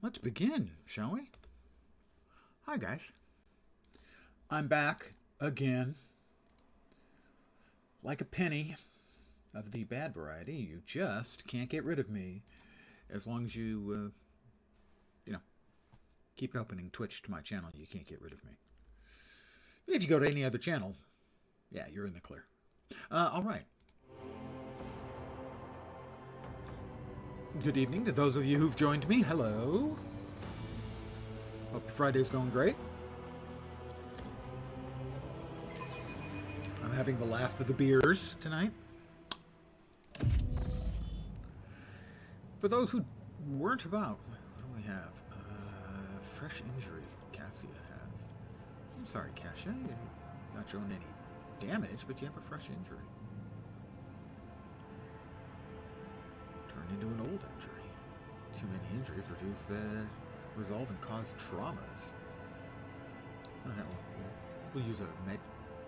Let's begin, shall we? Hi, guys. I'm back again. Like a penny of the bad variety, you just can't get rid of me as long as you, keep opening Twitch to my channel. You can't get rid of me. If you go to any other channel, yeah, you're in the clear. All right. Good evening to those of you who've joined me. Hello. Hope your Friday's going great. I'm having the last of the beers tonight. For those who weren't about, what do we have? Fresh injury Cassia has. I'm sorry, Cassia. You're not showing any damage, but you have a fresh injury. Turned into an old injury. Too many injuries reduce the resolve and cause traumas. We'll use a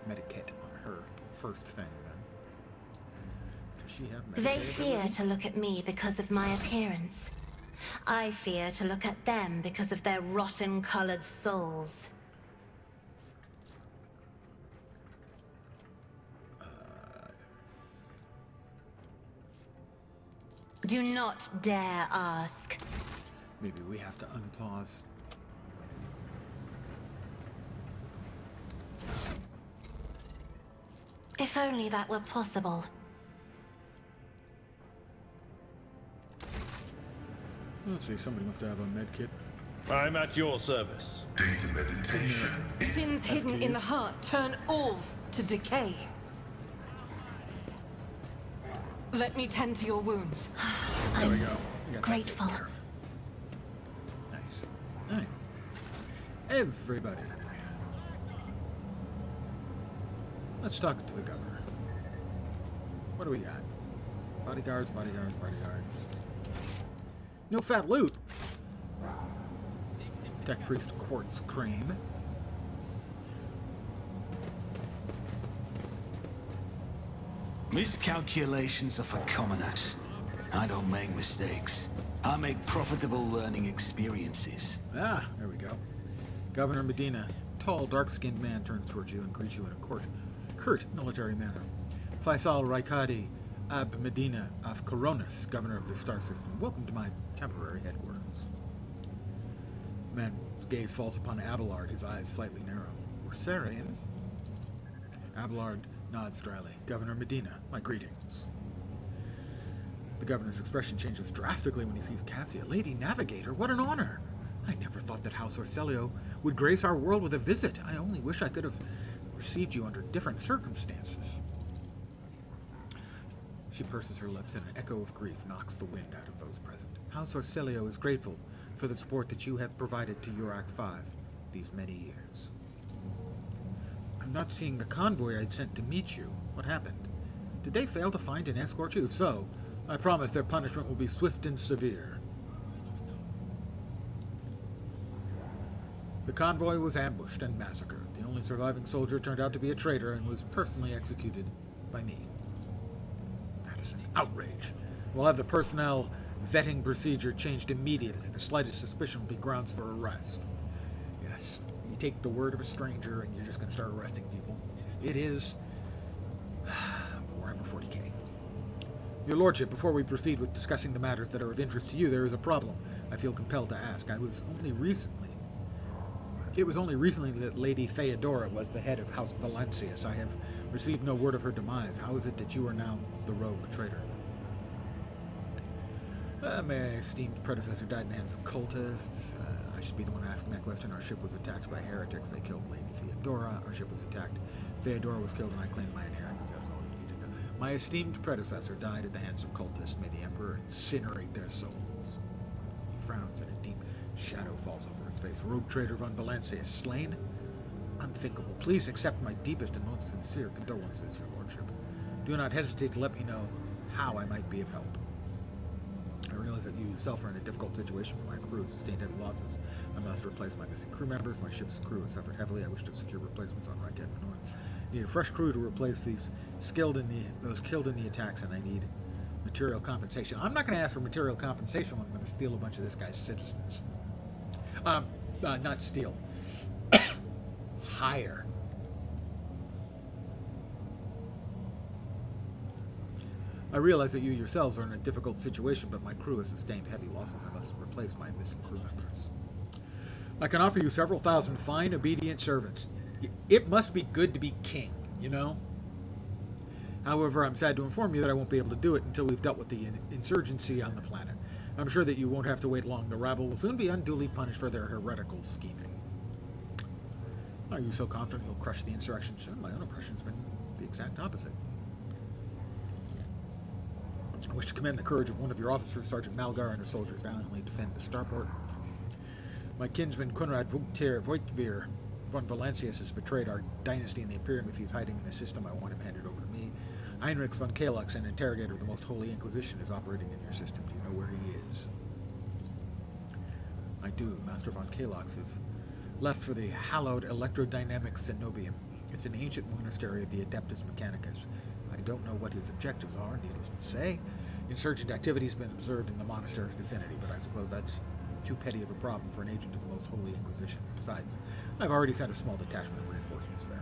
medikit on her first thing then. Does she have medikit? They fear to look at me because of my appearance. I fear to look at them because of their rotten-colored souls. Do not dare ask. Maybe we have to unpause. If only that were possible. Let's see, somebody must have a med kit. I'm at your service. Data meditation. Sins hidden in the heart turn all to decay. Let me tend to your wounds. There we go. We got that Grateful. taken care of. Nice. All right. Everybody. Let's talk to the governor. What do we got? Bodyguards, bodyguards, bodyguards. No fat loot. Tech Priest Quartz Cream. Miscalculations are for commoners. I don't make mistakes. I make profitable learning experiences. Ah, there we go. Governor Medina. Tall, dark-skinned man turns towards you and greets you in a curt military manner. Faisal Raikadi Ab Medina of Coronis, governor of the star system. Welcome to my temporary headquarters. Man's gaze falls upon Abelard, his eyes slightly narrow. Ursarian? Abelard nods dryly. Governor Medina, my greetings. The governor's expression changes drastically when he sees Cassia. Lady Navigator, what an honor! I never thought that House Orcelio would grace our world with a visit. I only wish I could have received you under different circumstances. She purses her lips, and an echo of grief knocks the wind out of those present. House Orcelio is grateful for the support that you have provided to Urak 5 these many years. I'm not seeing the convoy I'd sent to meet you. What happened? Did they fail to find and escort you? If so, I promise their punishment will be swift and severe. The convoy was ambushed and massacred. The only surviving soldier turned out to be a traitor and was personally executed by me. That is an outrage. We'll have the personnel vetting procedure changed immediately. The slightest suspicion will be grounds for arrest. Yes, you take the word of a stranger and you're just going to start arresting people. It is Warhammer 40k. Your Lordship, before we proceed with discussing the matters that are of interest to you, there is a problem I feel compelled to ask. It was only recently that Lady Theodora was the head of House Valancius. I have received no word of her demise. How is it that you are now the rogue traitor? My esteemed predecessor died in the hands of cultists. I should be the one asking that question. Our ship was attacked by heretics. They killed Lady Theodora. Our ship was attacked. Theodora was killed, and I claimed my inheritance. That was all you needed to know. My esteemed predecessor died at the hands of cultists. May the Emperor incinerate their souls. He frowns, and a deep shadow falls over his face. Rogue traitor von Valancius slain? Unthinkable. Please accept my deepest and most sincere condolences, Your Lordship. Do not hesitate to let me know how I might be of help. I realize that you yourself are in a difficult situation, but my crew has sustained heavy losses. I must replace my missing crew members. My ship's crew has suffered heavily. I wish to secure replacements on Raket Manor. I need a fresh crew to replace those killed in the attacks, and I need material compensation. I'm not going to ask for material compensation when I'm going to steal a bunch of this guy's citizens. Not steal. Hire. I realize that you yourselves are in a difficult situation, but my crew has sustained heavy losses. I must replace my missing crew members. I can offer you several thousand fine, obedient servants. It must be good to be king, you know? However, I'm sad to inform you that I won't be able to do it until we've dealt with the insurgency on the planet. I'm sure that you won't have to wait long. The rabble will soon be unduly punished for their heretical scheming. Are you so confident you'll crush the insurrection soon? My own impression's been the exact opposite. I wish to commend the courage of one of your officers, Sergeant Malgar, and his soldiers valiantly defend the starport. My kinsman Konrad Voitvir von Valancius has betrayed our dynasty and the Imperium. If he's hiding in the system, I want him handed over to me. Heinrich von Kalux, an interrogator of the Most Holy Inquisition, is operating in your system. Do you know where he is? I do. Master von Kalux is left for the hallowed electrodynamic cenobium. It's an ancient monastery of the Adeptus Mechanicus. I don't know what his objectives are, needless to say. Insurgent activity has been observed in the monastery's vicinity, but I suppose that's too petty of a problem for an agent of the Most Holy Inquisition. Besides, I've already sent a small detachment of reinforcements there.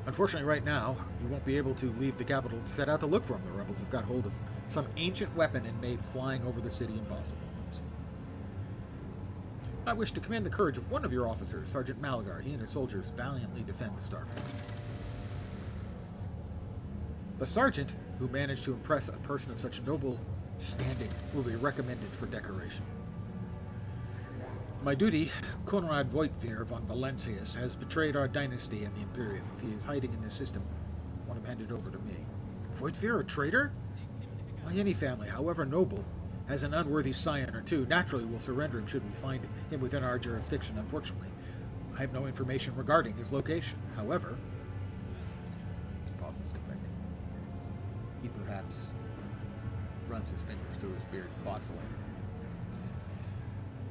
Unfortunately, right now, you won't be able to leave the capital to set out to look for him. The rebels have got hold of some ancient weapon and made flying over the city impossible. I wish to commend the courage of one of your officers, Sergeant Malgar. He and his soldiers valiantly defend the starport. The sergeant, who managed to impress a person of such noble standing, will be recommended for decoration. My duty, Konrad Voitvir von Valancius, has betrayed our dynasty and the Imperium. If he is hiding in this system, I want him handed over to me. Voitvir, a traitor? Why, any family, however noble, has an unworthy scion or two. Naturally, we'll surrender him should we find him within our jurisdiction. Unfortunately, I have no information regarding his location. However, pauses to think. He perhaps runs his fingers through his beard thoughtfully.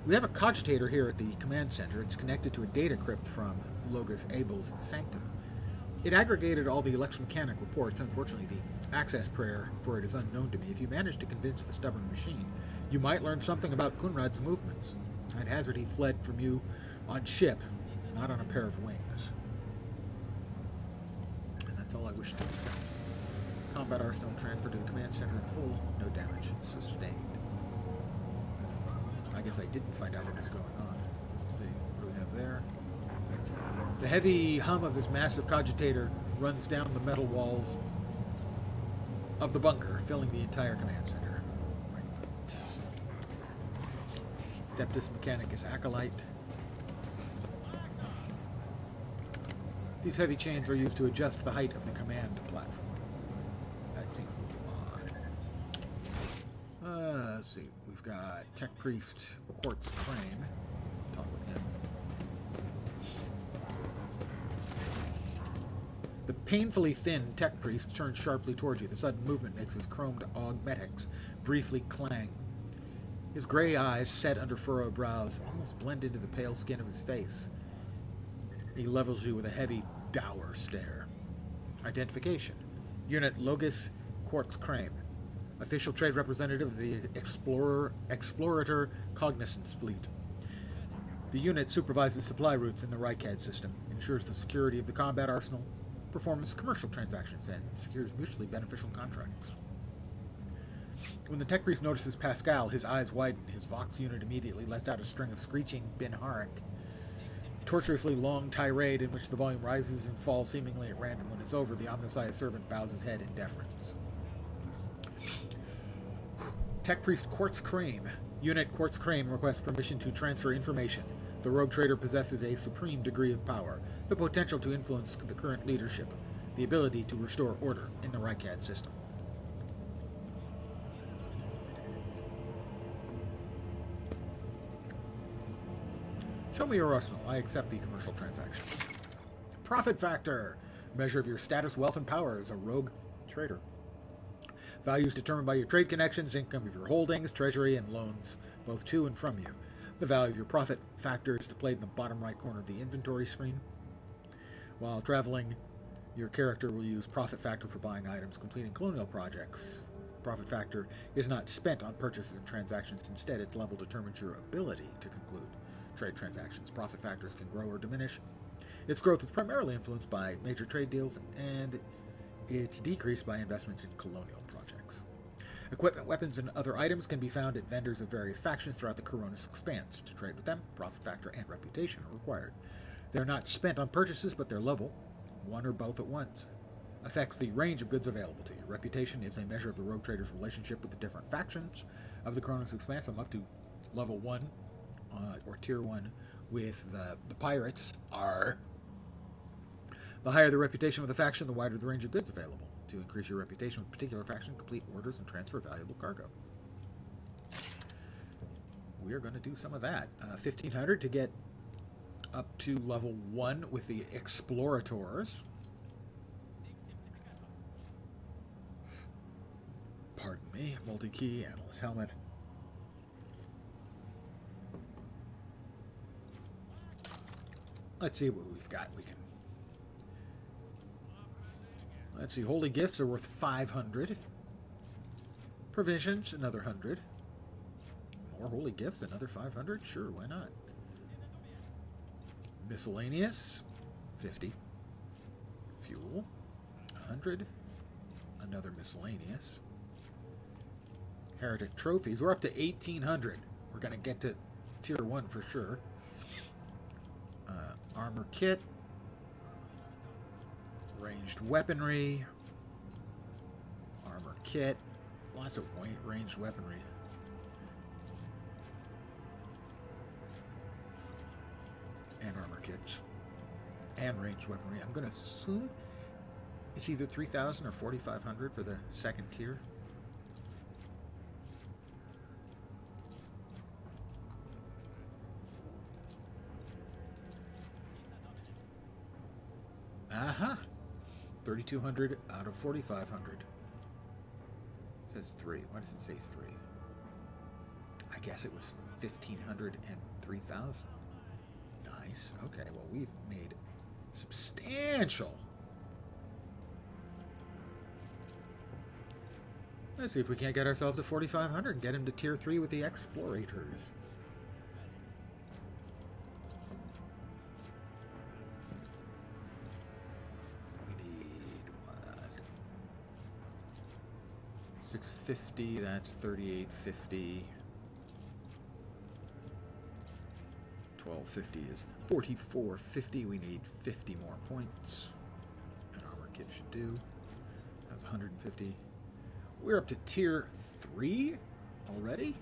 We have a cogitator here at the command center. It's connected to a data crypt from Logus Abel's sanctum. It aggregated all the electromechanic reports. Unfortunately, the access prayer for it is unknown to me. If you manage to convince the stubborn machine, you might learn something about Kunrad's movements. I'd hazard he fled from you on ship, not on a pair of wings. And that's all I wish to discuss. Combat arsenal transferred to the command center in full. No damage sustained. I guess I didn't find out what was going on. Let's see. What do we have there? The heavy hum of this massive cogitator runs down the metal walls of the bunker, filling the entire command center. Right. Adeptus Mechanicus Acolyte. These heavy chains are used to adjust the height of the command platform. That seems a little odd. Let's see. We've got Tech Priest Quartz Crane. Talk with him. The painfully thin Tech Priest turns sharply towards you. The sudden movement makes his chromed augmetics briefly clang. His gray eyes, set under furrowed brows, almost blend into the pale skin of his face. He levels you with a heavy, dour stare. Identification. Unit Logus Quartz Crane. Official trade representative of the Explorator Cognizance Fleet. The unit supervises supply routes in the Reichad system, ensures the security of the combat arsenal, performs commercial transactions, and secures mutually beneficial contracts. When the Tech Priest notices Pascal, his eyes widen. His Vox unit immediately lets out a string of screeching Binharic, tortuously long tirade in which the volume rises and falls seemingly at random. When it's over, the omniscient servant bows his head in deference. Tech Priest Quartz Crane. Unit Quartz Crane requests permission to transfer information. The rogue trader possesses a supreme degree of power, the potential to influence the current leadership, the ability to restore order in the Reichad system. Show me your arsenal. I accept the commercial transaction. Profit factor. Measure of your status, wealth, and power as a rogue trader. Values determined by your trade connections, income of your holdings, treasury, and loans, both to and from you. The value of your profit factor is displayed in the bottom right corner of the inventory screen. While traveling, your character will use profit factor for buying items, completing colonial projects, Profit factor is not spent on purchases and transactions. Instead, its level determines your ability to conclude trade transactions. Profit factors can grow or diminish. Its growth is primarily influenced by major trade deals, and it's decreased by investments in colonial projects. Equipment, weapons, and other items can be found at vendors of various factions throughout the Coronis Expanse. To trade with them, profit factor and reputation are required. They're not spent on purchases, but their level, one or both at once, affects the range of goods available to you. Reputation is a measure of the rogue trader's relationship with the different factions of the Coronis Expanse. I'm up to level 1, or tier 1, with the pirates are. The higher the reputation of the faction, the wider the range of goods available. To increase your reputation with a particular faction, complete orders and transfer valuable cargo. We're going to do some of that. 1,500 to get up to level 1 with the Explorators. Pardon me. Multi-key, Analyst Helmet. Let's see what we've got. Let's see. Holy gifts are worth 500. Provisions, another 100. More holy gifts, another 500. Sure, why not? Miscellaneous, 50. Fuel, 100. Another miscellaneous. Heretic trophies. We're up to 1,800. We're going to get to tier 1 for sure. Armor kit. Ranged weaponry. Armor kit. Lots of ranged weaponry. And armor kits. And ranged weaponry. I'm going to assume it's either 3,000 or 4,500 for the second tier. Aha! 3,200 out of 4,500. It says 3. Why does it say 3? I guess it was 1,500 and 3,000. Nice. Okay, well, we've made substantial. Let's see if we can't get ourselves to 4,500 and get him to tier 3 with the Explorators. We need what? 650, that's 3,850. 1,250 is 4,450. We need 50 more points. An armor kit should do. That's 150. We're up to tier 3 already?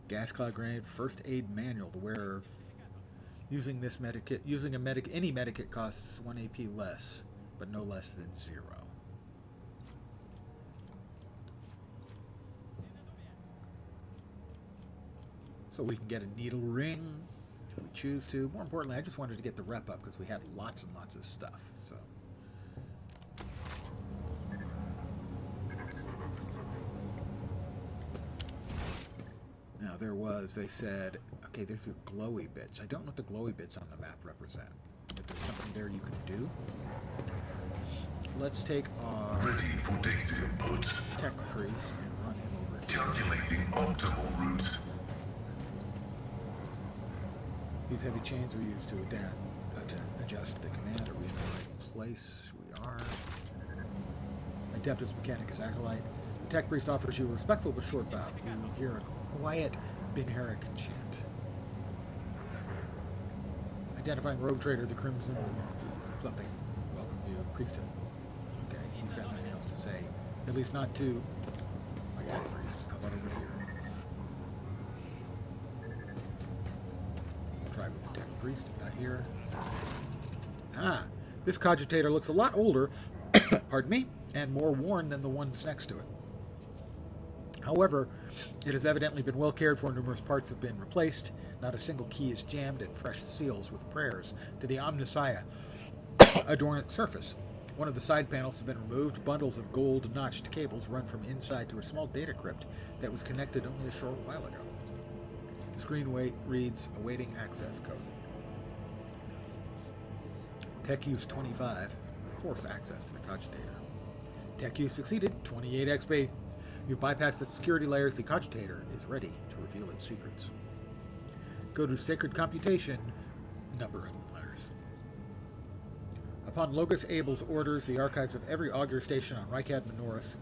Gas cloud grenade, first aid manual. The wearer using this medikit, any medikit costs 1 AP less, but no less than 0. So we can get a needle ring if we choose to. More importantly, I just wanted to get the rep up because we had lots and lots of stuff. So now they said, okay, there's your glowy bits. I don't know what the glowy bits on the map represent. If there's something there you can do. Let's take our tech priest and run him over here. Calculating optimal route. These heavy chains are used to adjust the command. Are we in the right place? We are. Adeptus Mechanicus Acolyte. The Tech Priest offers you a respectful but short bow. You will hear a quiet Binheric chant. Identifying Rogue Trader, the Crimson something. Welcome you to priesthood. Okay, he's got nothing else to say. At least not to my Tech Priest. How about over here? Try with the Tech Priest. Here. This cogitator looks a lot older, pardon me, and more worn than the ones next to it. However, it has evidently been well cared for. Numerous parts have been replaced. Not a single key is jammed, and fresh seals with prayers to the Omnissiah adorn its surface. One of the side panels has been removed. Bundles of gold-notched cables run from inside to a small data crypt that was connected only a short while ago. The screen reads, awaiting access code. Tech use 25. Force access to the cogitator. Tech use succeeded. 28 XP. You've bypassed the security layers. The cogitator is ready to reveal its secrets. Go to Sacred Computation. Number of letters. Upon Logos Abel's orders, the archives of every augur station on Rykad Minoris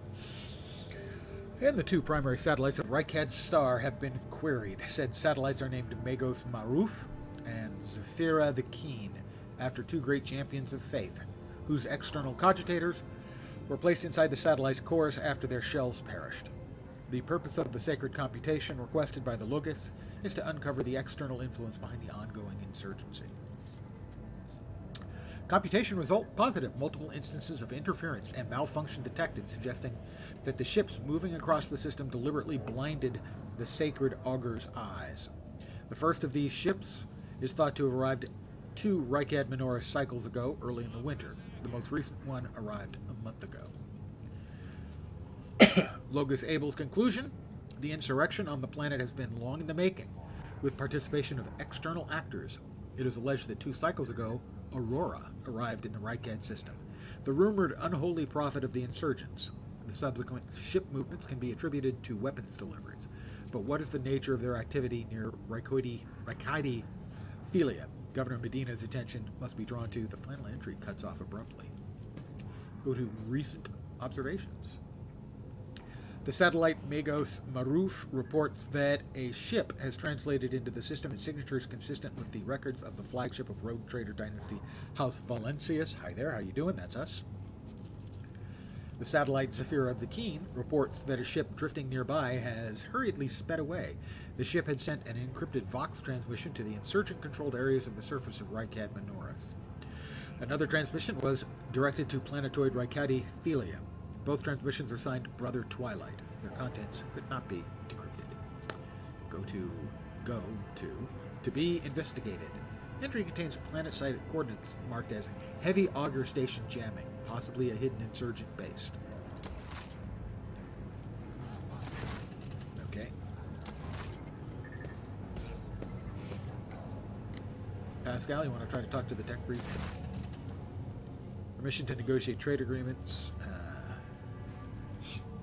and the 2 primary satellites of Rykad's star have been queried. Said satellites are named Magos Maruf and Zephyra the Keen, after 2 great champions of faith, whose external cogitators were placed inside the satellite's cores after their shells perished. The purpose of the sacred computation requested by the Logos is to uncover the external influence behind the ongoing insurgency. Computation result positive. Multiple instances of interference and malfunction detected, suggesting that the ships moving across the system deliberately blinded the sacred augur's eyes. The first of these ships is thought to have arrived 2 Rykad Minoris cycles ago, early in the winter. The most recent one arrived a month ago. Logos Abel's conclusion: the insurrection on the planet has been long in the making, with participation of external actors. It is alleged that 2 cycles ago, Aurora arrived in the Rykad system, the rumored unholy prophet of the insurgents. The subsequent ship movements can be attributed to weapons deliveries. But what is the nature of their activity near Rykadi Philia? Governor Medina's attention must be drawn to. The final entry cuts off abruptly. Go to recent observations. The satellite Magos Maruf reports that a ship has translated into the system its signatures consistent with the records of the flagship of Rogue Trader Dynasty, House Valencius. Hi there, how you doing? That's us. The satellite Zephyra the Keen reports that a ship drifting nearby has hurriedly sped away. The ship had sent an encrypted Vox transmission to the insurgent-controlled areas of the surface of Rykad Minoris. Another transmission was directed to planetoid Rykadi Philia. Both transmissions are signed Brother Twilight. Their contents could not be decrypted. Go to be investigated. Entry contains planet-side coordinates marked as heavy augur station jamming, possibly a hidden insurgent base. Okay. Pascal, you want to try to talk to the tech priest? Permission to negotiate trade agreements.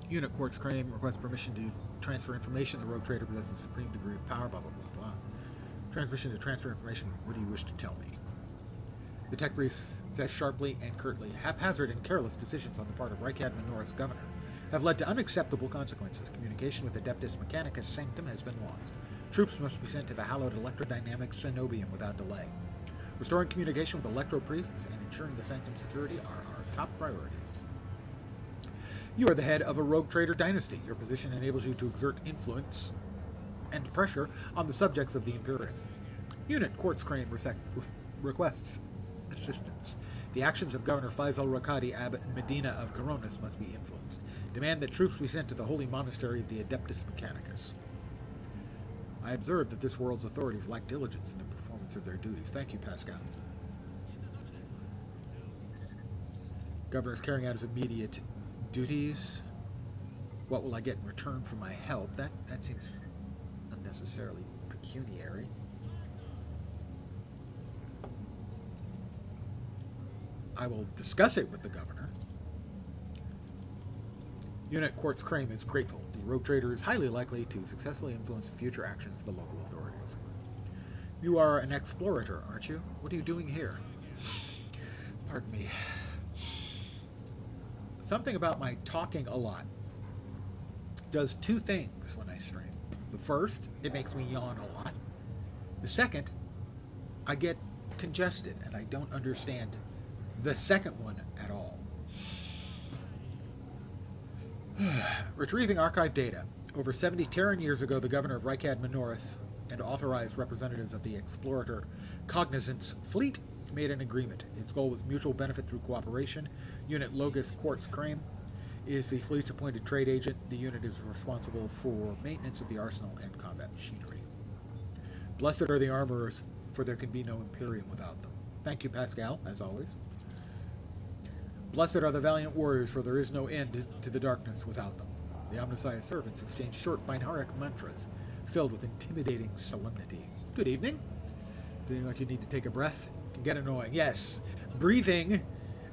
Unit Quartz Crane requests permission to transfer information. The Rogue Trader possesses a supreme degree of power, blah, blah, blah, blah. Transmission to transfer information. What do you wish to tell me? The tech brief says sharply and curtly, haphazard and careless decisions on the part of Rykad Minoris' governor have led to unacceptable consequences. Communication with Adeptus Mechanicus Sanctum has been lost. Troops must be sent to the hallowed electrodynamic Cenobium without delay. Restoring communication with Electro Priests and ensuring the Sanctum's security are our top priorities. You are the head of a Rogue Trader dynasty. Your position enables you to exert influence and pressure on the subjects of the Imperium. Unit Quartz Crane requests assistance. The actions of Governor Faisal Rakadi Abbot Medina of Coronis must be influenced. Demand that troops be sent to the holy monastery of the Adeptus Mechanicus. I observe that this world's authorities lack diligence in the performance of their duties. Thank you, Pascal. Governor is carrying out his immediate duties. What will I get in return for my help? That seems unnecessarily pecuniary. I will discuss it with the governor. Unit Quartz Crane is grateful. The Rogue Trader is highly likely to successfully influence future actions of the local authorities. You are an explorator, aren't you? What are you doing here? Pardon me. Something about my talking a lot does 2 things when I stream. The first, it makes me yawn a lot. The second, I get congested and I don't understand the second one at all. Retrieving archive data. Over 70 Terran years ago, the governor of Rykad Minoris and authorized representatives of the explorator Cognizance fleet made an agreement. Its goal was mutual benefit through cooperation. Unit Logos Quartz Crane is the fleet's appointed trade agent. The unit is responsible for maintenance of the arsenal and combat machinery. Blessed are the armorers, for there can be no Imperium without them. Thank you, Pascal, as always. Blessed are the valiant warriors, for there is no end to the darkness without them. The Omnissiah servants exchange short binaric mantras filled with intimidating solemnity. Good evening. Feeling like you need to take a breath? It can get annoying. Yes, Breathing.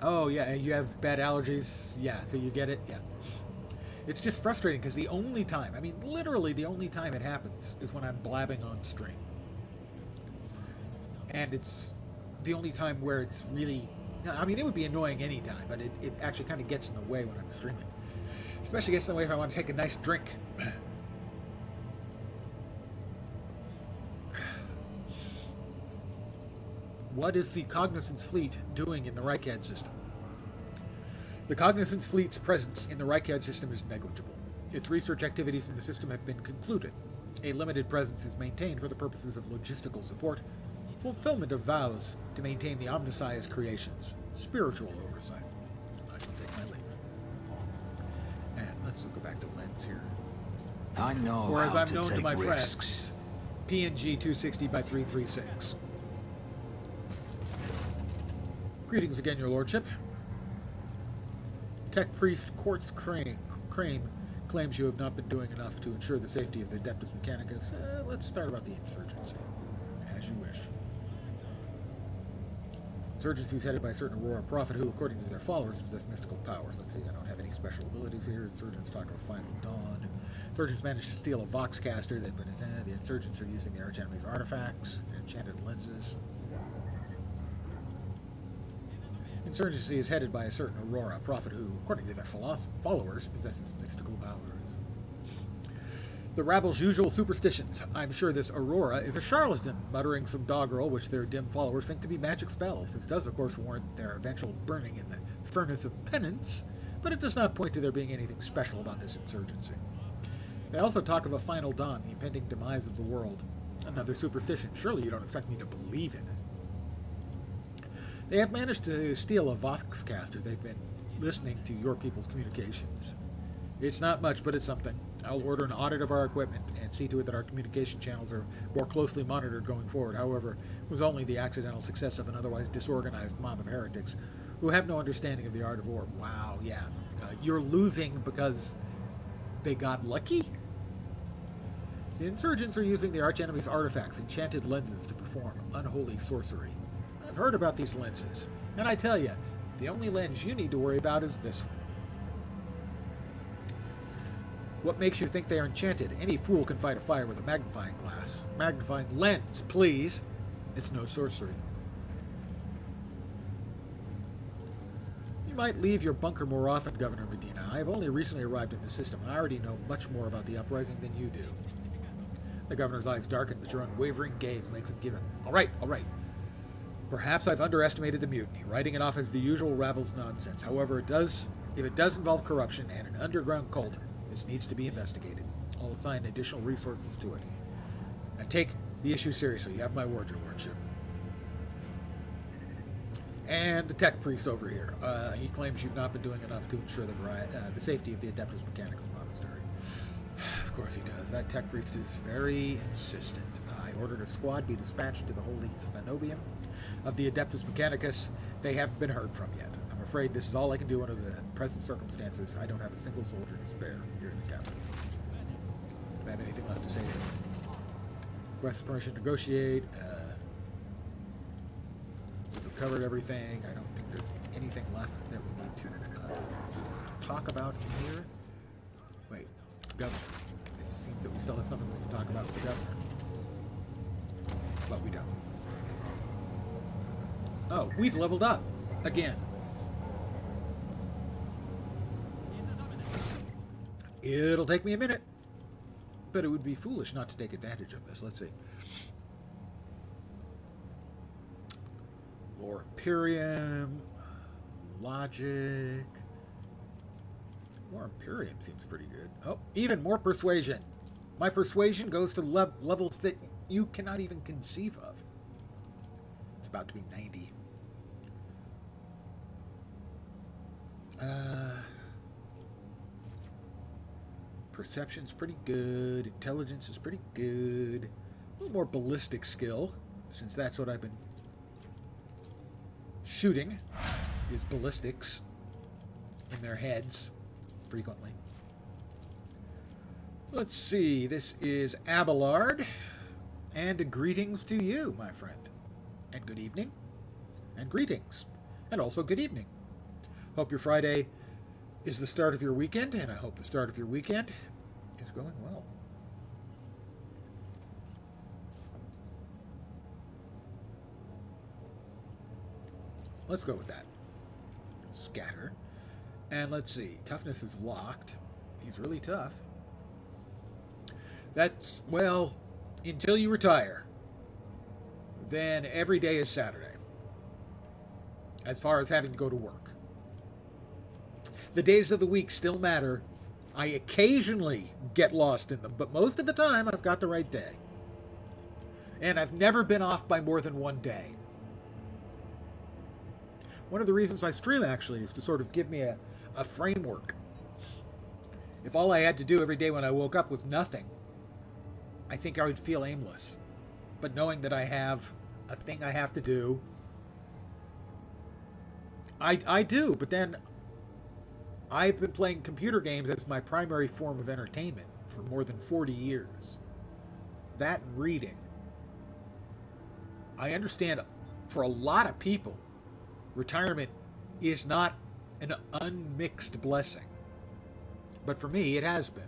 Oh, yeah, you have bad allergies. Yeah, so you get it? Yeah. It's just frustrating because the only time, I mean, literally the only time it happens is when I'm blabbing on stream. And it's the only time where it's really, I mean, it would be annoying any time, but it actually kind of gets in the way when I'm streaming. Especially gets in the way if I want to take a nice drink. What is the Cognizance Fleet doing in the Reichad system? The Cognizance Fleet's presence in the Reichad system is negligible. Its research activities in the system have been concluded. A limited presence is maintained for the purposes of logistical support, fulfillment of vows to maintain the Omnissiah's creations, spiritual oversight. I shall take my leave. And let's go back to Lens here. I know Or as how I'm to known to take my risks. friends, PNG 260 by 336. Greetings again, your lordship. Tech Priest Quartz Crane claims you have not been doing enough to ensure the safety of the Adeptus Mechanicus. Let's start about the insurgency, as you wish. Insurgency is headed by a certain Aurora prophet who, according to their followers, possess mystical powers. Let's see, I don't have any special abilities here. Insurgents talk about Final Dawn. Insurgents managed to steal a Voxcaster. The insurgents are using the archenemy's artifacts and enchanted lenses. Insurgency is headed by a certain Aurora prophet who, according to their followers, possesses mystical powers. The rabble's usual superstitions. I'm sure this Aurora is a charlatan, muttering some doggerel which their dim followers think to be magic spells. This does, of course, warrant their eventual burning in the furnace of penance, but it does not point to there being anything special about this insurgency. They also talk of a final dawn, the impending demise of the world. Another superstition. Surely you don't expect me to believe in it. They have managed to steal a Voxcaster. They've been listening to your people's communications. It's not much, but it's something. I'll order an audit of our equipment and see to it that our communication channels are more closely monitored going forward. However, it was only the accidental success of an otherwise disorganized mob of heretics who have no understanding of the art of war. Wow, yeah. You're losing because they got lucky? The insurgents are using the archenemy's artifacts, enchanted lenses, to perform unholy sorcery. I've heard about these lenses, and I tell you, the only lens you need to worry about is this one. What makes you think they are enchanted? Any fool can fight a fire with a magnifying glass. Magnifying lens, please. It's no sorcery. You might leave your bunker more often, Governor Medina. I have only recently arrived in the system, and I already know much more about the uprising than you do. The governor's eyes darken, but your unwavering gaze makes him give in. All right. Perhaps I've underestimated the mutiny, writing it off as the usual rabble's nonsense. However, if it does involve corruption and an underground cult, this needs to be investigated. I'll assign additional resources to it. Now take the issue seriously. You have my word, your lordship. And the tech priest over here. He claims you've not been doing enough to ensure the safety of the Adeptus Mechanicus monastery. Of course he does. That tech priest is very insistent. I ordered a squad be dispatched to the Holy Cenobium of the Adeptus Mechanicus. They haven't been heard from yet. I'm afraid this is all I can do under the present circumstances. I don't have a single soldier to spare here in the capital. Do I have anything left to say here? Request permission to negotiate. We've covered everything. I don't think there's anything left that we need to talk about in here. Wait, governor. It seems that we still have something we can talk about with the governor. But we don't. Oh, we've leveled up again. It'll take me a minute, but it would be foolish not to take advantage of this. Let's see. Lore Imperium, Logic. More Imperium seems pretty good. Oh, even more Persuasion. My Persuasion goes to levels that you cannot even conceive of. It's about to be 90. Perception's pretty good. Intelligence is pretty good. A little more ballistic skill, since that's what I've been shooting, is ballistics in their heads, frequently. Let's see, this is Abelard, and greetings to you, my friend. And good evening, and greetings. and also good evening. Hope your Friday is the start of your weekend, and I hope the start of your weekend is going well. Let's go with that. Scatter. And let's see. Toughness is locked. He's really tough. That's, well, until you retire. Then every day is Saturday. As far as having to go to work. The days of the week still matter. I occasionally get lost in them, but most of the time I've got the right day. And I've never been off by more than one day. One of the reasons I stream, actually, is to sort of give me a framework. If all I had to do every day when I woke up was nothing, I think I would feel aimless. But knowing that I have a thing I have to do, I do, but then I've been playing computer games as my primary form of entertainment for more than 40 years. That and reading. I understand for a lot of people, retirement is not an unmixed blessing. But for me, it has been.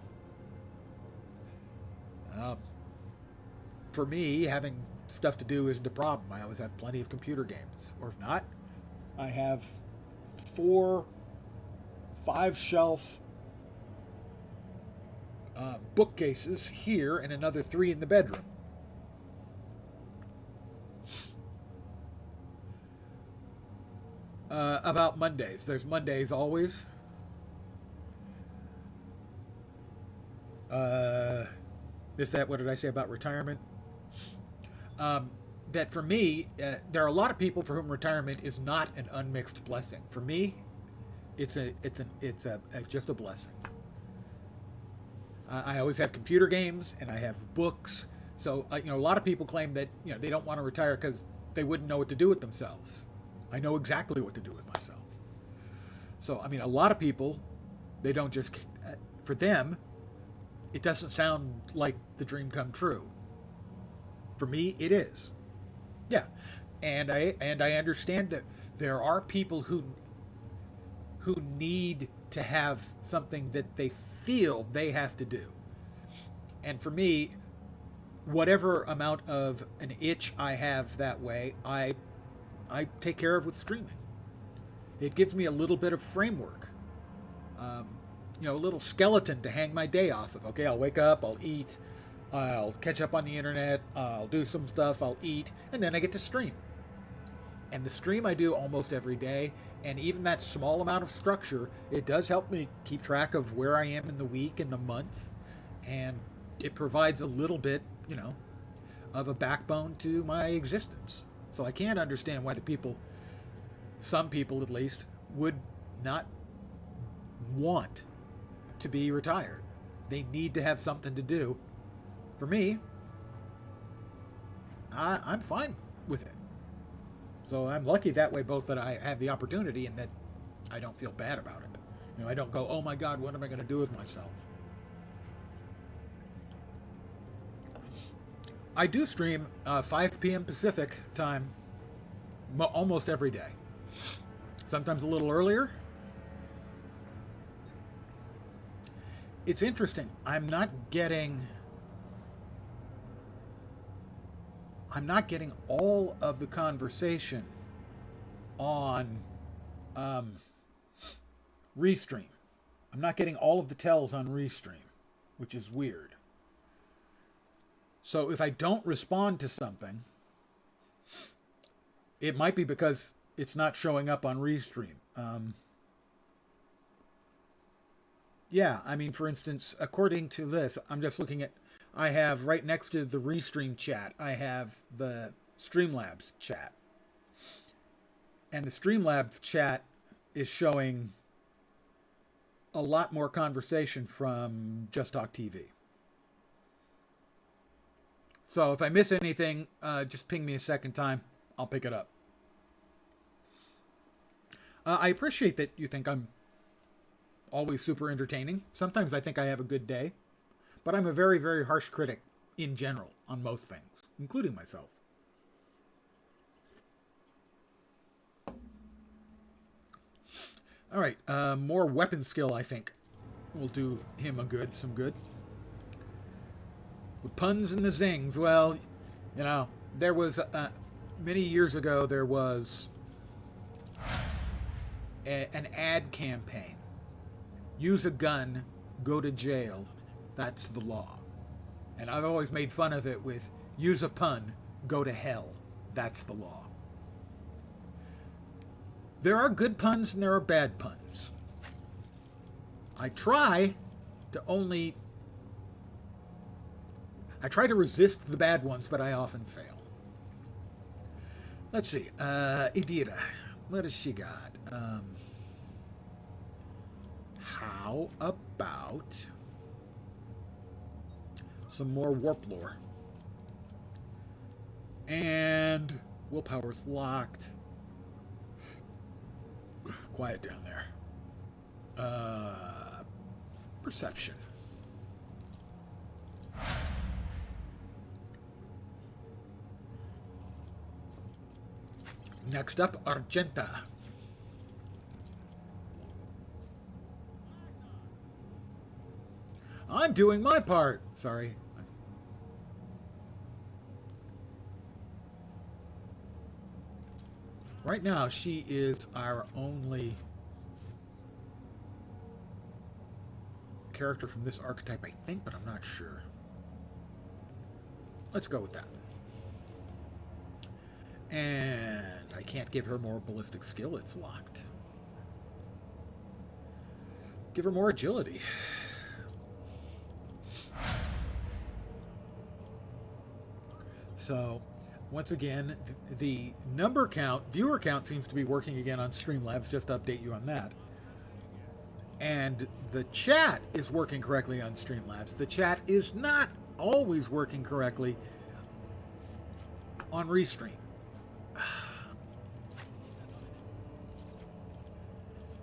For me, having stuff to do isn't a problem. I always have plenty of computer games. Or if not, I have 5-shelf bookcases here and another 3 in the bedroom. About Mondays. There's Mondays always. What did I say about retirement? That for me, there are a lot of people for whom retirement is not an unmixed blessing. For me, it's just a blessing. I always have computer games and I have books. So a lot of people claim that they don't want to retire because they wouldn't know what to do with themselves. I know exactly what to do with myself. So a lot of people, they don't just, for them, it doesn't sound like the dream come true. For me, it is. Yeah, and I understand that there are people who need to have something that they feel they have to do. And for me, whatever amount of an itch I have that way, I take care of with streaming. It gives me a little bit of framework. A little skeleton to hang my day off of. Okay, I'll wake up, I'll eat, I'll catch up on the internet, I'll do some stuff, I'll eat, and then I get to stream. And the stream I do almost every day, and even that small amount of structure, it does help me keep track of where I am in the week and the month, and it provides a little bit, of a backbone to my existence. So I can't understand why some people at least, would not want to be retired. They need to have something to do. For me, I'm fine with it. So I'm lucky that way, both that I have the opportunity and that I don't feel bad about it. I don't go, oh my God, what am I going to do with myself? I do stream 5 p.m. Pacific time almost every day. Sometimes a little earlier. It's interesting. I'm not getting all of the conversation on Restream. I'm not getting all of the tells on Restream, which is weird. So if I don't respond to something, it might be because it's not showing up on Restream. For instance, according to this, I'm just looking at, I have right next to the Restream chat, I have the Streamlabs chat. And the Streamlabs chat is showing a lot more conversation from Just Talk TV. So if I miss anything, just ping me a second time. I'll pick it up. I appreciate that you think I'm always super entertaining. Sometimes I think I have a good day. But I'm a very, very harsh critic in general on most things, including myself. All right, more weapon skill, I think, will do him some good. The puns and the zings. Well, you know, there was many years ago there was an ad campaign. Use a gun, go to jail. That's the law. And I've always made fun of it with use a pun, go to hell. That's the law. There are good puns and there are bad puns. I try to resist the bad ones, but I often fail. Let's see. Idira. What has she got? How about some more warp lore? And willpower's locked. Quiet down there. Perception. Next up, Argenta. I'm doing my part. Sorry. Right now, she is our only character from this archetype, I think, but I'm not sure. Let's go with that. And I can't give her more ballistic skill. It's locked. Give her more agility. So, once again, the number count, viewer count seems to be working again on Streamlabs, just to update you on that. And the chat is working correctly on Streamlabs. The chat is not always working correctly on Restream.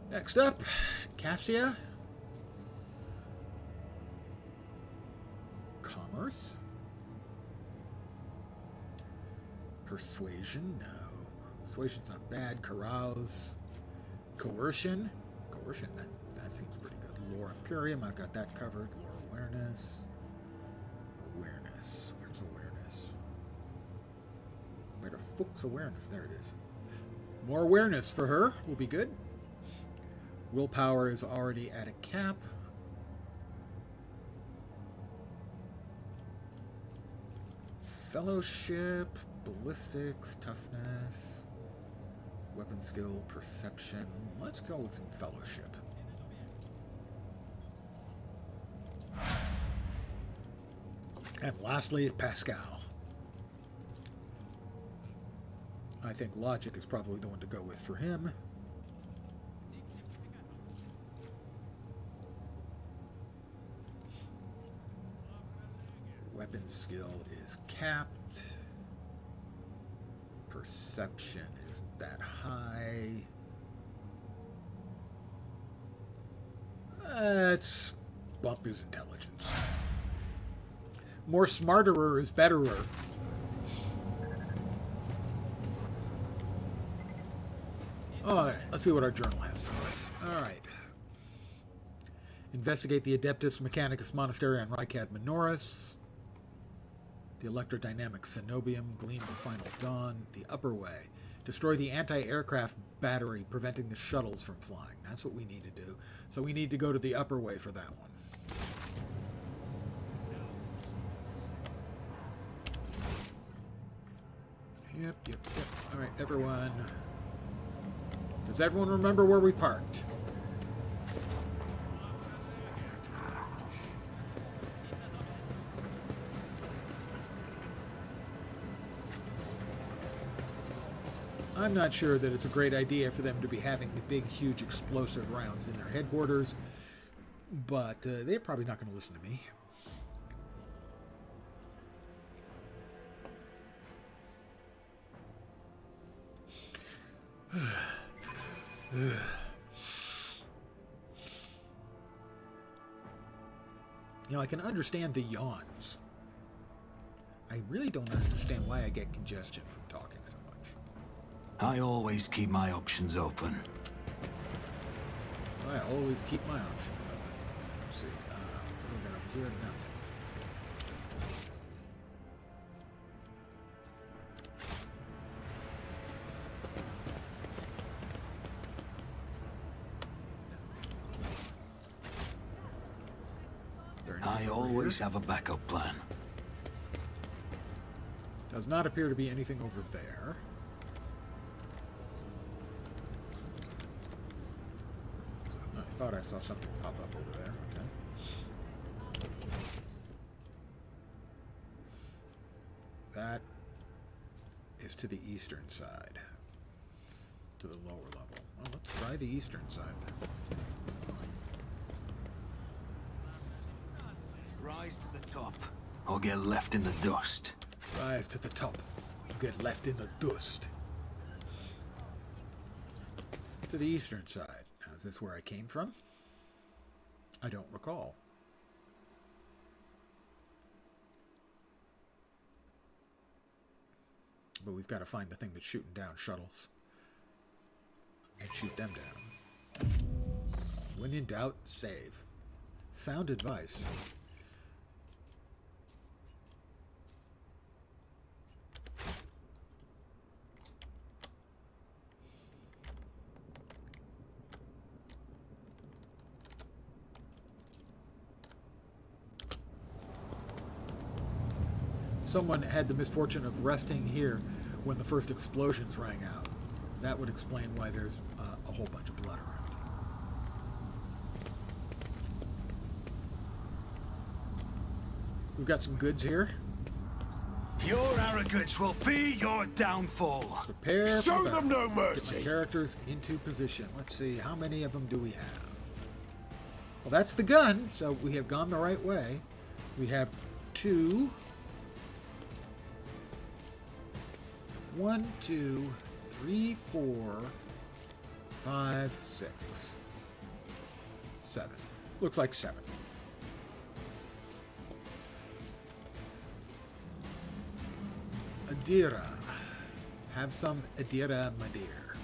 Next up, Cassia. Commerce. Persuasion, no. Persuasion's not bad. Carouse. Coercion. Coercion, that seems pretty good. Lore Imperium, I've got that covered. Lore Awareness. Awareness. Where's awareness? Where the fuck's awareness? There it is. More awareness for her will be good. Willpower is already at a cap. Fellowship, ballistics, toughness, weapon skill, perception. Let's go with some fellowship. And lastly, Pascal. I think logic is probably the one to go with for him. Weapon skill is capped. Perception isn't that high. Let's bump his intelligence. More smarterer is betterer. Alright, let's see what our journal has for us. Alright. Investigate the Adeptus Mechanicus Monastery on Rykad Minoris. The Electrodynamic Cenobium, Gleam the Final Dawn, the Upper Way. Destroy the anti-aircraft battery, preventing the shuttles from flying. That's what we need to do. So we need to go to the Upper Way for that one. Yep. All right, everyone. Does everyone remember where we parked? I'm not sure that it's a great idea for them to be having the big, huge explosive rounds in their headquarters, but they're probably not going to listen to me. You know, I can understand the yawns. I really don't understand why I get congestion from talking so much. I always keep my options open. always keep my options open. Let's see. What do we got over here? Nothing. I always have a backup plan. Does not appear to be anything over there. I thought I saw something pop up over there. Okay. That is to the eastern side. To the lower level. Well, let's try the eastern side then. Rise to the top, or get left in the dust. Rise to the top. Get left in the dust. To the eastern side. Now, is this where I came from? I don't recall. But we've got to find the thing that's shooting down shuttles. And shoot them down. When in doubt, save. Sound advice. Someone had the misfortune of resting here when the first explosions rang out. That would explain why there's a whole bunch of blood around. We've got some goods here. Your arrogance will be your downfall. Prepare. Show for them no Get mercy. my characters into position. Let's see, how many of them do we have? Well, that's the gun, so we have gone the right way. We have 2. 1, 2, 3, 4, 5, 6, 7. Looks like 7. Adira. Have some Adira, my dear.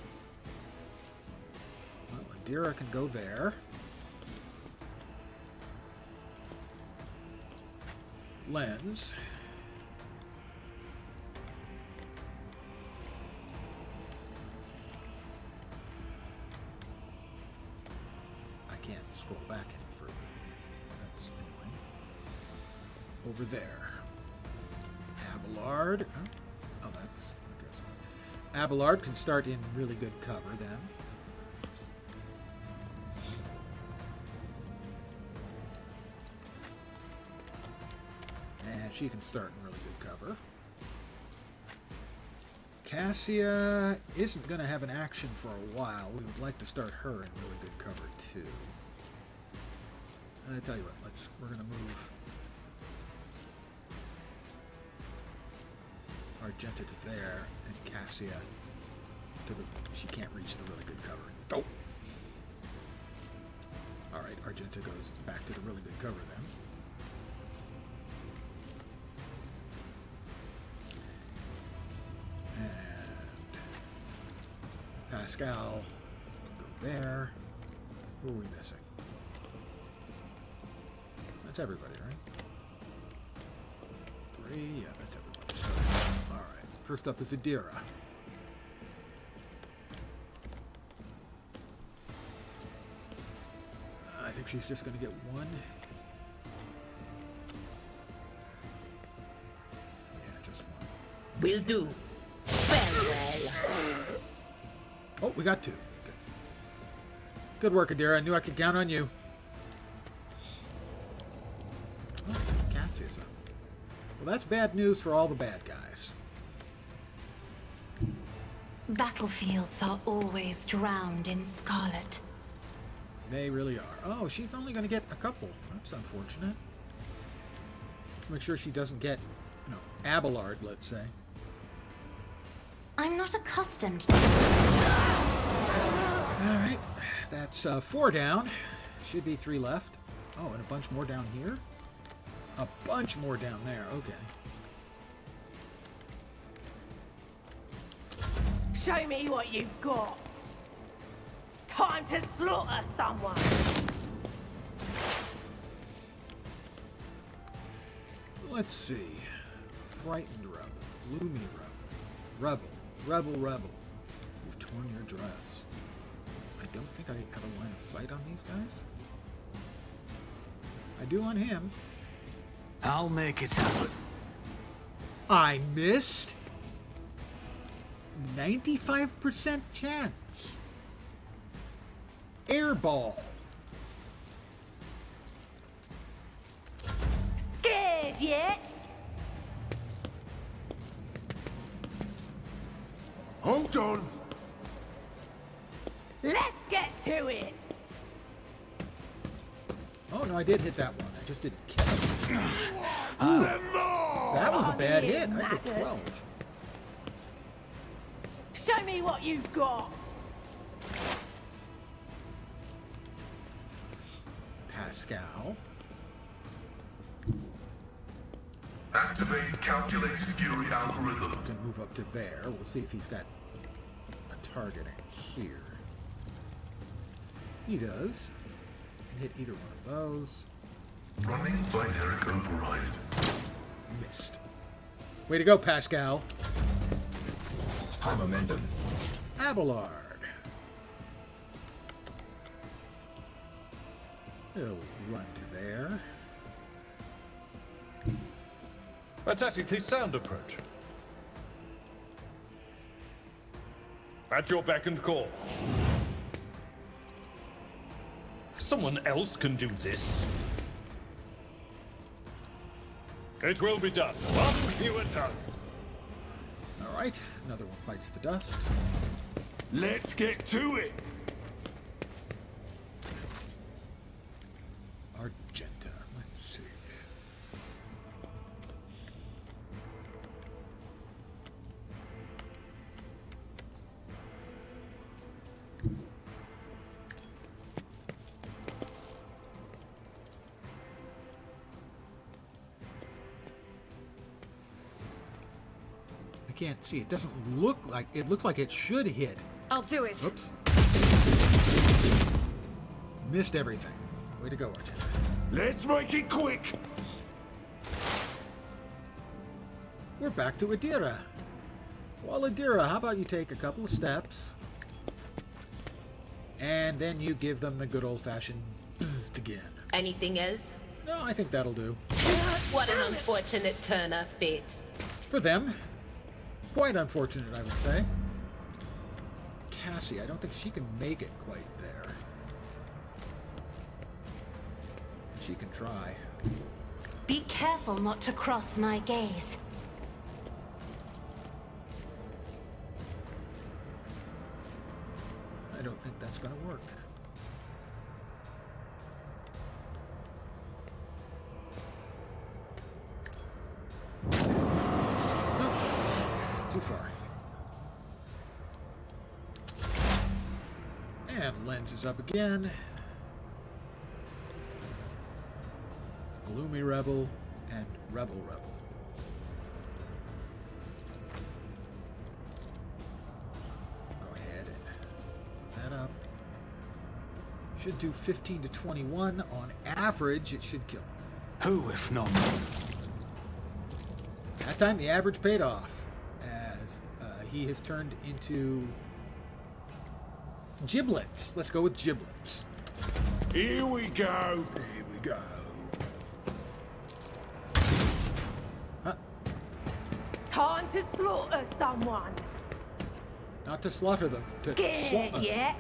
Well, Adira can go there. Lens. Scroll back any further. That's annoying. Over there. Abelard. Oh, that's... I guess. Abelard can start in really good cover then. And she can start in really good cover. Cassia isn't going to have an action for a while. We would like to start her in really good cover too. I tell you what, we're gonna move Argenta to there and Cassia to the. She can't reach the really good cover. Dope. All right, Argenta goes back to the really good cover then. And Pascal can go there. Who are we missing? That's everybody, right? 3, yeah, that's everybody. So, all right. First up is Adira. I think she's just going to get 1. Yeah, just 1. Will do. Very well. Oh, we got 2. Good. Good work, Adira. I knew I could count on you. Well, that's bad news for all the bad guys. Battlefields are always drowned in scarlet. They really are. Oh, she's only going to get a couple. That's unfortunate. Let's make sure she doesn't get, Abelard, let's say. I'm not accustomed to... All right. That's 4 down. Should be 3 left. Oh, and a bunch more down here? A bunch more down there. Okay. Show me what you've got. Time to slaughter someone. Let's see. Frightened rebel. Gloomy rebel. Rebel. You've torn your dress. I don't think I have a line of sight on these guys. I do on him. I'll make it happen. I missed? 95% chance. Airball. Scared yet? Hold on! Let's get to it. Oh no, I did hit that one. I just didn't kill it. That was a bad hit. I took 12. Show me what you've got. Pascal. Activate calculated fury algorithm. Can move up to there. We'll see if he's got a target in here. He does. Can hit either one of those. Running binary override. Missed. Way to go, Pascal. High momentum. Abelard. He'll run to there. A tactically sound approach. At your beck and call. Someone else can do this. It will be done. One fewer tongue. All right, another one bites the dust. Let's get to it. Argenta. Let's see. I can't see. It doesn't look like it. Looks like it should hit. I'll do it. Oops. Missed everything. Way to go, Argenta. Let's make it quick. We're back to Adira. Well, Adira, how about you take a couple of steps, and then you give them the good old-fashioned bzzzt again. Anything else? No, I think that'll do. What an unfortunate turn of fate. For them. Quite unfortunate, I would say. Cassie, I don't think she can make it quite there. She can try. Be careful not to cross my gaze. I don't think that's going to work. Too far. And lens is up again. Gloomy Rebel and Rebel. Go ahead and put that up. Should do 15 to 21 on average. It should kill him. Who, if not? That time the average paid off, as he has turned into giblets. Let's go with giblets. Here we go. Here we go. Huh? Time to slaughter someone. Not to slaughter them. To Scared slaughter. yet?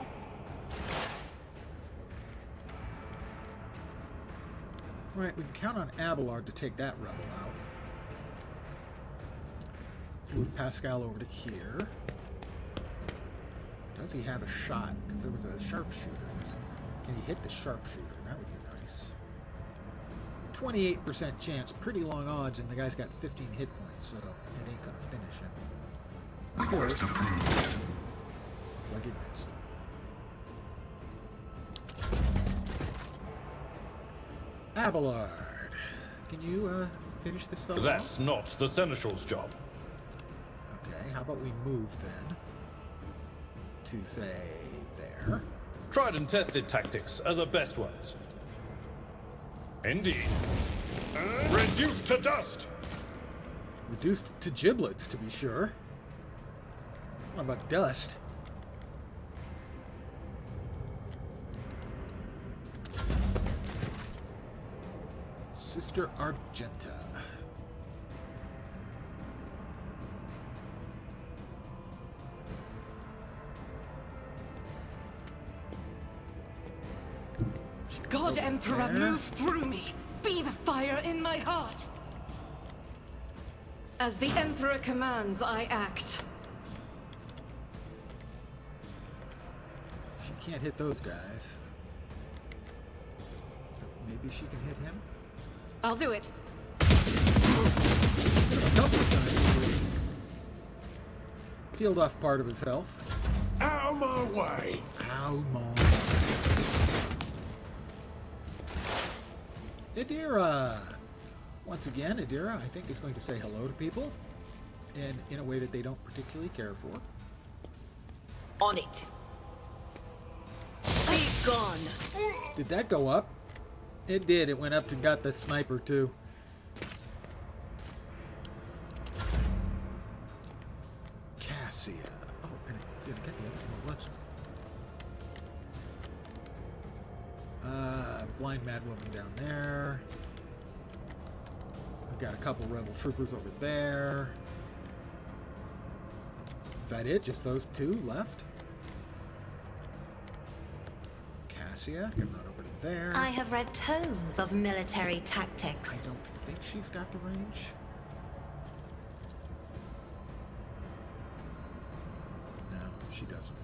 Right, we can count on Abelard to take that rebel out. Move Pascal over to here. Does he have a shot? Because there was a sharpshooter. Can he hit the sharpshooter? That would be nice. 28% chance. Pretty long odds, and the guy's got 15 hit points, so it ain't gonna finish him. Request approved. Looks like he missed. Abelard, can you finish this stuff That's not the Seneschal's job. Okay, how about we move then to, say, there. Tried and tested tactics are the best ones. Indeed. Reduced to dust! Reduced to giblets, to be sure. What about dust? Sister Argenta. God, Over Emperor, there. move through me. Be the fire in my heart. As the Emperor commands, I act. She can't hit those guys. Maybe she can hit him? I'll do it. A couple of times. Peeled off part of his health. Out of my way! Ow, Mom. Idira! Once again, Idira, I think, is going to say hello to people. And in a way that they don't particularly care for. On it. Be gone. Did that go up? It did. It went up and got the sniper, too. Cassia. Oh, did I get the other one? What's... blind mad woman down there. We've got a couple rebel troopers over there. Is that it? Just those two left? Cassia can run over to there. I have read tomes of military I tactics. don't think she's got the range. No, she doesn't.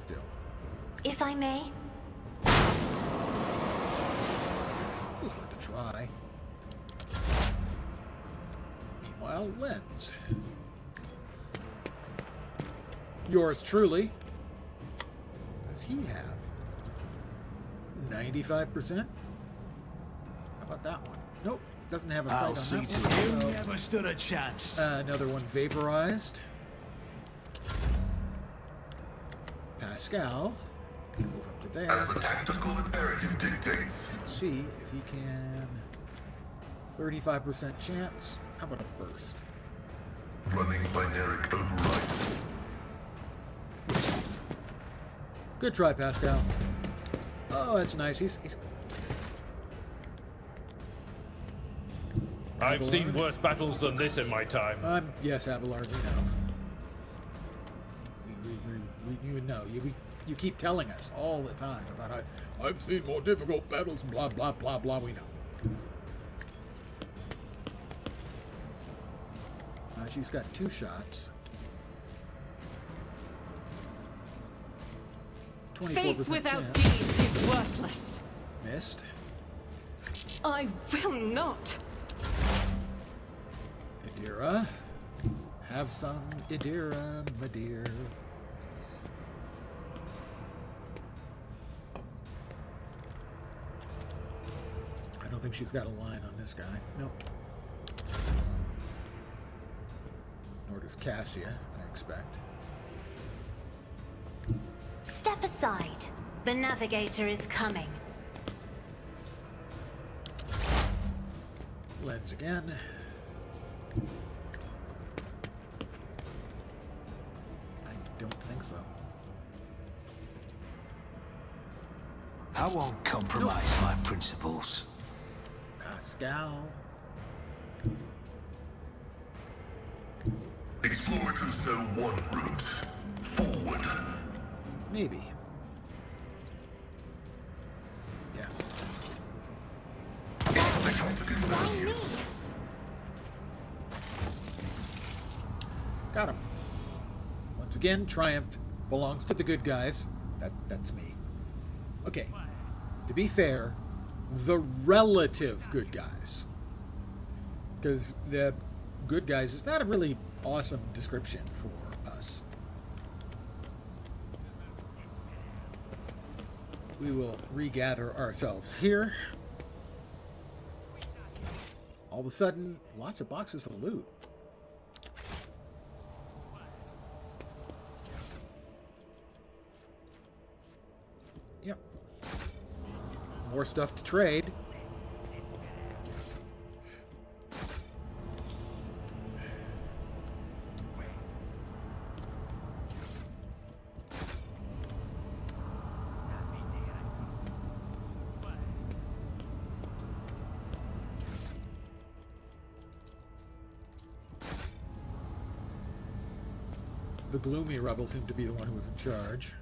Still. If I may, It was worth a try. Meanwhile, Lens. Yours truly. Does he have 95%? How about that one? Nope, doesn't have a sight I'll on see that to one. you So, never stood a chance. another one vaporized. Pascal can move up to there. As the tactical imperative dictates. Let's see if he can. 35% chance. How about a burst? Running binaric override. Good try, Pascal. Oh, that's nice. He's I've seen worse battles than this in my time. yes, Abelard, we know. You know. You keep telling us all the time about how I've seen more difficult battles and blah, blah, blah, blah. We know. She's got 2 shots. 24% Faith without chance. deeds is worthless. Missed. I will not. Idira. Have some Idira, my dear. I don't think she's got a line on this guy. Nope. Nor does Cassia, I expect. step aside. The navigator is coming. Lens again. I don't think so. I won't compromise my principles. Pascal. Explorers know one route. Forward. Maybe. Yeah. Why me? Got him. Once again, triumph belongs to the good guys. That's me. Okay. To be fair, the relative good guys. Because the good guys is not a really awesome description for us. We will regather ourselves here. All of a sudden, lots of boxes of loot. Yep. More stuff to trade. The gloomy rebel seemed to be the one who was in charge.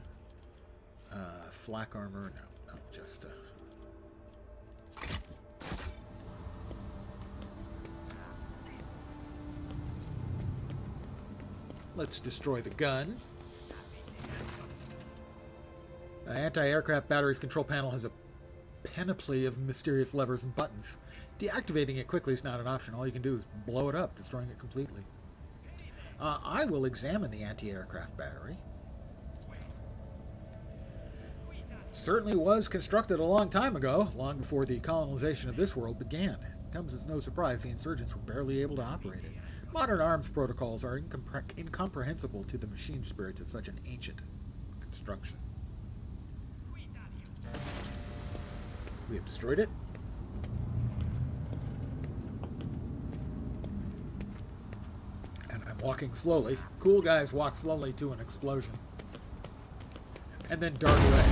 Flak armor, no, just let's destroy the gun. Anti-aircraft battery's control panel has a panoply of mysterious levers and buttons. Deactivating it quickly is not an option. All you can do is blow it up, destroying it completely. I will examine the anti-aircraft battery. Certainly was constructed a long time ago, long before the colonization of this world began. It comes as no surprise the insurgents were barely able to operate it. Modern arms protocols are incomprehensible to the machine spirits of such an ancient construction. We have destroyed it. And I'm walking slowly. Cool guys walk slowly to an explosion. And then dart away.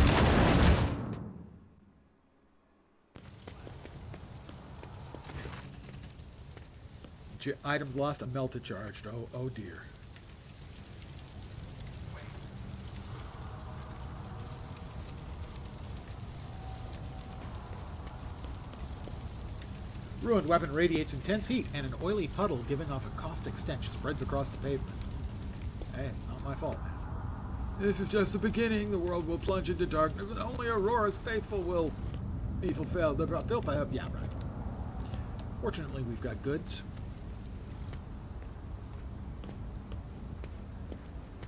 Items lost, a melted charged. Oh dear. Ruined weapon radiates intense heat, and an oily puddle giving off a caustic stench spreads across the pavement. Hey, it's not my fault, man. This is just the beginning. The world will plunge into darkness, and only Aurora's faithful will be fulfilled. Yeah, right. Fortunately, we've got goods.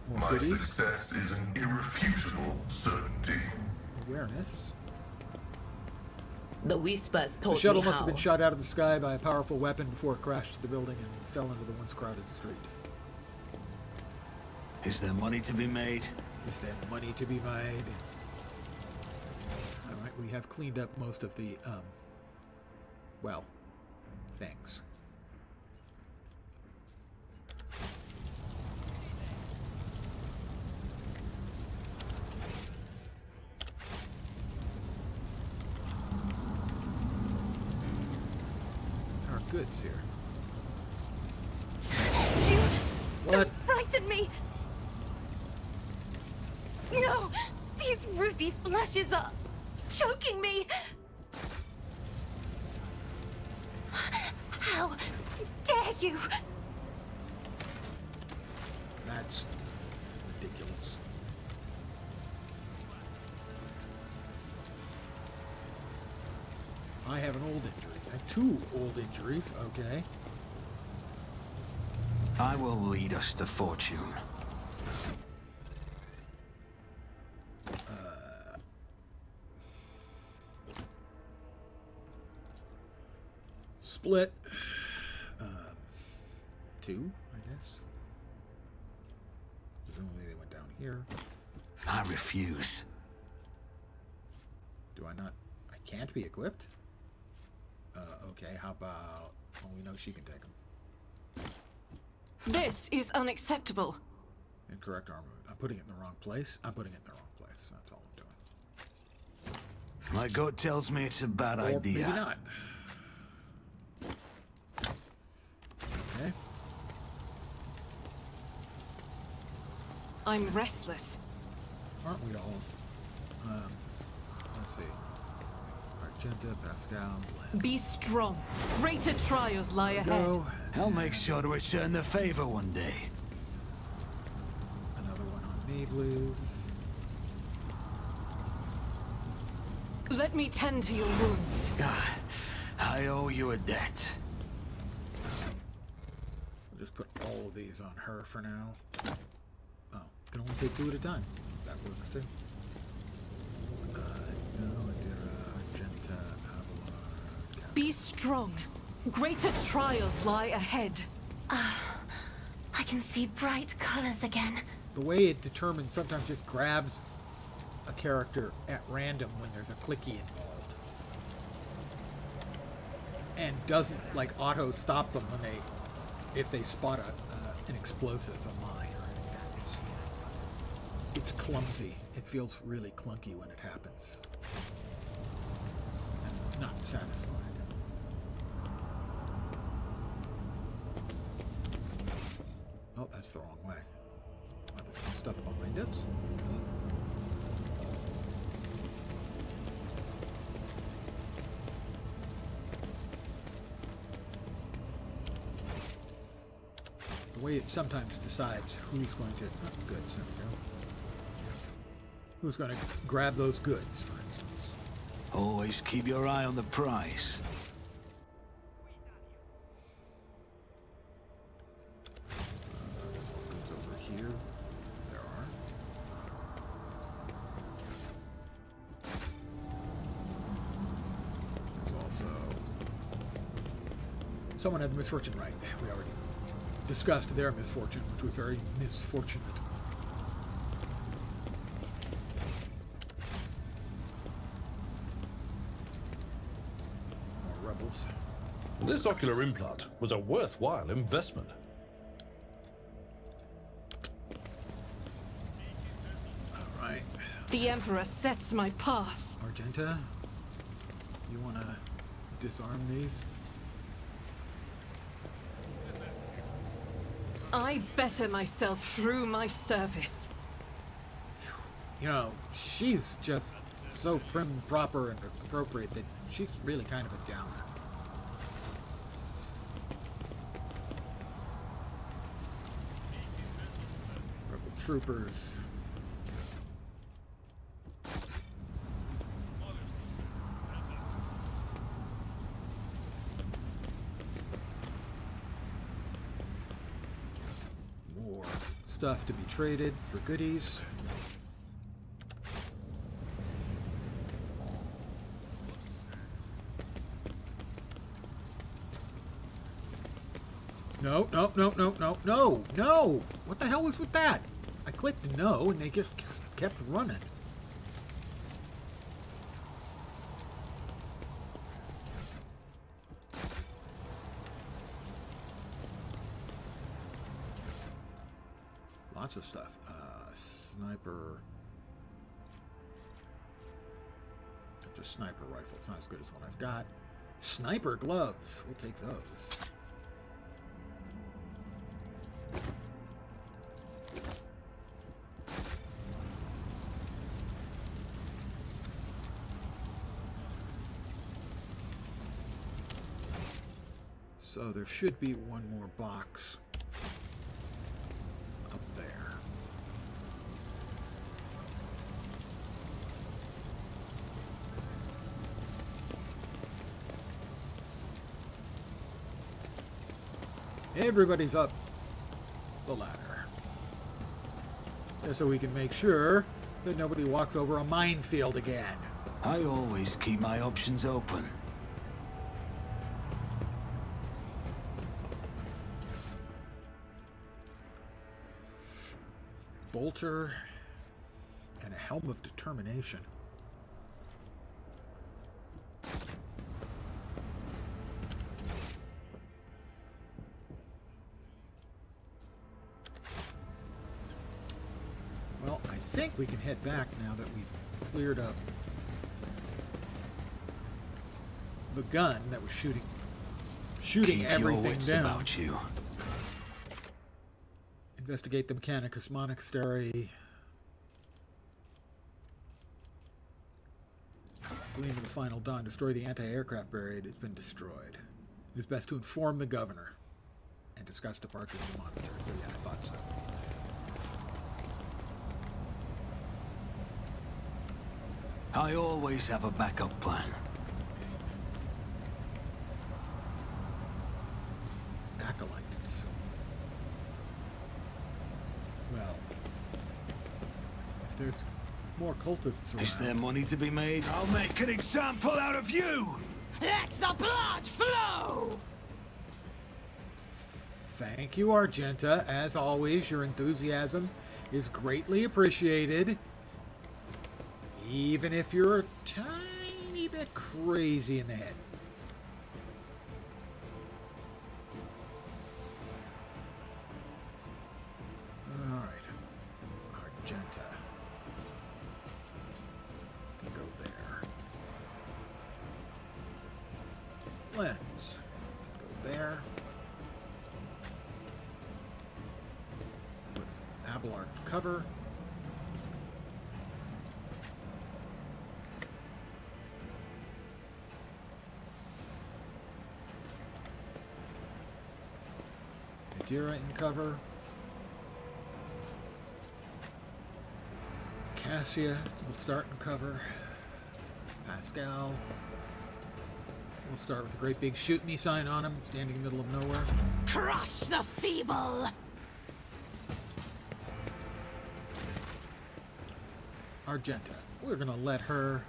More My goodies. success is an irrefutable certainty. Awareness. The whispers The told shuttle me must how. have been shot out of the sky by a powerful weapon before it crashed the building and fell into the once crowded street. Is there money to be made? Is there money to be made? Alright, we have cleaned up most of the, well, things. Our goods here. You What? don't frighten me! No! These ruby flashes are choking me! How dare you! That's ridiculous. I have an old injury. I have 2 old injuries, okay. I will lead us to fortune. Split. 2, I guess. Presumably they went down here. I refuse. Do I not? I can't be equipped? Okay, how about... Well, we know she can take them. This is unacceptable. Incorrect armor. I'm putting it in the wrong place. I'm putting it in the wrong place. That's all I'm doing. My gut tells me it's a bad Or idea. maybe not. Okay. I'm restless. Aren't we all? Let's see. Argenta, Pascal, Bland. Be strong. Greater trials lie ahead. Go. I'll make sure to return the favor one day. Another one on me, blues. Let me tend to your wounds. Ah, I owe you a debt. I'll just put all of these on her for now. Oh, can only take 2 at a time. That works too. No, Argenta, Avalon. Be strong. Greater trials lie ahead. I can see bright colors again. The way it determines sometimes just grabs a character at random when there's a clicky involved, and doesn't like auto stop them when if they spot an explosive, a mine or anything. It's clumsy. It feels really clunky when it happens. And not satisfying. Oh, that's the wrong way. Oh, there's some stuff behind us. The way it sometimes decides who's going to... Oh, goods, there we go. Who's going to grab those goods, for instance. Always keep your eye on the prize. Goods over here. There are. There's also... Someone had the misfortune right. We already discussed their misfortune, which was very misfortunate. More rebels. This ocular implant was a worthwhile investment. All right. The Emperor sets my path. Argenta, you want to disarm these? I better myself through my service. You know, she's just so prim and proper and appropriate that she's really kind of a downer. Rebel troopers. More stuff to be traded for goodies. No, no, no, no, no, no, no! What the hell was with that? I clicked no and they just kept running. Lots of stuff. Sniper. That's a sniper rifle. It's not as good as one I've got. Sniper gloves. We'll take those. So there should be one more box up there. Everybody's up the ladder. Just so we can make sure that nobody walks over a minefield again. I always keep my options open. Bolter and a helm of determination. Well, I think we can head back now that we've cleared up the gun that was shooting Keep your everything wits down. about you. Investigate the Mechanicus Monastery. Gleam of the Final Dawn. Destroy the anti-aircraft barrier. It's been destroyed. It is best to inform the governor and discuss departure of the monastery. So yeah, I thought so. I always have a backup plan. Acolytes. Well, if there's more cultists around. Is there money to be made? I'll make an example out of you! Let the blood flow! Thank you, Argenta. As always, your enthusiasm is greatly appreciated. Even if you're a tiny bit crazy in the head. Alright. Argenta. Can go there. Lens. Go there. Put Abelard cover. Adira in cover. Cassia will start in cover. Pascal. We'll start with a great big shoot me sign on him, standing in the middle of nowhere. Crush the feeble! Argenta. We're gonna let her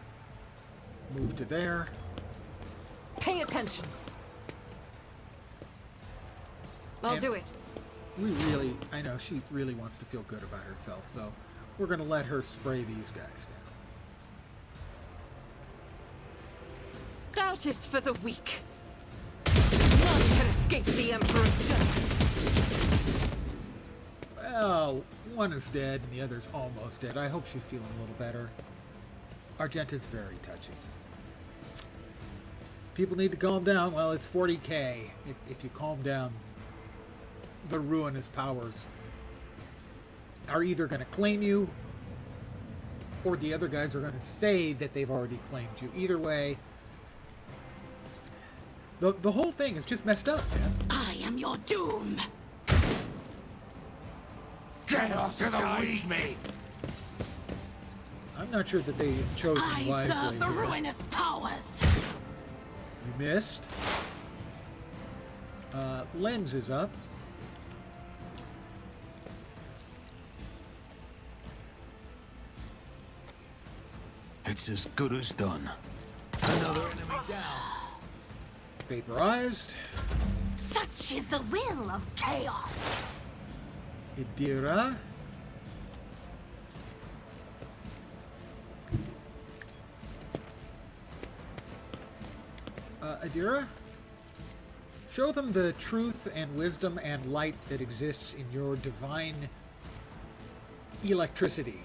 move to there. Pay attention. I'll And do it. I know she really wants to feel good about herself, so we're gonna let her spray these guys down. Doubt is for the weak. None can escape the Emperor's judgment. Well, one is dead and the other's almost dead. I hope she's feeling a little better. Argenta's very touchy. People need to calm down. Well, it's 40k. If you calm down, the ruinous powers are either going to claim you or the other guys are going to say that they've already claimed you. Either way, the whole thing is just messed up, man. I am your doom! Get off to the weed me! I'm not sure that they've chosen I wisely. serve the here. ruinous powers! You missed. Lens is up. It's as good as done. Another enemy down. Vaporized. Such is the will of chaos. Idira. Idira, show them the truth and wisdom and light that exists in your divine electricity.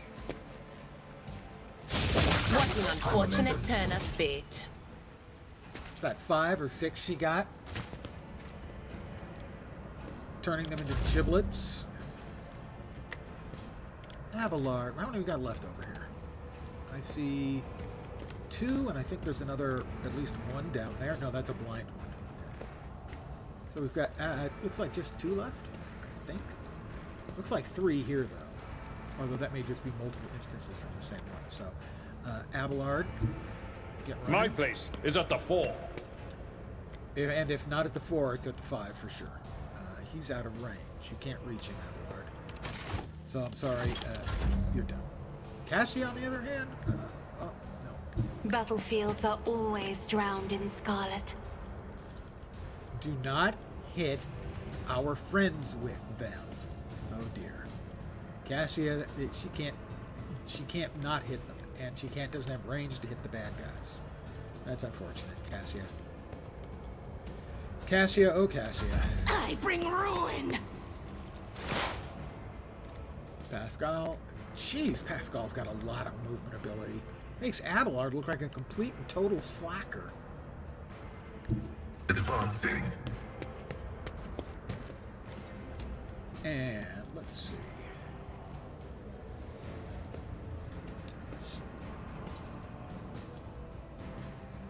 What an unfortunate turn of fate. Is that 5 or 6 she got? Turning them into giblets. Abelard. How many we got left over here? I see 2, and I think there's another, at least 1 down there. No, that's a blind one. Okay. So we've got, looks like just 2 left, I think. Looks like 3 here, though. Although that may just be multiple instances from the same one. So, Abelard, get running. My place is at the 4. And if not at the 4, it's at the 5 for sure. He's out of range. You can't reach him, Abelard. So I'm sorry, you're done. Cassie, on the other hand, oh, no. Battlefields are always drowned in scarlet. Do not hit our friends with them. Oh dear. Cassia, she can't not hit them, and she doesn't have range to hit the bad guys. That's unfortunate, Cassia. Cassia, oh Cassia. I bring ruin! Pascal. Jeez, Pascal's got a lot of movement ability. Makes Abelard look like a complete and total slacker. Advancing. And let's see.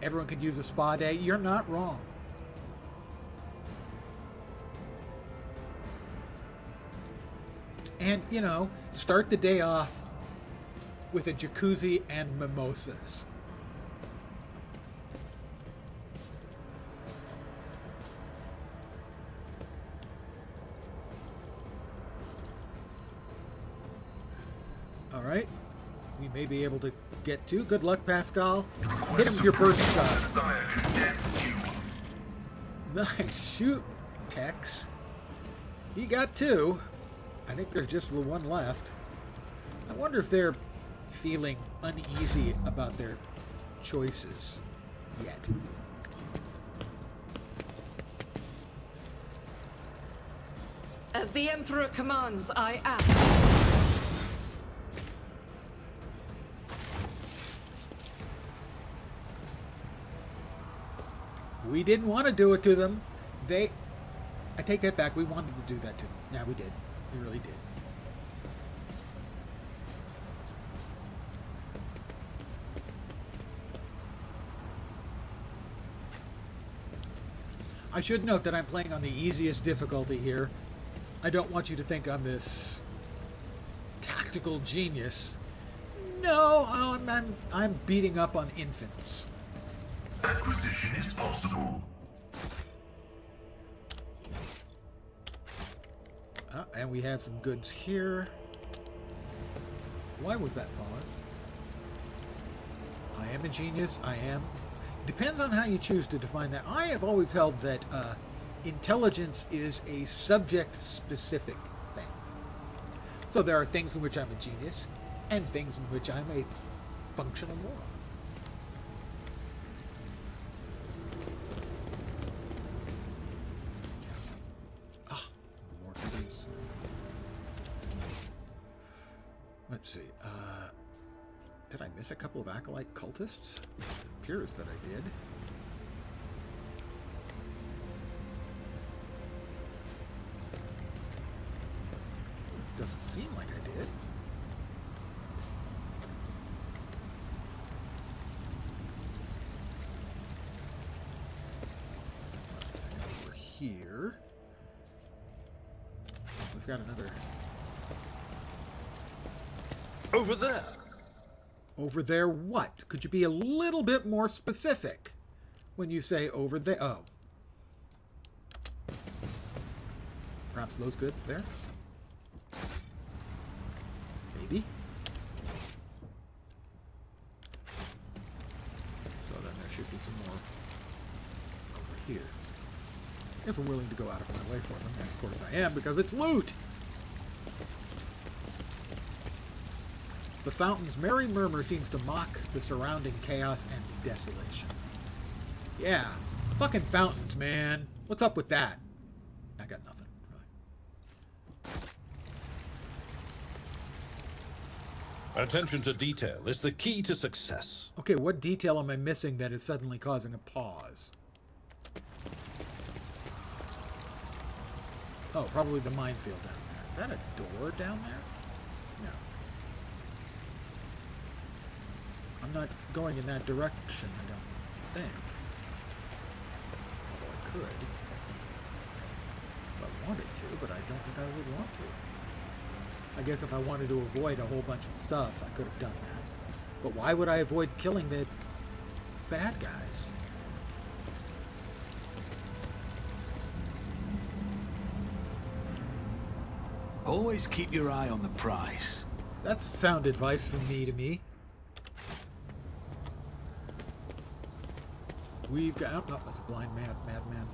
Everyone could use a spa day. You're not wrong. And, you know, start the day off with a jacuzzi and mimosas. All right. We may be able to get 2. Good luck, Pascal. Hit him with your burst shot. Nice shoot, Tex. He got 2. I think there's just the 1 left. I wonder if they're feeling uneasy about their choices yet. As the Emperor commands, I act. We didn't want to do it to them. I take that back. We wanted to do that to them. Yeah, we did. We really did. I should note that I'm playing on the easiest difficulty here. I don't want you to think I'm this tactical genius. No, I'm beating up on infants. Acquisition is possible. And we have some goods here. Why was that paused? I am a genius. I am. Depends on how you choose to define that. I have always held that intelligence is a subject-specific thing. So there are things in which I'm a genius, and things in which I'm a functional moron. More things. Let's see. Did I miss a couple of acolyte cultists? It appears that I did. Doesn't seem like I did. Over here. We've got another. Over there. Over there what? Could you be a little bit more specific when you say over there? Oh. Perhaps those goods there? Maybe. So then there should be some more over here. If we're willing to go out of my way for them. And of course I am, because it's loot! The fountain's merry murmur seems to mock the surrounding chaos and desolation. Yeah, fucking fountains, man. What's up with that? I got nothing, really. Attention to detail is the key to success. Okay, what detail am I missing that is suddenly causing a pause? Oh, probably the minefield down there. Is that a door down there? No. I'm not going in that direction, I don't think. Although I could. If I wanted to, but I don't think I would want to. I guess if I wanted to avoid a whole bunch of stuff, I could have done that. But why would I avoid killing the bad guys? Always keep your eye on the prize. That's sound advice from me to me. We've got... Oh, no, that's a blind madman.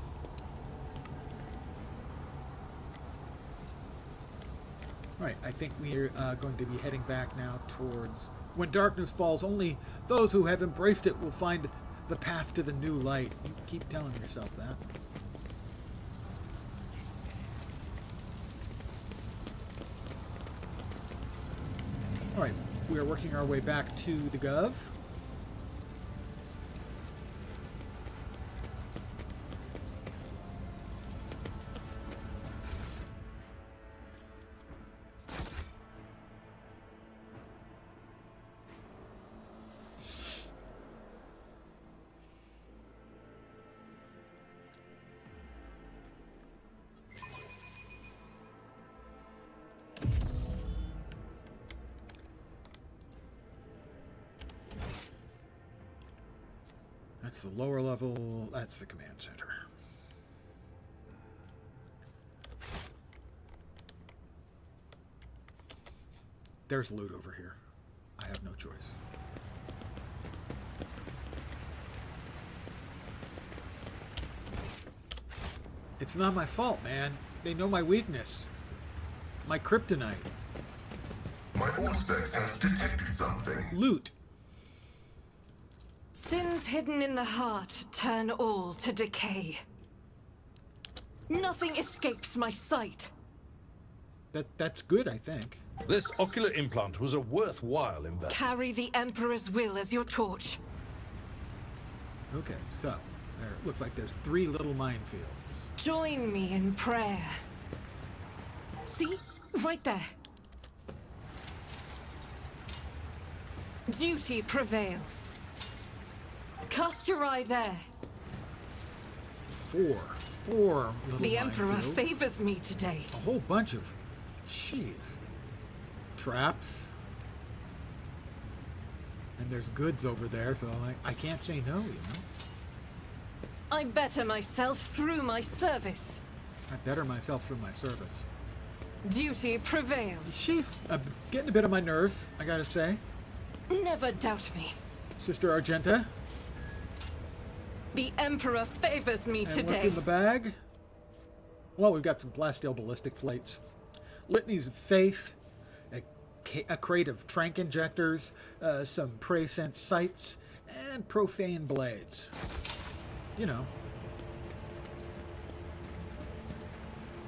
Right, I think we're going to be heading back now towards... When darkness falls, only those who have embraced it will find the path to the new light. You keep telling yourself that. Alright, we are working our way back to the Gov. That's the lower level. That's the command center. There's loot over here. I have no choice. It's not my fault, man. They know my weakness. My kryptonite. My Auspex has detected something. Loot. Sins hidden in the heart turn all to decay. Nothing escapes my sight. That's good, I think. This ocular implant was a worthwhile investment. Carry the Emperor's will as your torch. Okay, so there looks like there's 3 little minefields. Join me in prayer. See? Right there. Duty prevails. Cast your eye there. 4 little The Emperor minefields. favors me today. A whole bunch of, jeez, traps. And there's goods over there, so I can't say no, you know. I better myself through my service. I better myself through my service. Duty prevails. She's getting a bit on my nerves, I gotta say. Never doubt me. Sister Argenta. The Emperor favors me And today. what's in the bag? Well, we've got some plasteel ballistic plates, litanies of faith, a crate of trank injectors, some prey-sense sights, and profane blades. You know,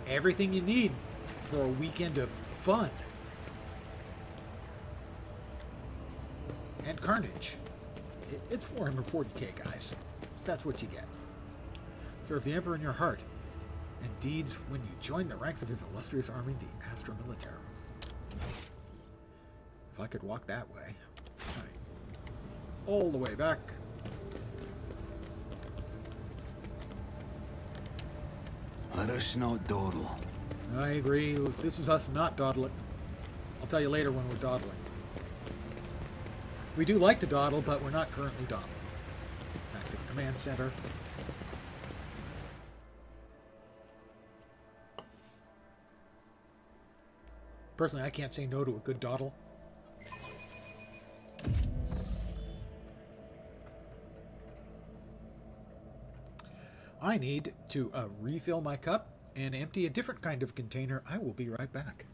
everything you need for a weekend of fun and carnage. It's Warhammer 40k, guys. That's what you get. Serve the Emperor in your heart, and deeds when you join the ranks of his illustrious army, the Astra Militarum. If I could walk that way. All the way back. Let us not dawdle. I agree. This is us not dawdling. I'll tell you later when we're dawdling. We do like to dawdle, but we're not currently dawdling. Back to the command center. Personally, I can't say no to a good dawdle. I need to refill my cup and empty a different kind of container. I will be right back.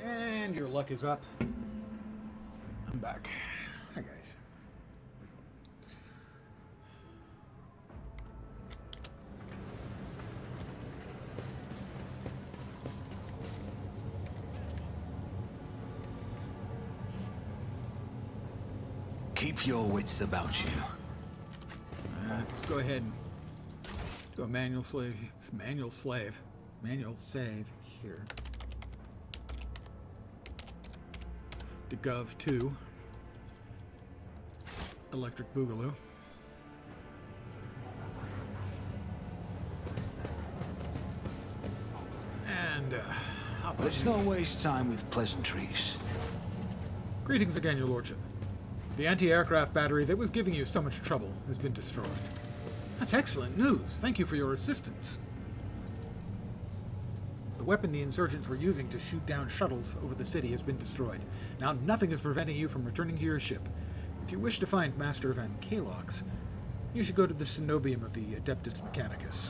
And your luck is up. I'm back. Hi, guys. Keep your wits about you. Let's go ahead and do a manual save here. To Gov 2. Electric Boogaloo. And, Let's not waste time with pleasantries. greetings again, your lordship. The anti-aircraft battery that was giving you so much trouble has been destroyed. That's excellent news. Thank you for your assistance. The weapon the insurgents were using to shoot down shuttles over the city has been destroyed. Now nothing is preventing you from returning to your ship. If you wish to find Master Van Kalox, You should go to the cenobium of the Adeptus Mechanicus.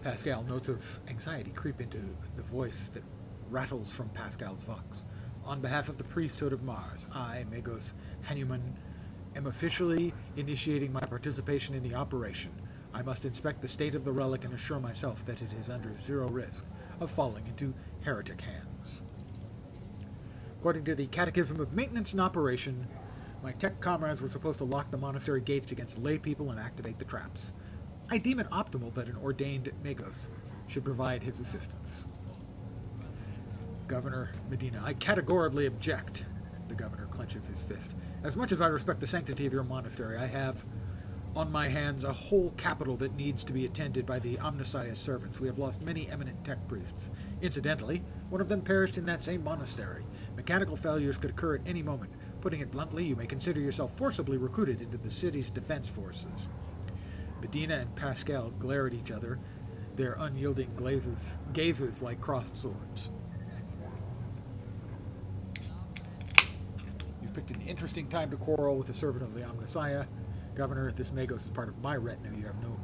Pascal, notes of anxiety creep into the voice that rattles from Pascal's vox. On behalf of the priesthood of Mars, I, Magos Hanuman, am officially initiating my participation in the operation. I must inspect the state of the relic and assure myself that it is under zero risk of falling into heretic hands. According to the Catechism of Maintenance and Operation, my tech comrades were supposed to lock the monastery gates against lay people and activate the traps. I deem it optimal that an ordained Magos should provide his assistance. Governor Medina, I categorically object. The governor clenches his fist. As much as I respect the sanctity of your monastery, I have on my hands a whole capital that needs to be attended by the Omnissiah's servants. We have lost many eminent tech priests. Incidentally, one of them perished in that same monastery. Mechanical failures could occur at any moment. Putting it bluntly, you may consider yourself forcibly recruited into the city's defense forces. Medina and Pascal glare at each other, their unyielding gazes like crossed swords. You've picked an interesting time to quarrel with a servant of the Omnissiah. Governor, this Magos is part of my retinue. You have no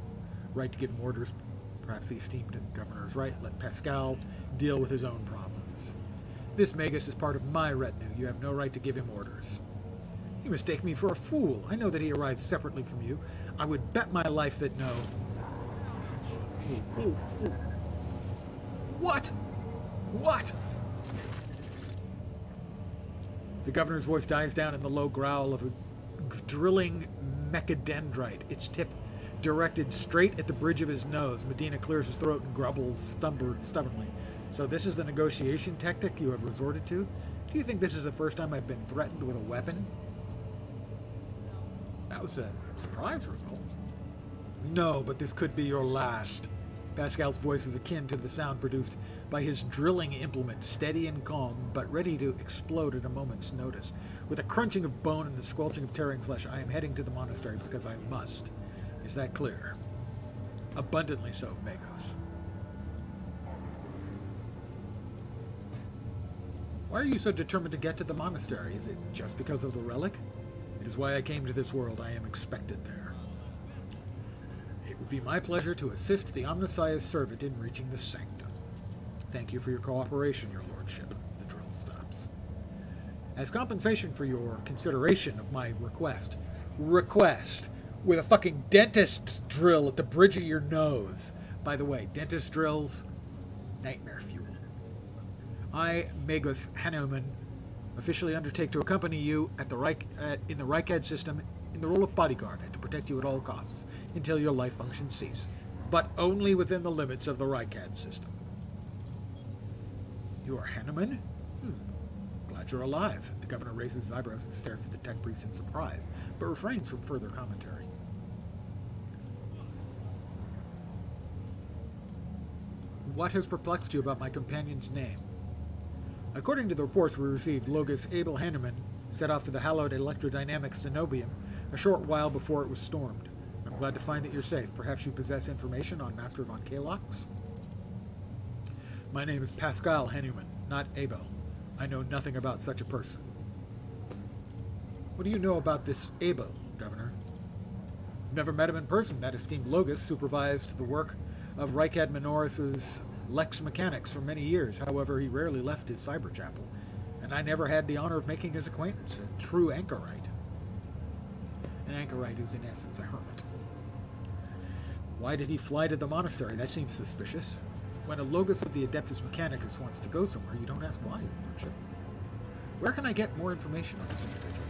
right to give him orders. Perhaps the esteemed governor is right. Let Pascal deal with his own problems. This Magos is part of my retinue. You have no right to give him orders. You mistake me for a fool. I know that he arrived separately from you. I would bet my life that no. What? What? The governor's voice dies down in the low growl of a drilling mechadendrite, its tip directed straight at the bridge of his nose. Medina clears his throat and grumbles stubbornly. So this is the negotiation tactic you have resorted to? Do you think this is the first time I've been threatened with a weapon? That was a surprise result. No, but this could be your last. Pascal's voice is akin to the sound produced by his drilling implement, steady and calm, but ready to explode at a moment's notice. With a crunching of bone and the squelching of tearing flesh, I am heading to the monastery because I must. Is that clear? Abundantly so, Magos. Why are you so determined to get to the monastery? Is it just because of the relic? It is why I came to this world. I am expected there. It would be my pleasure to assist the Omnissiah's servant in reaching the sanctum. Thank you for your cooperation, your lordship. The drill stops. As compensation for your consideration of my request, with a fucking dentist's drill at the bridge of your nose. By the way, dentist drills, nightmare fuel. I, Magos Hanuman, officially undertake to accompany you at the in the Reichad system in the role of bodyguard and to protect you at all costs until your life functions cease, but only within the limits of the Reichad system. You are Hanuman? Glad you're alive. The governor raises his eyebrows and stares at the tech priest in surprise, but refrains from further commentary. What has perplexed you about my companion's name? According to the reports we received, Logos Abel Hanuman set off for the hallowed electrodynamic cenobium a short while before it was stormed. I'm glad to find that you're safe. Perhaps you possess information on Master von Kalox? My name is Pascal Hanuman, not Abel. I know nothing about such a person. What do you know about this Abel, Governor? Never met him in person. That esteemed Logos supervised the work of Reichad Minoris's Lex Mechanics for many years. However, he rarely left his cyber chapel, and I never had the honor of making his acquaintance. A true anchorite. An anchorite is, in essence, a hermit. Why did he fly to the monastery? That seems suspicious. When a Logos of the Adeptus Mechanicus wants to go somewhere, you don't ask why, Your Lordship. Where can I get more information on this individual?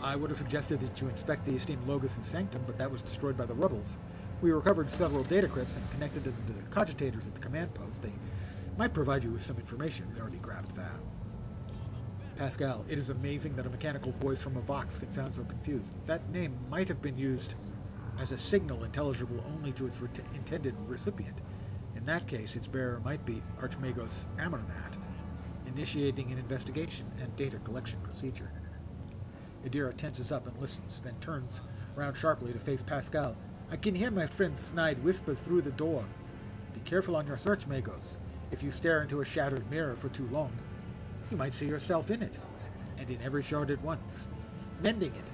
I would have suggested that you inspect the esteemed Logos' sanctum, but that was destroyed by the rebels. We recovered several data crypts and connected them to the cogitators at the command post. They might provide you with some information. We already grabbed that. Pascal, it is amazing that a mechanical voice from a Vox can sound so confused. That name might have been used as a signal intelligible only to its intended recipient. In that case, its bearer might be Archmagos Amarnat, initiating an investigation and data collection procedure. Idira tenses up and listens, then turns round sharply to face Pascal. I can hear my friend Snide whispers through the door. Be careful on your search, Magos. If you stare into a shattered mirror for too long, you might see yourself in it, and in every shard at once, mending it.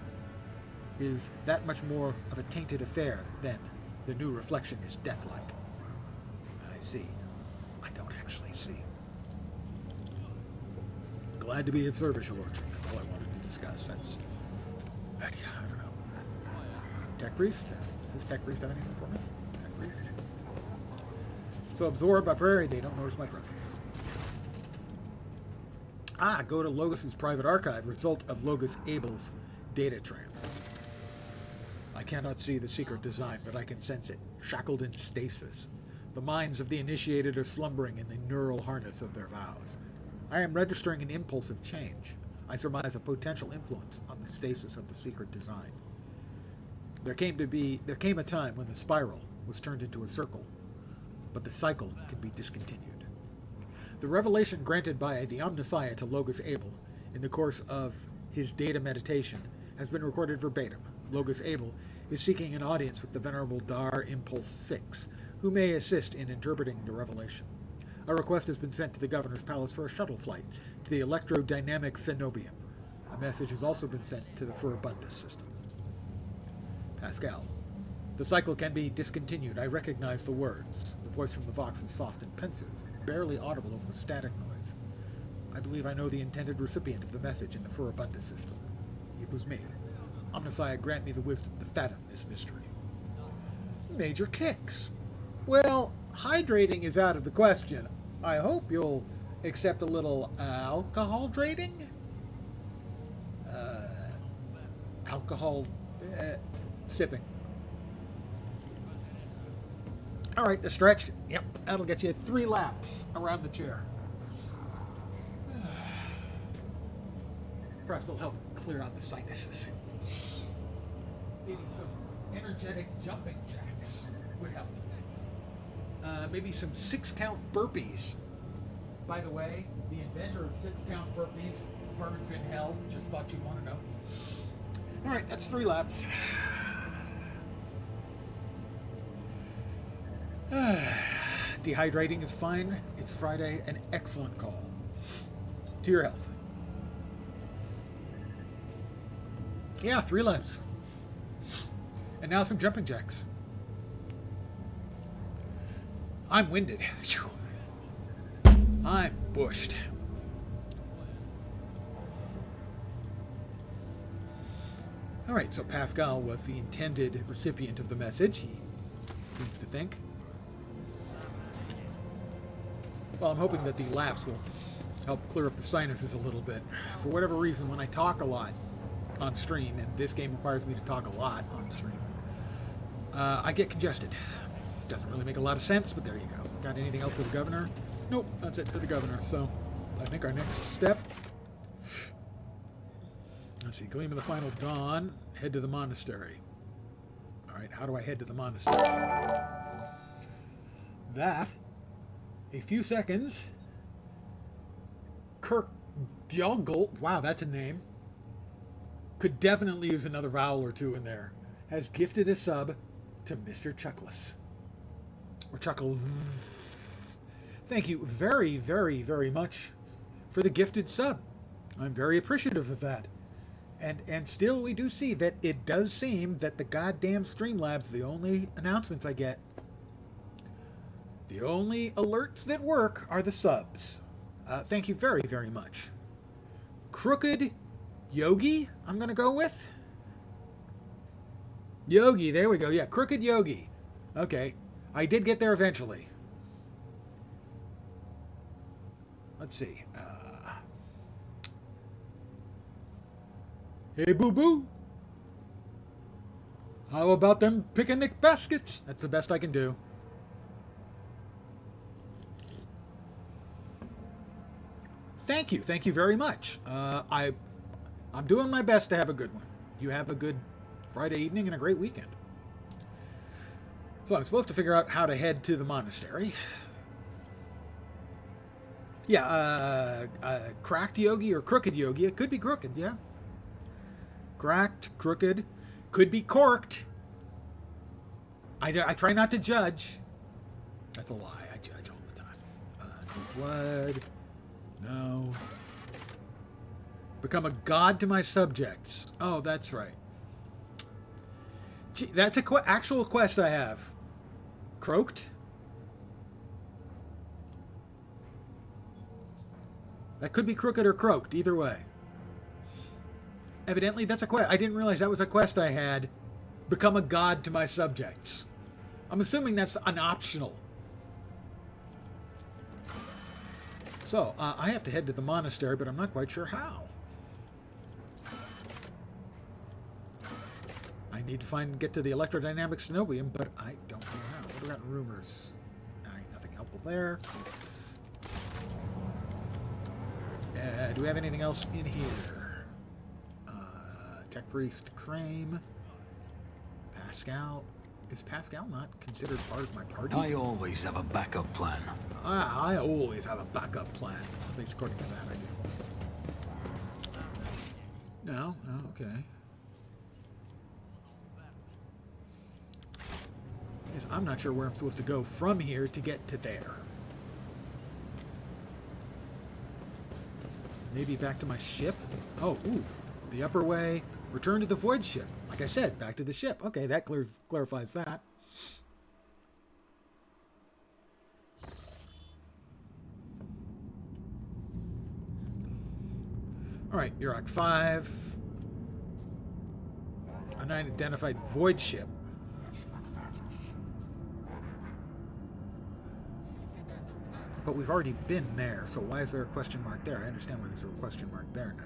is that much more of a tainted affair than the new reflection is deathlike. I see. I don't actually see. Glad to be of service, Your Lordship. That's all I wanted to discuss. That's... I don't know. Tech Priest? Does this Tech Priest have anything for me? Tech Priest? So absorbed by Prairie, they don't notice my presence. Go to Logos's private archive. Result of Logos Abel's data trance. I cannot see the secret design, but I can sense it. Shackled in stasis. The minds of the initiated are slumbering in the neural harness of their vows. I am registering an impulse of change. I surmise a potential influence on the stasis of the secret design. There came a time when the spiral was turned into a circle, but the cycle can be discontinued. The revelation granted by the Omnissiah to Logos Abel in the course of his data meditation has been recorded verbatim. Logos Abel is seeking an audience with the Venerable Dar Impulse 6, who may assist in interpreting the revelation. A request has been sent to the Governor's Palace for a shuttle flight to the Electrodynamic Cenobium. A message has also been sent to the Furibundus system. Pascal. The cycle can be discontinued. I recognize the words. The voice from the Vox is soft and pensive, barely audible over the static noise. I believe I know the intended recipient of the message in the Furibundus system. It was me. Omnissiah, grant me the wisdom to fathom this mystery. Major kicks. Well, hydrating is out of the question. I hope you'll accept a little alcohol drating? Alcohol sipping. All right, the stretch. Yep, that'll get you 3 laps around the chair. Perhaps it'll help clear out the sinuses. Maybe some energetic jumping jacks would help. Maybe some 6-count burpees. By the way, the inventor of 6-count burpees burns in hell. Just thought you'd want to know. All right, that's 3 laps. Dehydrating is fine. It's Friday. An excellent call. To your health. Yeah, 3 laps. And now some jumping jacks. I'm winded. Phew. I'm bushed. All right, so Pascal was the intended recipient of the message, he seems to think. Well, I'm hoping that the laps will help clear up the sinuses a little bit. For whatever reason, when I talk a lot on stream, and this game requires me to talk a lot on stream, I get congested. Doesn't really make a lot of sense, but there you go. Got anything else for the Governor? Nope, that's it for the Governor. So I think our next step... Let's see, Gleam of the Final Dawn, head to the monastery. All right, how do I head to the monastery? That, a few seconds, Kirk Djogl, wow, that's a name, could definitely use another vowel or 2 in there, has gifted a sub to Mr. Chuckless. Or Chuckles. Thank you very, very, very much for the gifted sub. I'm very appreciative of that. And still we do see that it does seem that the goddamn Streamlabs, the only announcements I get, the only alerts that work are the subs. Thank you very, very much. Crooked Yogi, I'm going to go with. Yogi, there we go. Yeah, Crooked Yogi. Okay, I did get there eventually. Let's see. Hey, boo-boo. How about them picnic baskets? That's the best I can do. Thank you. Thank you very much. I'm doing my best to have a good one. You have a good Friday evening and a great weekend. So I'm supposed to figure out how to head to the monastery. Yeah, cracked yogi or crooked yogi. It could be crooked, yeah. Cracked, crooked, could be corked. I try not to judge. That's a lie. I judge all the time. Blood. No. Become a god to my subjects. Oh, that's right. Gee, that's a actual quest I have. Croaked? That could be crooked or croaked, either way. Evidently, that's a quest. I didn't realize that was a quest I had. Become a god to my subjects. I'm assuming that's an optional. So, I have to head to the monastery, but I'm not quite sure how. I need to get to the electrodynamic cenobium, but I don't know how. What about rumors? Nothing helpful there. Do we have anything else in here? Tech Priest, Crame, Pascal. Is Pascal not considered part of my party? I always have a backup plan. I always have a backup plan. At least according to that, I do. No, okay. Yes, I'm not sure where I'm supposed to go from here to get to there. Maybe back to my ship? Oh, ooh. The upper way. Return to the void ship. Like I said, back to the ship. Okay, that clarifies that. Alright, Iraq 5. An unidentified void ship. But we've already been there, so why is there a question mark there? I understand why there's a question mark there now.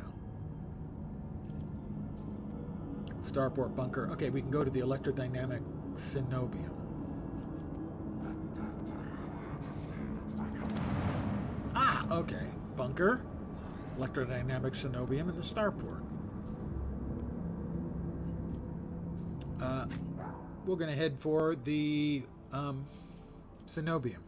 Starport bunker. Okay, we can go to the electrodynamic cenobium. Ah, okay. Bunker, electrodynamic cenobium, and the starport. We're going to head for the cenobium.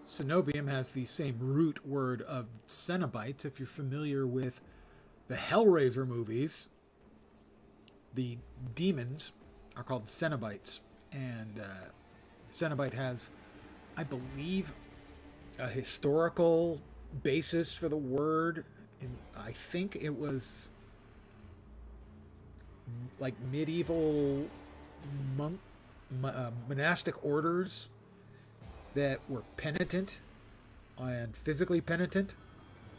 Cenobium has the same root word of Cenobites. If you're familiar with the Hellraiser movies, the demons are called Cenobites. And Cenobite has, I believe, a historical basis for the word. And I think it was like medieval monastic orders that were penitent and physically penitent,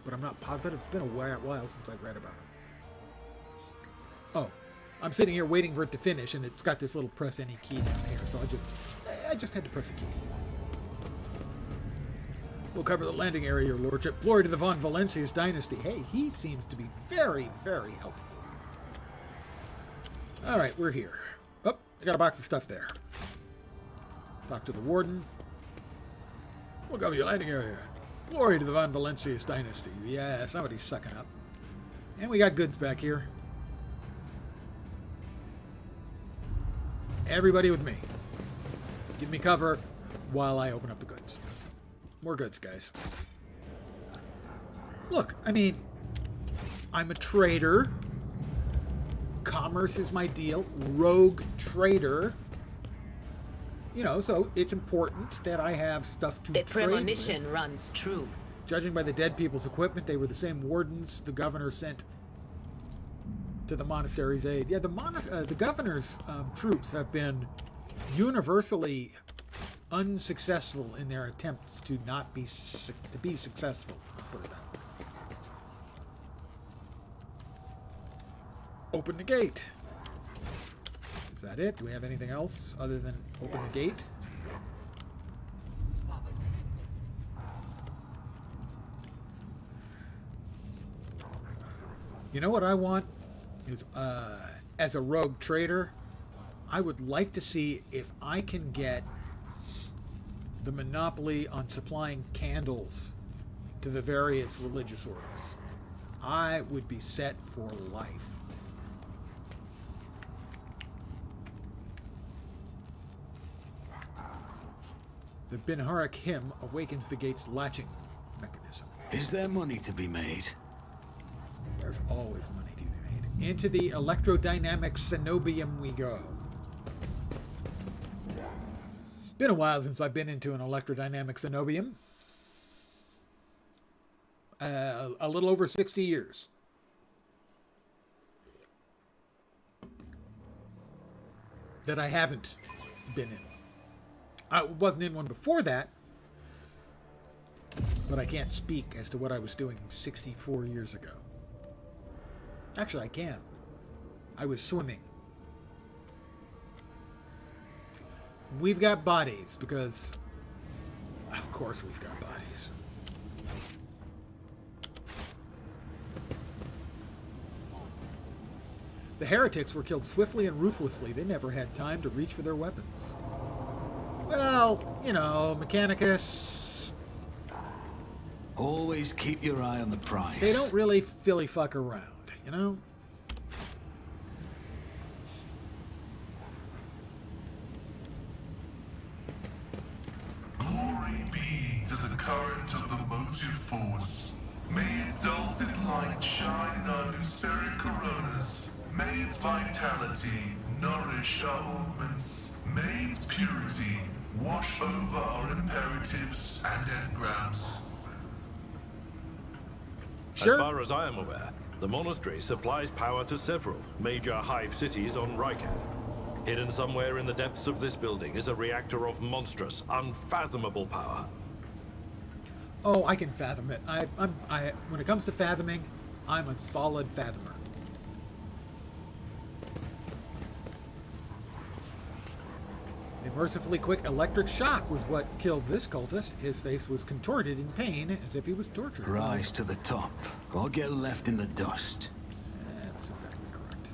but I'm not positive. It's been a while since I've read about it. Oh, I'm sitting here waiting for it to finish, and it's got this little press any key down here, so I just had to press a key. We'll cover the landing area, Your Lordship. Glory to the Von Valencius dynasty. Hey, he seems to be very, very helpful. All right, we're here. Oh, I got a box of stuff there. Talk to the warden. We'll cover your landing area. Glory to the Von Valencius dynasty. Yeah, somebody's sucking up. And we got goods back here. Everybody with me. Give me cover while I open up the goods. More goods, guys. Look, I mean, I'm a trader. Commerce is my deal. Rogue trader. You know, so it's important that I have stuff to The trade premonition with. runs true. Judging by the dead people's equipment, they were the same wardens the governor sent to the monastery's aid. Yeah, the governor's troops have been universally unsuccessful in their attempts to be successful. Put it that way. Open the gate. Is that it? Do we have anything else other than open the gate? You know what I want is, as a rogue trader, I would like to see if I can get the monopoly on supplying candles to the various religious orders. I would be set for life. The Binharak hymn awakens the gate's latching mechanism. Is there money to be made? There's always money to be made. Into the electrodynamic cenobium we go. Been a while since I've been into an electrodynamic cenobium. A little over 60 years. That I haven't been in. I wasn't in one before that, but I can't speak as to what I was doing 64 years ago. Actually, I can. I was swimming. We've got bodies, because of course we've got bodies. The heretics were killed swiftly and ruthlessly. They never had time to reach for their weapons. Well, you know, Mechanicus... Always keep your eye on the prize. They don't really filly fuck around, you know? Glory be to the current of the motive force. May its dulcet light shine in our luceric coronas. May its vitality nourish our augments. May its purity wash over our imperatives and engrams. Sure. As far as I am aware, the monastery supplies power to several major hive cities on Rykan. Hidden somewhere in the depths of this building is a reactor of monstrous, unfathomable power. Oh, I can fathom it. When it comes to fathoming, I'm a solid fathomer. A mercifully quick electric shock was what killed this cultist. His face was contorted in pain as if he was tortured. Rise to the top, or get left in the dust. That's exactly correct.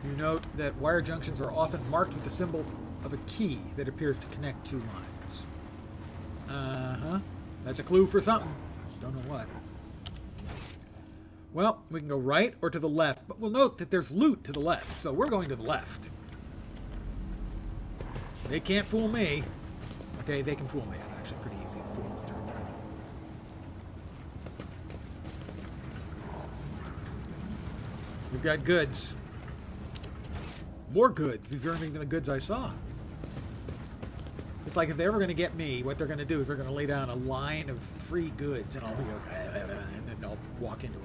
You note that wire junctions are often marked with the symbol of a key that appears to connect two lines. Uh-huh. That's a clue for something. Don't know what. Well, we can go right or to the left, but we'll note that there's loot to the left, so we're going to the left. They can't fool me. Okay, they can fool me. I'm actually pretty easy to fool, it turns out. We've got goods. More goods. These aren't even the goods I saw. It's like if they're ever going to get me, what they're going to do is they're going to lay down a line of free goods, and I'll be okay, and then I'll walk into it.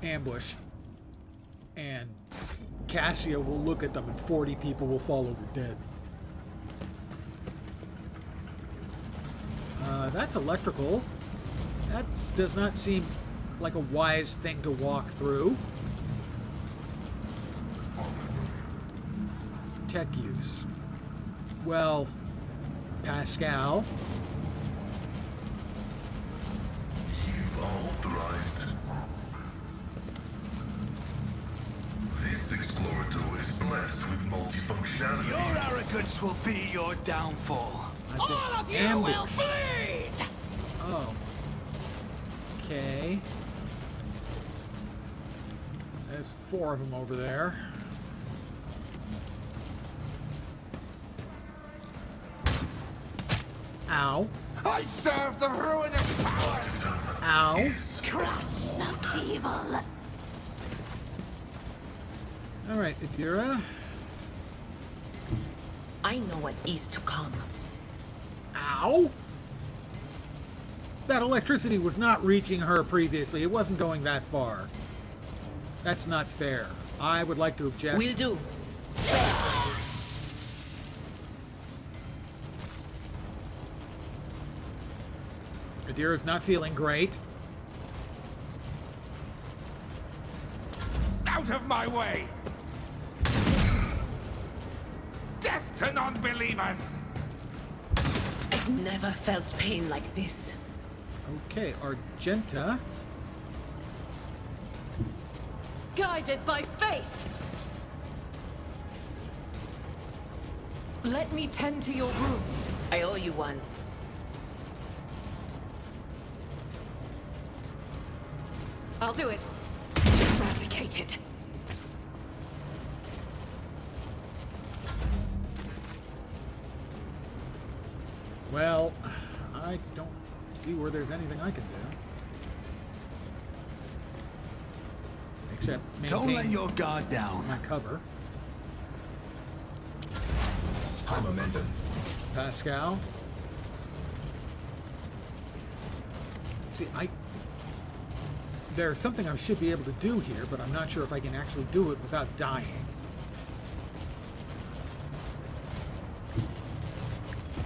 Ambush, and Cassia will look at them and 40 people will fall over dead. That's electrical. That does not seem like a wise thing to walk through. Tech use. Well, Pascal. You've authorized. This explorator is blessed with multifunctionality. Your arrogance will be your downfall. All of you Ambush. will bleed! Oh. Okay. There's 4 of them over there. Ow. I serve the ruin of power! Ow. Crush the feeble! Alright, Adira. I know what is to come. Ow! That electricity was not reaching her previously. It wasn't going that far. That's not fair. I would like to object. Will do. Adira's not feeling great. Out of my way! Death to non-believers! I've never felt pain like this. Okay, Argenta. Guided by faith! Let me tend to your wounds. I owe you one. I'll do it. Eradicate it. Well, I don't see where there's anything I can do. Except Don't let maintain your guard down. my cover. High momentum. Pascal. See, there's something I should be able to do here, but I'm not sure if I can actually do it without dying.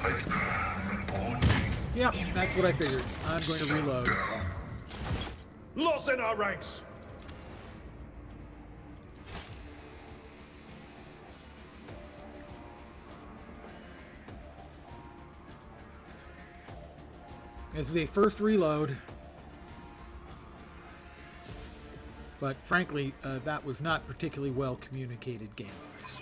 Reporting. Yep, that's what I figured. I'm going to reload. Loss in our ranks! It's the first reload. But frankly, that was not particularly well communicated game-wise.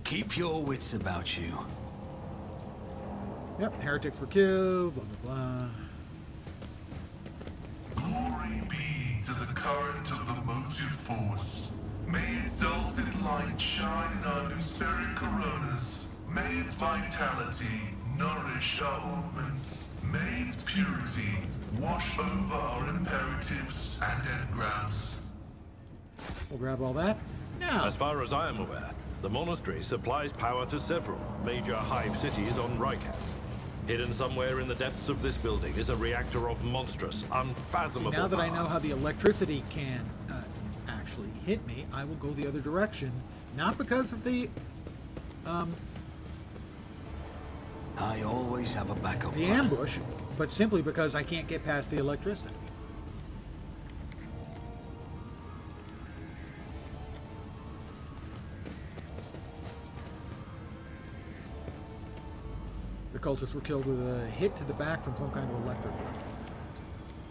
Keep your wits about you. Yep, heretics were killed, blah, blah, blah. Glory be to the current of the motive force. May its dulcet light shine in our luceric coronas. May its vitality nourish our augments. May its purity wash over our imperatives and engrams. We'll grab all that. Now, As far as I am aware, the monastery supplies power to several major hive cities on Rykat. Hidden somewhere in the depths of this building is a reactor of monstrous, unfathomable now that I power. know how the electricity can actually hit me, I will go the other direction. Not because of the I always have a backup the plan. ambush, but simply because I can't get past the electricity. The cultists were killed with a hit to the back from some kind of electric weapon.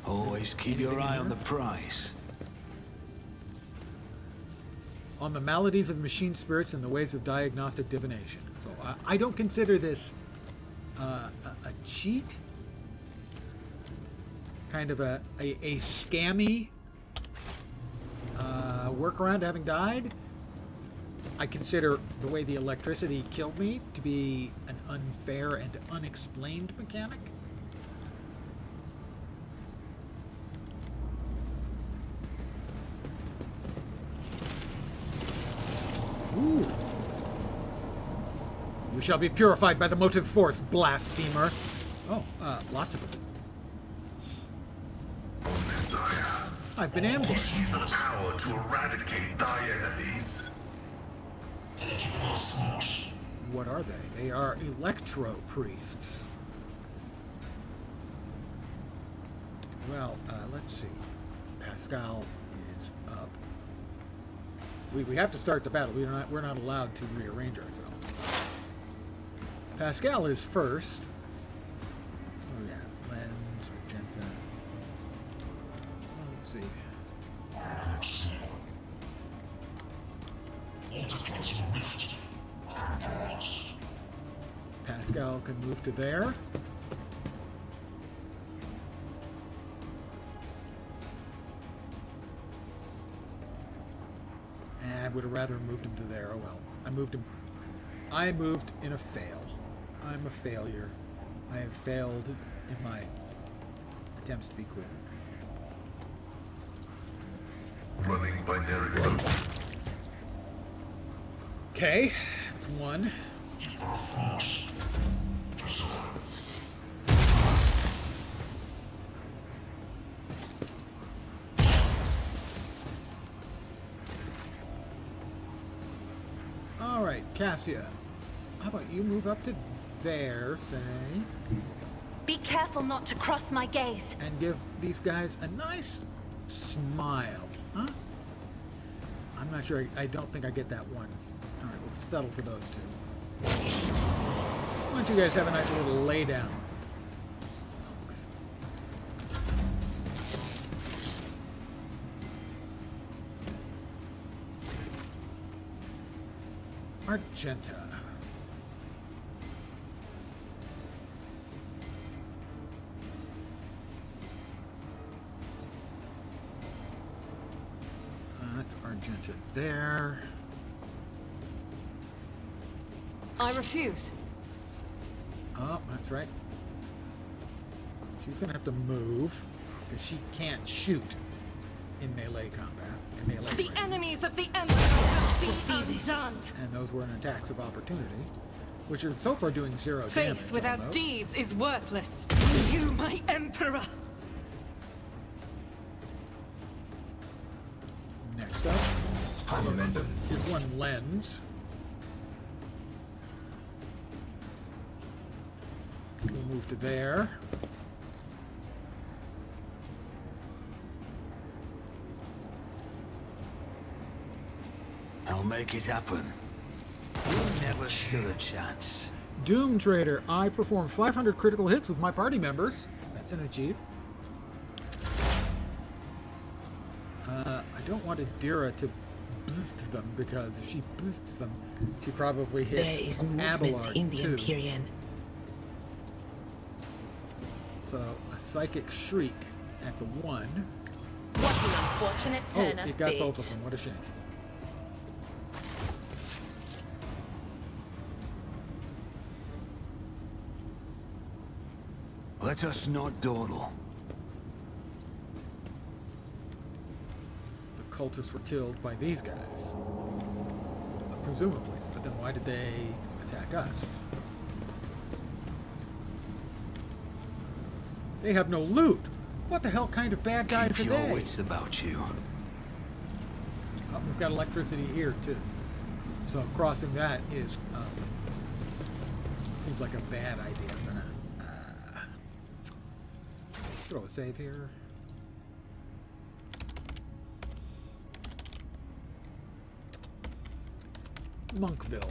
Always keep your eye on the prize. On the maladies of the machine spirits and the ways of diagnostic divination. So I don't consider this a cheat. Kind of a scammy workaround to having died. I consider the way the electricity killed me to be an unfair and unexplained mechanic. Ooh. You shall be purified by the motive force, blasphemer. Oh, lots of them. I've been ambushed. Give me the power to eradicate thy enemies. What are they? They are electro priests. Well, let's see. Pascal is up. We have to start the battle. We're not allowed to rearrange ourselves. Pascal is first. Oh yeah, Lens, Argenta. Well, let's see. Pascal can move to there. And I would have rather moved him to there. Oh well. I moved in a fail. I'm a failure. I have failed in my attempts to be cool. Running binary code. Okay, that's one. All right, Cassia. How about you move up to there, say, Be careful not to cross my gaze. and give these guys a nice smile, huh? I'm not sure. I don't think I get that one. All right, let's settle for those two. Why don't you guys have a nice little lay down? Argenta. That's Argenta there. I refuse. Oh, that's right. She's going to have to move because she can't shoot in melee combat. In melee The range. enemies of the Emperor will be undone. And those were an attacks of opportunity, which are so far doing 0 damage. Faith without although. deeds is worthless. You, my Emperor. Next up is one lens. We'll move to there. I'll make it happen. You never stood a chance. Doom Trader. I performed 500 critical hits with my party members. That's an achieve. I don't want Adira to bzzzt them, because if she bzzzt them, she probably hits There is movement Abelard in the too. Empyrean. So a psychic shriek at the 1. What an unfortunate Oh, turn of it got fate. both of them. What a shame. Let us not dawdle. The cultists were killed by these guys. Presumably. But then why did they attack us? They have no loot. What the hell kind of bad guys Keep are your they? wits about you. Oh, we've got electricity here too. So crossing that is seems like a bad idea. I'm gonna throw a save here. Monkville. There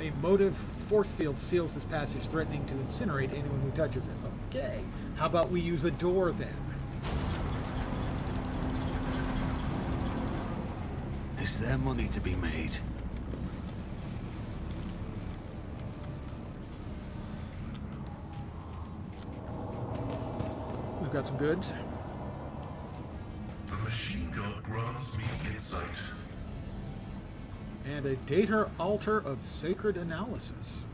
we go. A motive force field seals this passage, threatening to incinerate anyone who touches it. Okay. How about we use a door then? Is there money to be made? We've got some goods. The machine god grants me insight. And a data altar of sacred analysis.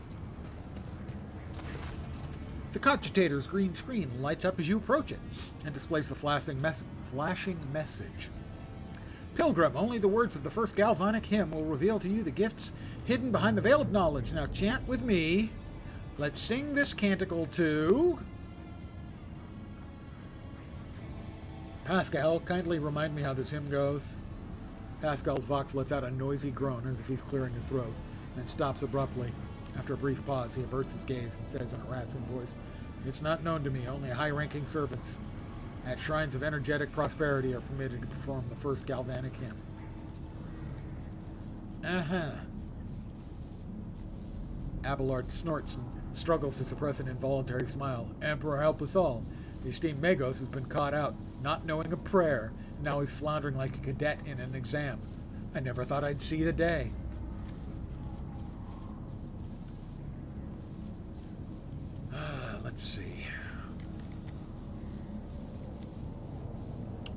The cogitator's green screen lights up as you approach it and displays the flashing message. Pilgrim, only the words of the first galvanic hymn will reveal to you the gifts hidden behind the veil of knowledge. Now chant with me. Let's sing this canticle to... Pascal, kindly remind me how this hymn goes. Pascal's vox lets out a noisy groan as if he's clearing his throat, then stops abruptly. After a brief pause, he averts his gaze and says in a rasping voice, "It's not known to me. Only high-ranking servants at shrines of energetic prosperity are permitted to perform the first galvanic hymn." Abelard snorts and struggles to suppress an involuntary smile. "Emperor, help us all. The esteemed Magos has been caught out, not knowing a prayer, and now he's floundering like a cadet in an exam. I never thought I'd see the day." Let's see.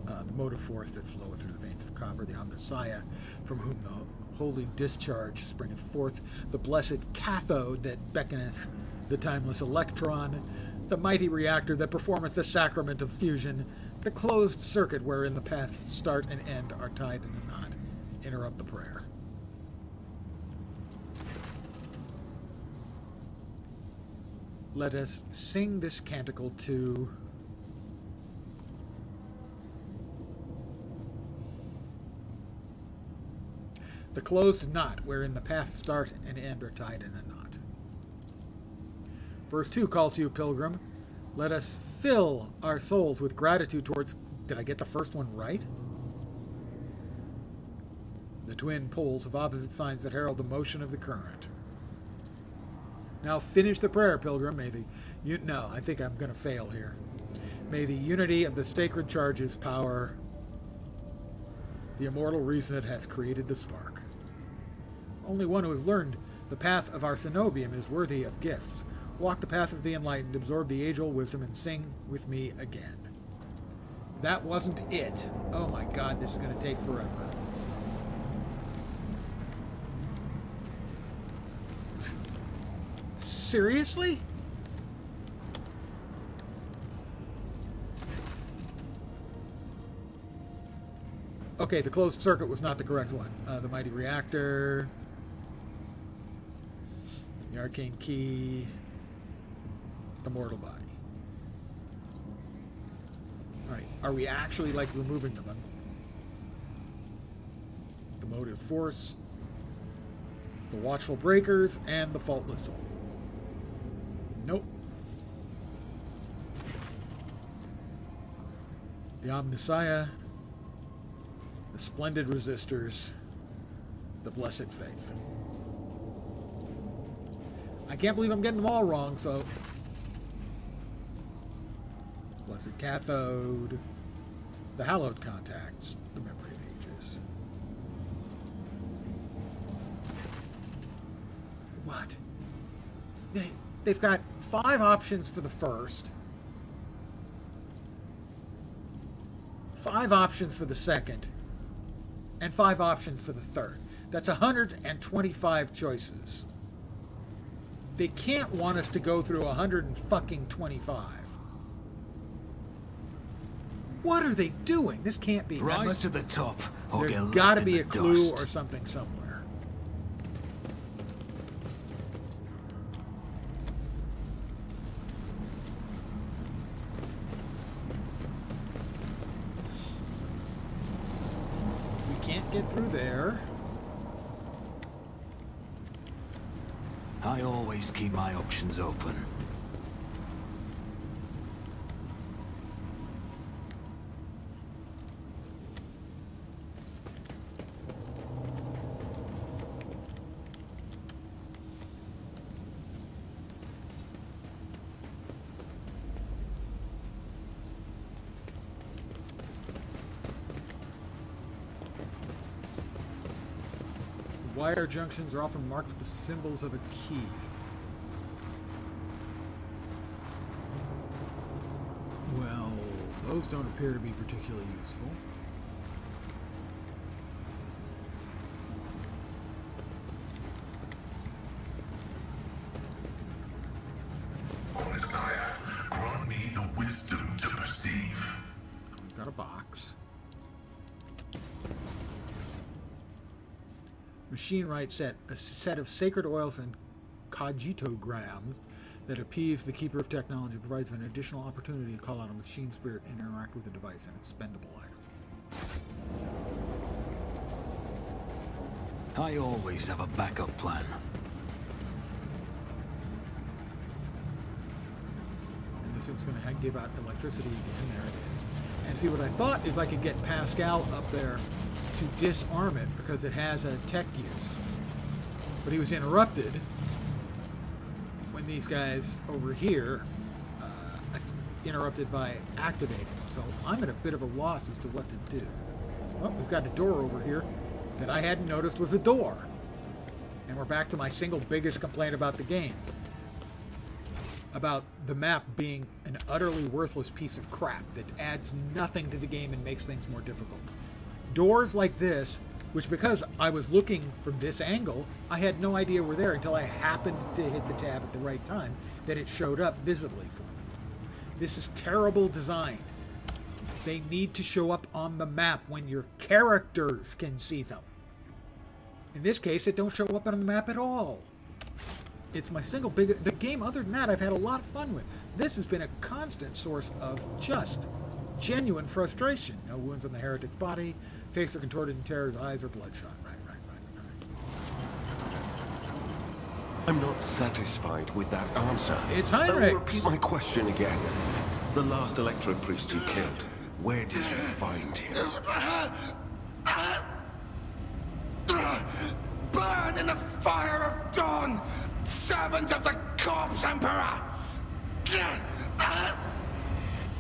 The motive force that floweth through the veins of copper, the Messiah, from whom the holy discharge springeth forth, the blessed cathode that beckoneth the timeless electron, the mighty reactor that performeth the sacrament of fusion, the closed circuit wherein the paths start and end are tied in a knot. Interrupt the prayer. Let us sing this canticle to... the closed knot wherein the paths start and end are tied in a knot. Verse 2 calls to you, Pilgrim. Let us fill our souls with gratitude towards... Did I get the first one right? The twin poles of opposite signs that herald the motion of the current. Now finish the prayer, Pilgrim. May the... No, I think I'm going to fail here. May the unity of the sacred charges power the immortal reason that hath created the spark. Only one who has learned the path of our cenobium is worthy of gifts. Walk the path of the enlightened, absorb the age-old wisdom, and sing with me again. That wasn't it. Oh my god, this is going to take forever. Seriously? Okay, the closed circuit was not the correct one. The mighty reactor, the arcane key, the mortal body. Alright, are we actually, like, removing them? The motive force, the watchful breakers, and the faultless soul. Nope. The omnissiah, the splendid resistors, the blessed faith. I can't believe I'm getting them all wrong, so... Blessed cathode, the hallowed contacts, the memory of ages. What? They've got 5 options for the first, 5 options for the second, and 5 options for the third. That's 125 choices. They can't want us to go through 125. What are they doing? This can't be. Rise to the top, or there's get left got to in be the a clue dust. or something somewhere. We can't get through there. I always keep my options open. Wire junctions are often marked with the symbols of a key. Well, those don't appear to be particularly useful. Messiah, grant me the wisdom to perceive. We've got a box. Machine right set, a set of sacred oils and cogitograms that appease the keeper of technology, provides an additional opportunity to call out a machine spirit and interact with the device, an expendable item. I always have a backup plan. And this thing's going to give out electricity again. There it is. And see, what I thought is I could get Pascal up there to disarm it because it has a tech use. But he was interrupted when these guys over here interrupted by activating. So I'm at a bit of a loss as to what to do. Well, we've got a door over here that I hadn't noticed was a door. And we're back to my single biggest complaint about the game. About the map being an utterly worthless piece of crap that adds nothing to the game and makes things more difficult. Doors like this, which because I was looking from this angle, I had no idea were there until I happened to hit the tab at the right time that it showed up visibly for me. This is terrible design. They need to show up on the map when your characters can see them. In this case, it don't show up on the map at all. It's my single biggest... The game, other than that, I've had a lot of fun with. This has been a constant source of just genuine frustration. No wounds on the heretic's body. Face are contorted in terror. His eyes are bloodshot. Right. I'm not satisfied with that answer. It's I will Heinrich. repeat my question again. The last electro priest you killed, where did you find him? Burn in the fire of dawn, servant of the corpse emperor!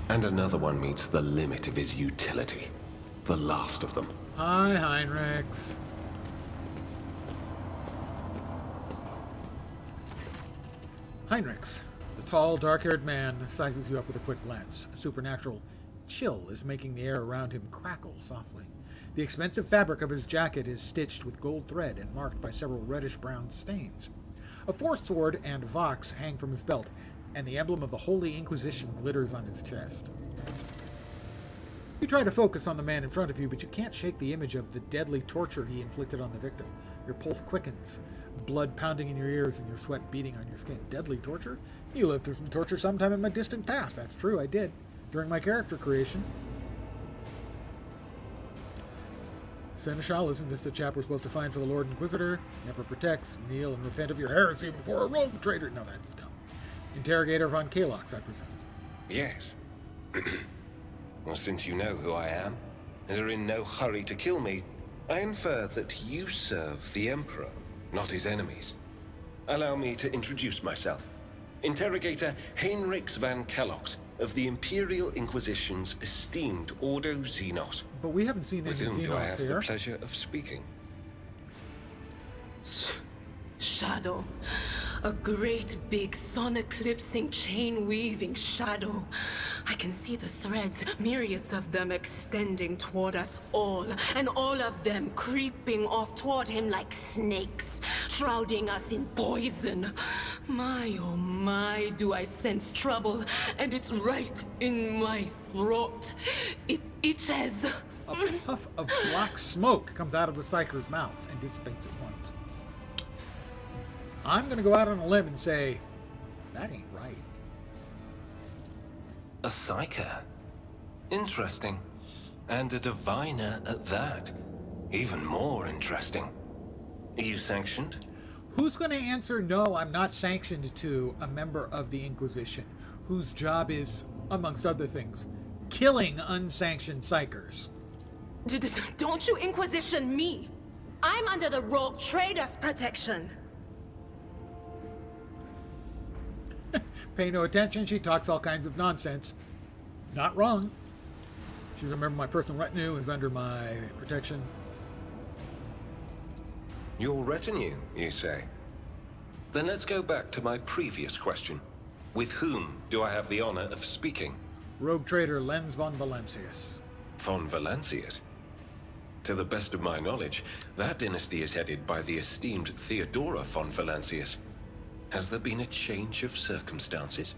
And another one meets the limit of his utility. The last of them. Hi, Heinrichs. Heinrichs, the tall, dark-haired man, sizes you up with a quick glance. A supernatural chill is making the air around him crackle softly. The expensive fabric of his jacket is stitched with gold thread and marked by several reddish-brown stains. A force sword and vox hang from his belt, and the emblem of the Holy Inquisition glitters on his chest. You try to focus on the man in front of you, but you can't shake the image of the deadly torture he inflicted on the victim. Your pulse quickens, blood pounding in your ears and your sweat beating on your skin. Deadly torture? You lived through some torture sometime in my distant past. That's true, I did. During my character creation. Seneschal, isn't this the chap we're supposed to find for the Lord Inquisitor? Emperor protects, kneel and repent of your heresy before a rogue traitor. No, that's dumb. Interrogator von Kalox, I presume. Yes. Well, since you know who I am, and are in no hurry to kill me, I infer that you serve the Emperor, not his enemies. Allow me to introduce myself. Interrogator Heinrich van Kalox of the Imperial Inquisition's esteemed Ordo Xenos. But we haven't seen any With whom do I have Xenos here. the pleasure of speaking? Shadow. A great big sun-eclipsing, chain-weaving shadow. I can see the threads, myriads of them extending toward us all, and all of them creeping off toward him like snakes, shrouding us in poison. My, oh my, do I sense trouble, and it's right in my throat. It itches. A puff of black smoke comes out of the Psyker's mouth and dissipates at once. I'm going to go out on a limb and say, that ain't right. A Psyker? Interesting. And a diviner at that. Even more interesting. Are you sanctioned? Who's going to answer, no, I'm not sanctioned to a member of the Inquisition, whose job is, amongst other things, killing unsanctioned Psykers? Don't you Inquisition me! I'm under the rogue trader's protection! Pay no attention, she talks all kinds of nonsense. Not wrong. She's a member of my personal retinue and is under my protection. Your retinue, you say? Then let's go back to my previous question. With whom do I have the honor of speaking? Rogue trader Lenz von Valancius. Von Valancius? To the best of my knowledge, that dynasty is headed by the esteemed Theodora von Valancius. Has there been a change of circumstances?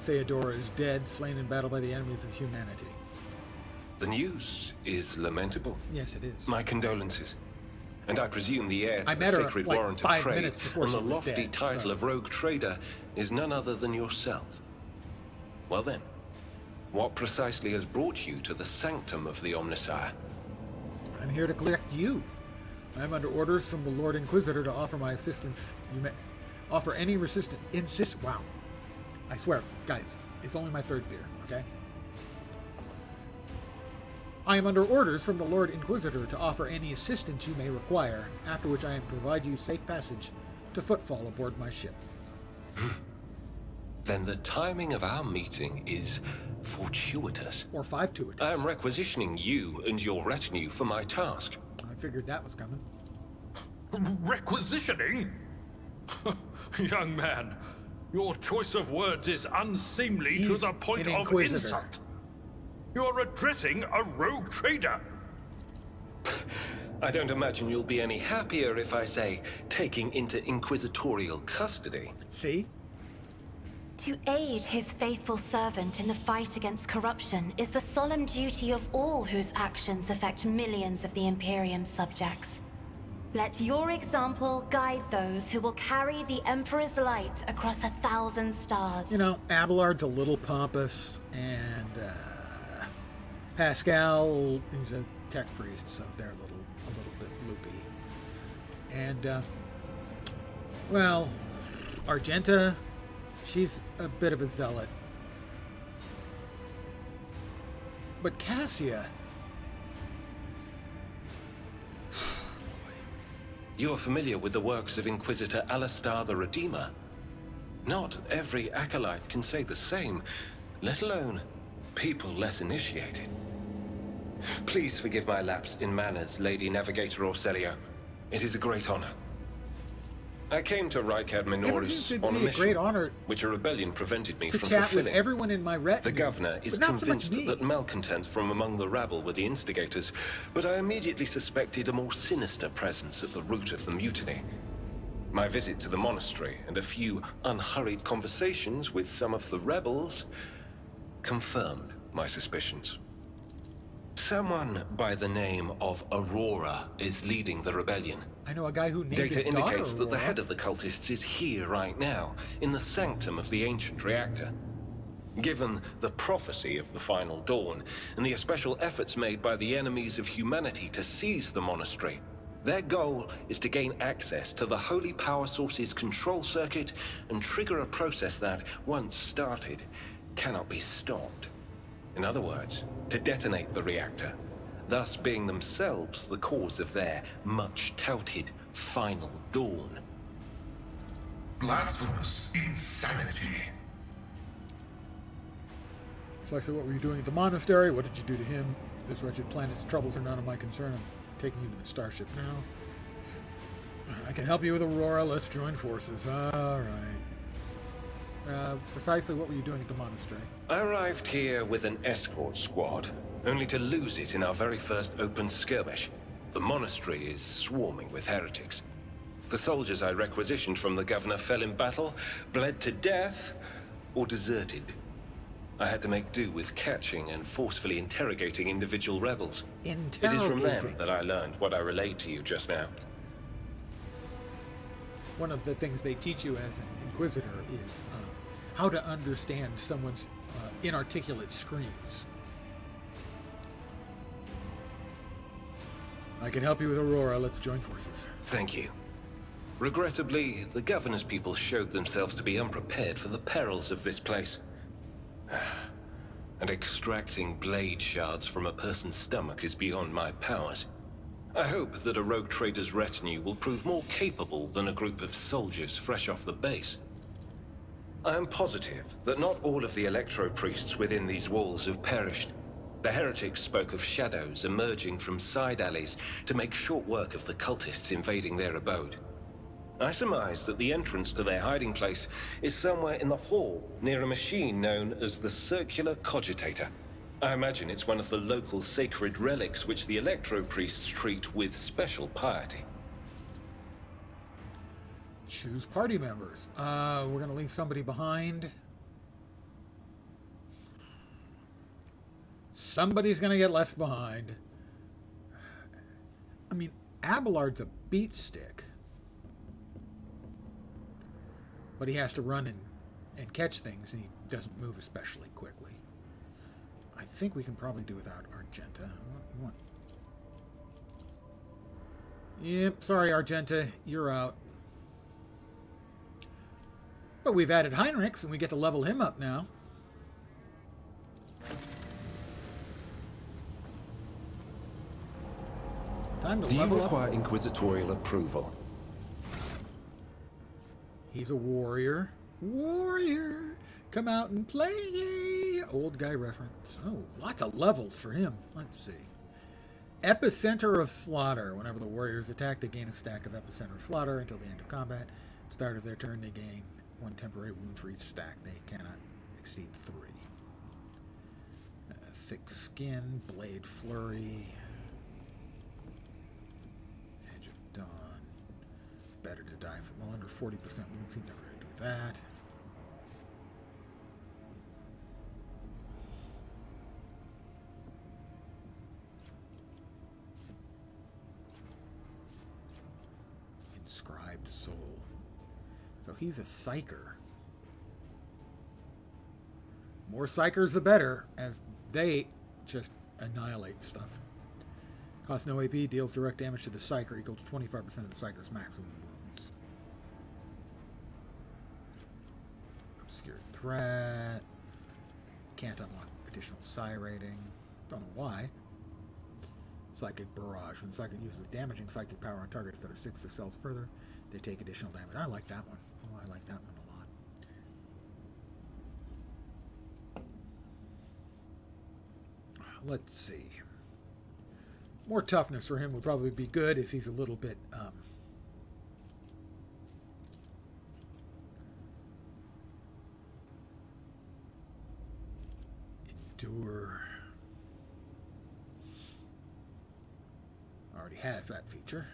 Theodora is dead, slain in battle by the enemies of humanity. The news is lamentable. Yes, it is. My condolences. And I presume the heir I to met the her, sacred like, warrant 5 of trade minutes before and the she was lofty dead, title so- of rogue trader is none other than yourself. Well then, what precisely has brought you to the sanctum of the Omnissiah? I'm here to collect you. I'm under orders from the Lord Inquisitor to offer my assistance. You may offer any resistance. Wow. I swear, guys, it's only my 3rd beer, okay? I am under orders from the Lord Inquisitor to offer any assistance you may require, after which I am to provide you safe passage to footfall aboard my ship. Then the timing of our meeting is fortuitous. Or 5-2-itous. I am requisitioning you and your retinue for my task. I figured that was coming. Requisitioning? Young man, your choice of words is unseemly to He's the point an of inquisitor. insult. You're addressing a rogue trader. I don't imagine you'll be any happier if I say taking into inquisitorial custody. See? To aid his faithful servant in the fight against corruption is the solemn duty of all whose actions affect millions of the Imperium's subjects. Let your example guide those who will carry the Emperor's light across 1,000 stars. You know, Abelard's a little pompous, and Pascal is a tech priest, so they're a little bit loopy. And, well, Argenta, she's a bit of a zealot. But Cassia... You're familiar with the works of Inquisitor Alistar the Redeemer. Not every acolyte can say the same, let alone people less initiated. Please forgive my lapse in manners, Lady Navigator Orselio. It is a great honor. I came to Rykad It Minoris seems to on a be a great mission, honor which a rebellion prevented me to from chat with fulfilling. everyone in my retinue. The governor is but not so much convinced me. that malcontents from among the rabble were the instigators, but I immediately suspected a more sinister presence at the root of the mutiny. My visit to the monastery and a few unhurried conversations with some of the rebels confirmed my suspicions. Someone by the name of Aurora is leading the rebellion. I know a guy who named Data his daughter indicates that the Aurora. head of the cultists is here right now, in the sanctum of the ancient reactor. Given the prophecy of the final dawn, and the special efforts made by the enemies of humanity to seize the monastery, their goal is to gain access to the holy power source's control circuit and trigger a process that, once started, cannot be stopped. In other words, to detonate the reactor, thus being themselves the cause of their much-touted final dawn. Blasphemous insanity. So I said, what were you doing at the monastery? What did you do to him? This wretched planet's troubles are none of my concern. I'm taking you to the starship now. I can help you with Aurora. Let's join forces. All right. Precisely what were you doing at the monastery? I arrived here with an escort squad, only to lose it in our very first open skirmish. The monastery is swarming with heretics. The soldiers I requisitioned from the governor fell in battle, bled to death, or deserted. I had to make do with catching and forcefully interrogating individual rebels. It is from them that I learned what I relayed to you just now. One of the things they teach you as an inquisitor is how to understand someone's inarticulate screams. I can help you with Aurora. Let's join forces. Thank you. Regrettably, the governor's people showed themselves to be unprepared for the perils of this place. And extracting blade shards from a person's stomach is beyond my powers. I hope that a rogue trader's retinue will prove more capable than a group of soldiers fresh off the base. I am positive that not all of the electro-priests within these walls have perished. The heretics spoke of shadows emerging from side alleys to make short work of the cultists invading their abode. I surmise that the entrance to their hiding place is somewhere in the hall, near a machine known as the Circular Cogitator. I imagine it's one of the local sacred relics which the electro-priests treat with special piety. Choose party members. We're going to leave somebody behind. Somebody's going to get left behind. I mean, Abelard's a beat stick. But he has to run and catch things, and he doesn't move especially quickly. I think we can probably do without Argenta. Yep, sorry, Argenta, you're out. But we've added Heinrichs, and we get to level him up now. Time to Do you level require up. inquisitorial approval? He's a warrior. Warrior! Come out and play! Old guy reference. Oh, lots of levels for him. Let's see. Epicenter of Slaughter. Whenever the warriors attack, they gain a stack of Epicenter of Slaughter until the end of combat. Start of their turn, they gain one temporary wound for each stack. They cannot exceed 3. Thick Skin, Blade Flurry, Edge of Dawn. Better to die from well under 40% wounds. He'd never do that. Inscribed Soul. So he's a Psyker. More Psykers the better, as they just annihilate stuff. Costs no AP, deals direct damage to the Psyker, equals 25% of the Psyker's maximum wounds. Obscure Threat. Can't unlock additional Psi rating. Don't know why. Psychic Barrage. When the Psychic uses damaging psychic power on targets that are 6 cells further, they take additional damage. I like that one. Oh, I like that one a lot. Let's see. More toughness for him would probably be good if he's a little bit already has that feature.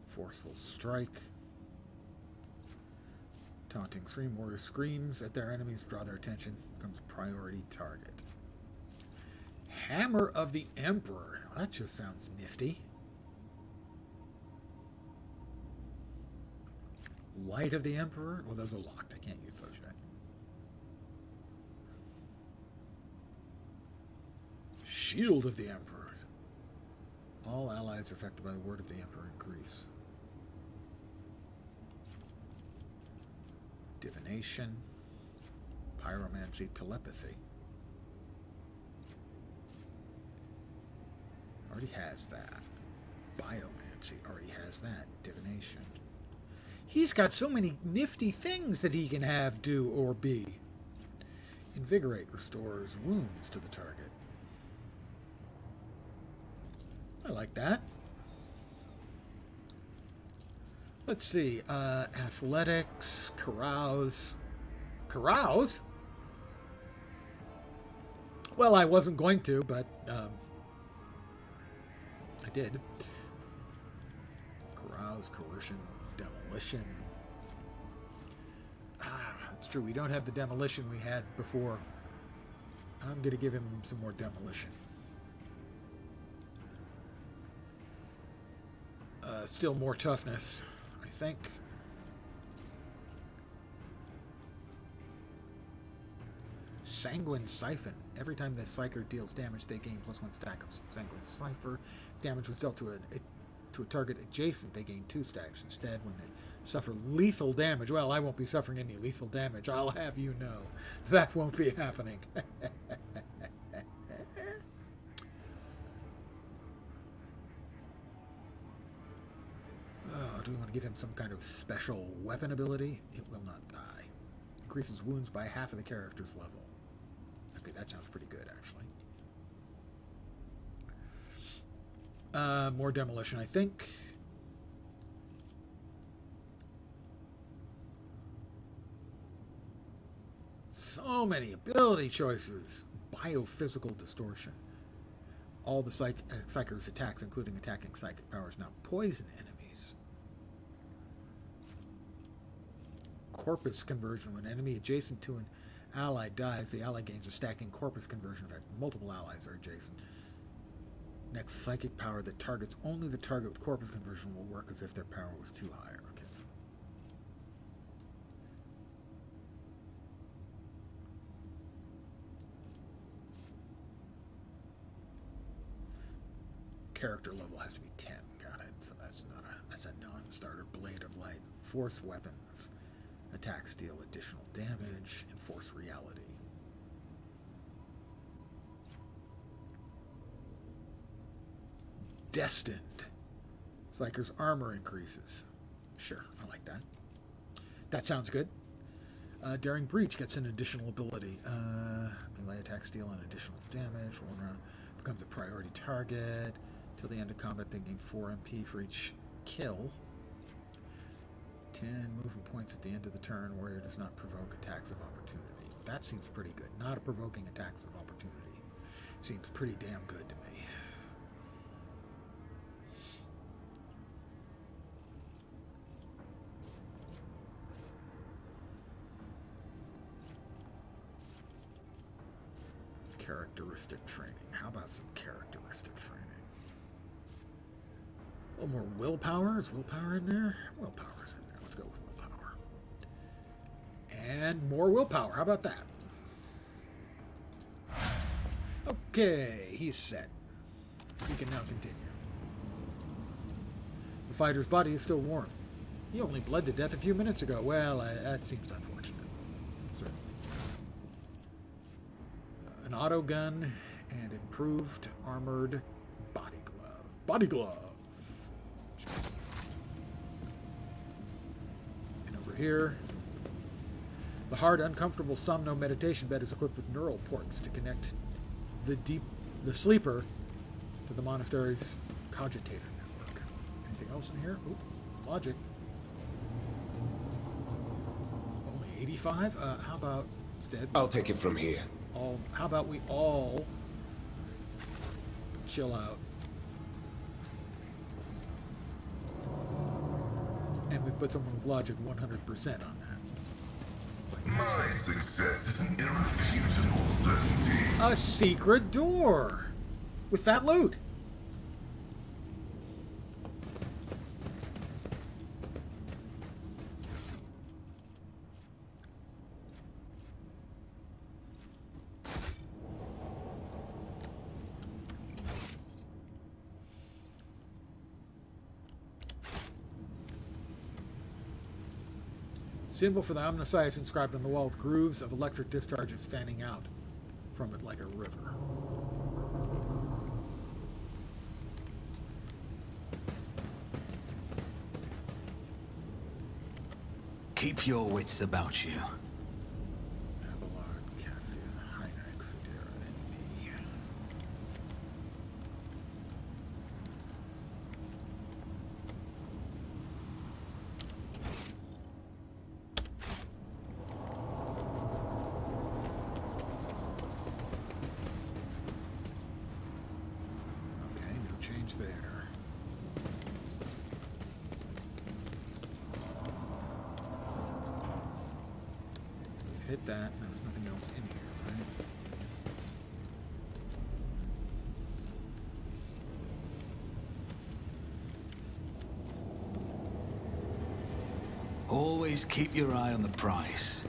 Forceful strike. Taunting scream. Warrior screams at their enemies, draw their attention, becomes priority target. Hammer of the Emperor. That just sounds nifty. Light of the Emperor. Well, those are locked. I can't use those yet. Shield of the Emperor. All allies are affected by the word of the Emperor increase. Divination. Pyromancy. Telepathy. Already has that. Biomancy already has that. Divination. He's got so many nifty things that he can have, do, or be. Invigorate restores wounds to the target. I like that. Let's see. Athletics. Carouse. Carouse? Well, I wasn't going to, but I did. Carouse, coercion, demolition. That's true. We don't have the demolition we had before. I'm going to give him some more demolition. Still more toughness, I think. Sanguine Siphon. Every time the Psyker deals damage, they gain +1 stack of Sanguine Cipher. Damage was dealt to a target adjacent, they gain 2 stacks. Instead, when they suffer lethal damage, well, I won't be suffering any lethal damage. I'll have you know. That won't be happening. Do we want to give him some kind of special weapon ability? It will not die. Increases wounds by half of the character's level. Okay, that sounds pretty good, actually. More demolition, I think. So many ability choices. Biophysical distortion. All the Psyker's attacks, including attacking psychic powers, now poison enemies. Corpus conversion. When an enemy adjacent to an ally dies, the ally gains a stacking corpus conversion effect. Multiple allies are adjacent. Next, psychic power that targets only the target with corpus conversion will work as if their power was too high. Okay. Character level has to be 10. Got it. So that's a non-starter. Blade of Light. Force weapons. Attacks deal additional damage. Enforce reality. Destined. Psyker's armor increases. Sure, I like that. That sounds good. Daring Breach gets an additional ability. Melee attacks deal an additional damage. 1 round. Becomes a priority target. Till the end of combat, they gain 4 MP for each kill. 10 movement points at the end of the turn. Warrior does not provoke attacks of opportunity. That seems pretty good. Not a provoking attacks of opportunity. Seems pretty damn good to me. Characteristic training. How about some characteristic training? A little more willpower. Is willpower in there? Willpower's in there. Let's go with willpower. And more willpower. How about that? Okay, he's set. He can now continue. The fighter's body is still warm. He only bled to death a few minutes ago. Well, that seems unfortunate. Certainly. An auto gun and improved armored body glove. Body glove. And over here, the hard, uncomfortable Somno meditation bed is equipped with neural ports to connect the sleeper to the monastery's cogitator network. Anything else in here? Oop, logic. Only 85? How about instead? I'll take it from here. How about we all chill out. And we put someone with logic 100% on that. My success is an irrefutable certainty. A secret door! With that loot! Symbol for the Omnissiahs inscribed on the wall with grooves of electric discharges fanning out from it like a river. Keep your wits about you. Abelard, Cassia, Heinrich, Sedera, and me. Okay, no change there. Hit that, and there was nothing else in here, right? Always keep your eye on the prize.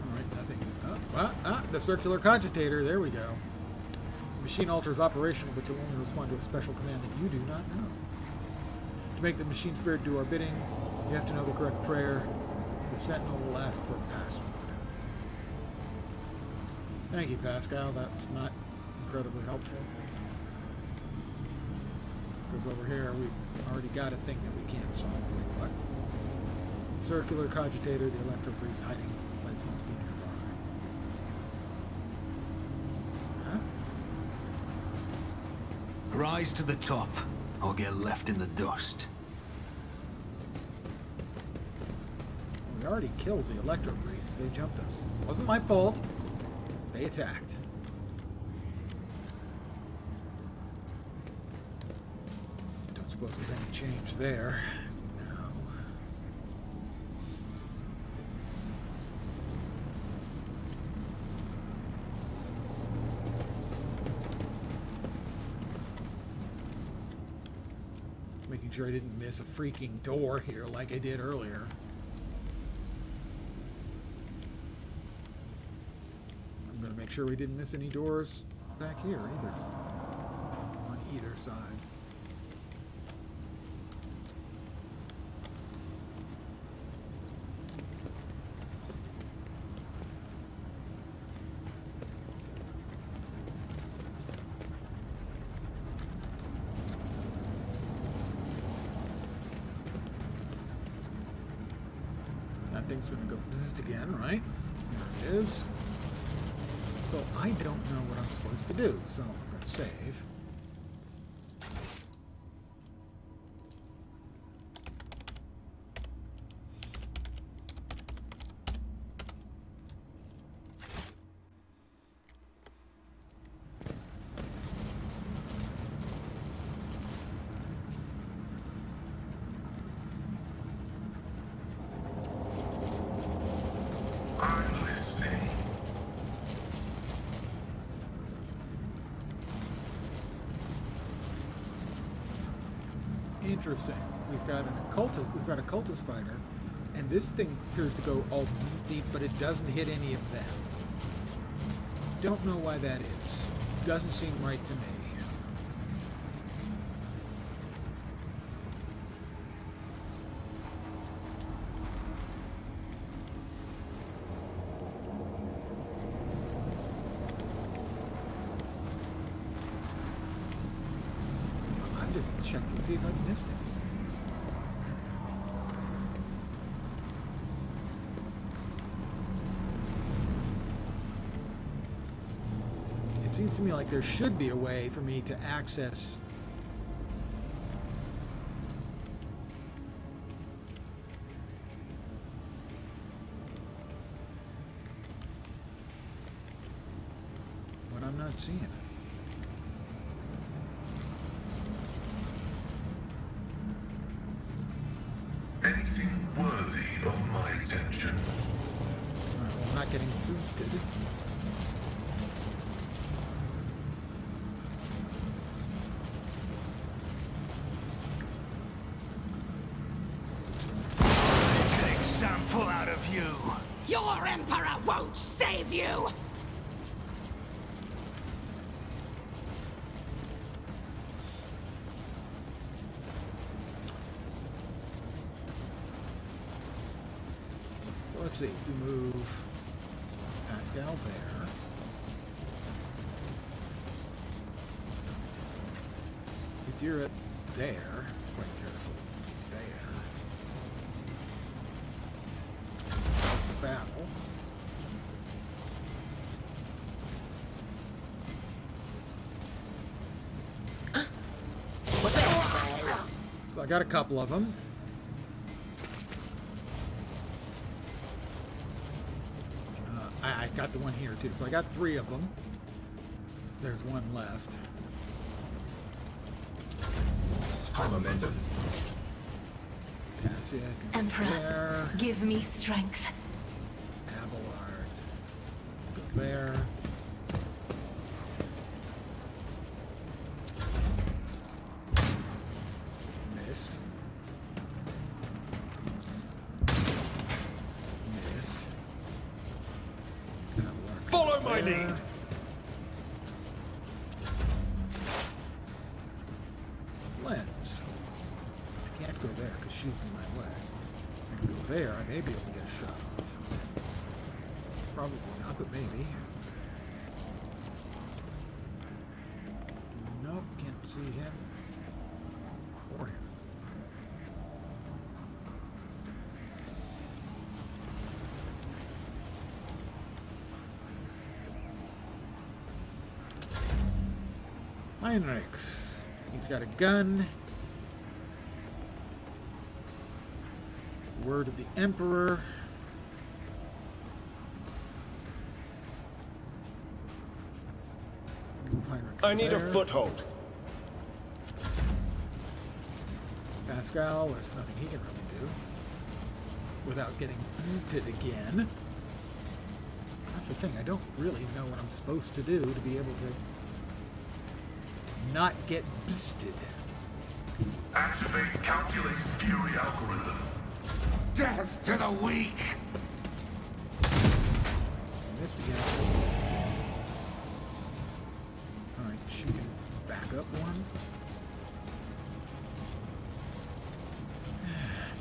Alright, nothing. The circular cogitator, there we go. The machine altar is operational, but you'll only respond to a special command that you do not know. To make the machine spirit do our bidding, you have to know the correct prayer. The sentinel will ask for a password. Thank you, Pascal. That's not incredibly helpful. Because over here, we've already got a thing that we can't solve. Wait, what? Circular cogitator, the electro priest hiding place must be nearby. Huh? Rise to the top, or get left in the dust. We already killed the electro priests. They jumped us. Wasn't my fault. They attacked. Don't suppose there's any change there. No. Making sure I didn't miss a freaking door here like I did earlier. I'm going to make sure we didn't miss any doors back here either. On either side. That thing's going to go bzzzt again, right? There it is. So I don't know what I'm supposed to do, so I'm going to save. I'm listening. Interesting. We've got a cultist fighter, and this thing appears to go all steep, but it doesn't hit any of them. Don't know why that is. Doesn't seem right to me. I'm just checking to see if I've missed anything. It seems to me like there should be a way for me to access I'm not seeing it. Anything worthy of my attention? Alright, well, I'm not getting boosted. Make an example out of you. Your Emperor won't save you! So let's see, if we move Pascal there. Adira there, quite carefully. There. Battle. So I got a couple of them. I got the one here too, so I got 3 of them. There's one left. High momentum. Cassia can Emperor, go there. give me strength. Abelard. Go there. Missed. Missed. Abelard. Follow my there. lead. Lens. I can't go there because she's in my way. I can go there. I may be able to get a shot off. Probably not, but maybe. Nope, can't see him. Or him. Heinrichs. He's got a gun. Word of the Emperor. Move Heinrichs I need a there. foothold. Pascal, there's nothing he can really do without getting boosted again. That's the thing, I don't really know what I'm supposed to do to be able to not get boosted. Activate calculated fury algorithm. Death to the weak! Missed again. Alright, she can back up one.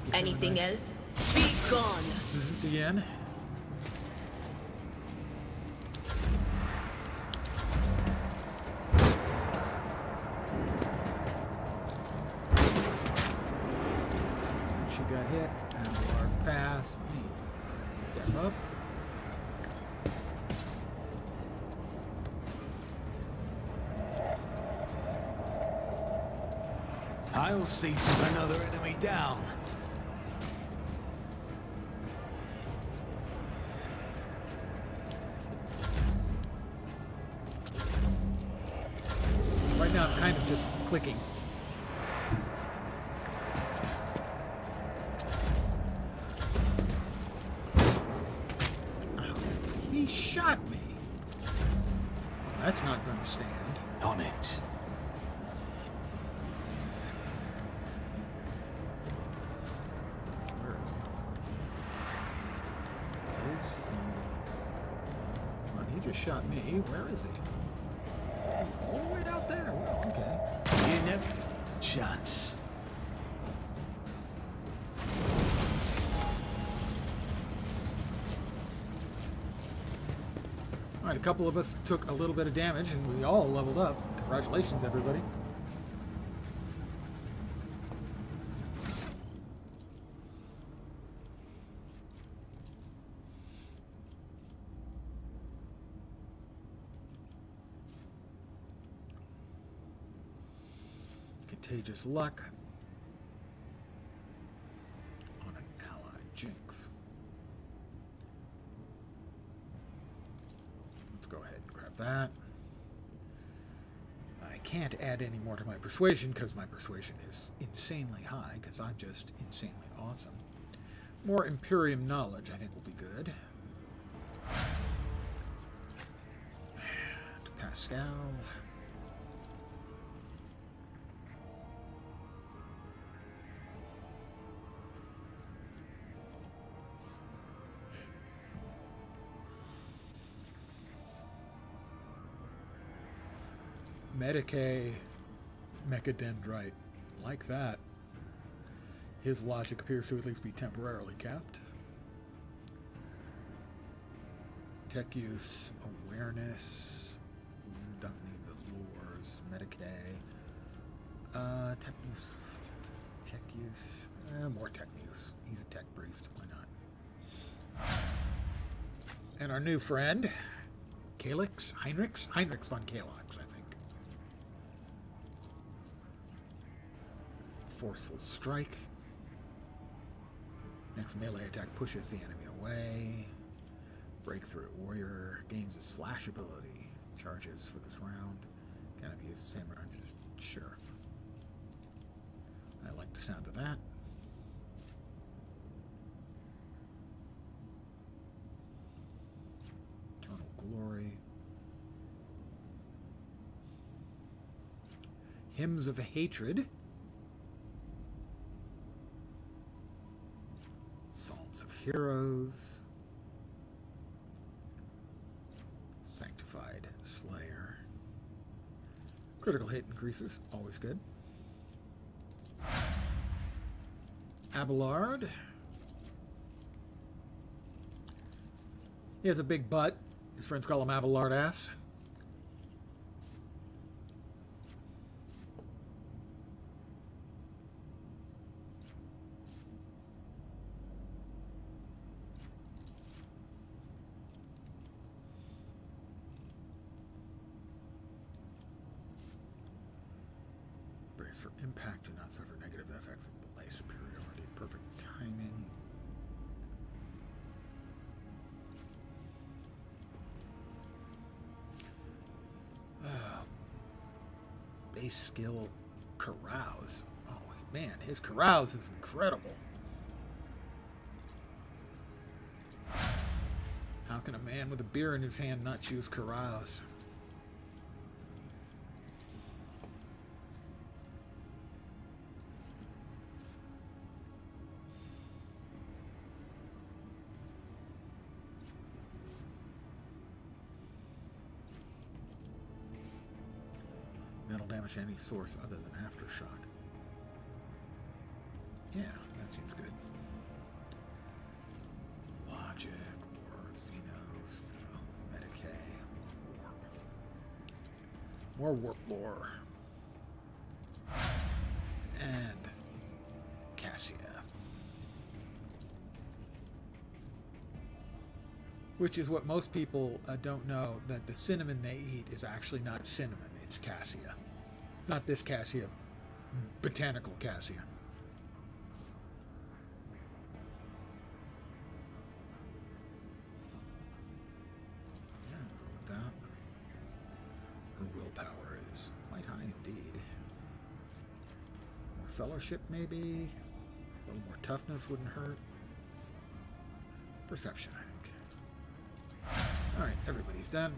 Give her a Anything nice else? Be gone! boost again. She got hit. Abelard pass. Me. Step up. I'll see to another enemy down. Right now I'm kind of just clicking. He shot me. That's not going to stand. On it. Where is he? Is he? Well, he just shot me. Where is he? All the way out there. Well, okay. You never chance. All right, a couple of us took a little bit of damage, and we all leveled up. Congratulations, everybody. Contagious luck on an ally. Jinx. Let's go ahead and grab that. can't add any more to my persuasion because my persuasion is insanely high because I'm just insanely awesome. More Imperium knowledge I think will be good. To Pascal. Medicae Mechadendrite. Like that. His logic appears to at least be temporarily capped. Tech use, awareness. Doesn't need the lures. Medicae. Tech use. More tech use. He's a tech priest. Why not? And our new friend, Heinrichs von Kalix, I think. Forceful strike. Next melee attack pushes the enemy away. Breakthrough. Warrior gains a slash ability. Charges for this round. Can I use the same round? Just sure. I like the sound of that. Eternal Glory. Hymns of Hatred. Psalms of Heroes. Sanctified Slayer. Critical hit increases, always good. Abelard. He has a big butt. His friends call him Abelard ass. Brace for impact, do not suffer negative effects of belay superiority. Perfect timing. Base skill, carouse. Oh man, his carouse is incredible. How can a man with a beer in his hand not choose carouse? Metal damage to any source other than aftershock. Yeah, that seems good. Logic, lore, Xenos, Medicae, warp. More warp lore. And Cassia. Which is what most people don't know, that the cinnamon they eat is actually not cinnamon, it's cassia. Not this cassia, botanical cassia. Yeah, I'll go with that. Her willpower is quite high indeed. More fellowship maybe? A little more toughness wouldn't hurt. Perception, I think. Alright, everybody's done.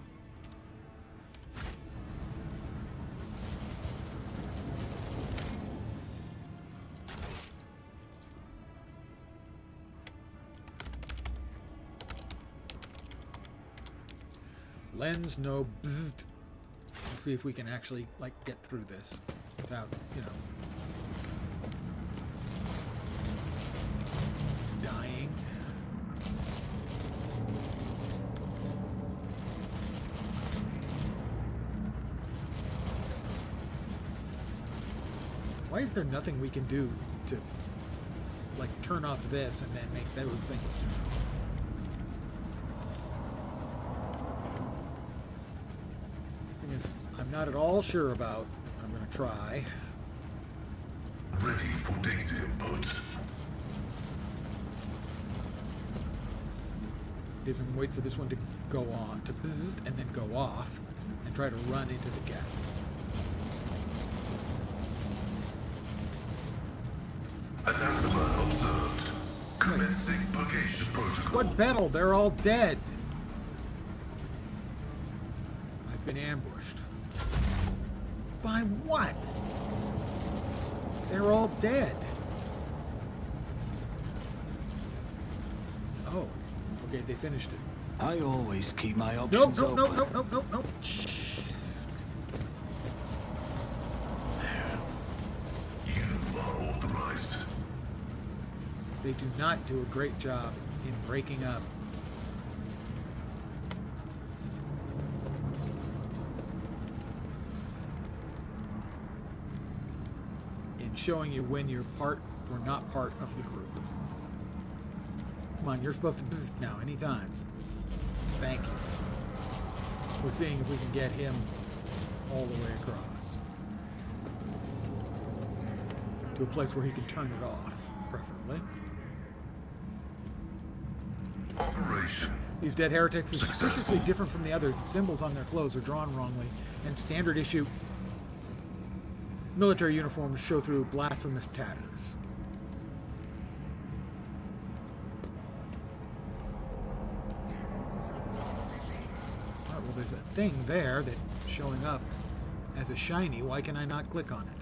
Lens, no bzzzt. We'll see if we can actually, like, get through this without, you know, dying. Why is there nothing we can do to, like, turn off this and then make those things turn off? I'm not at all sure about. I'm going to try. Ready for data input. Is I'm wait for this one to go on, to bzzzt, and then go off, and try to run into the gap. Commencing purgation protocol. What battle? They're all dead. I've been ambushed. By what? They're all dead. Oh, okay, they finished it. I always keep my Nope, options nope, nope, open. nope, nope, nope, nope. Shh. You are authorized. They do not do a great job in breaking up. In showing you when you're part or not part of the group. Come on, you're supposed to boost now, anytime. Thank you. We're seeing if we can get him all the way across. To a place where he can turn it off, preferably. Operation. These dead heretics are suspiciously different from the others. The symbols on their clothes are drawn wrongly, and standard issue military uniforms show through blasphemous tatters. Alright, well, there's a thing there that's showing up as a shiny. Why can I not click on it?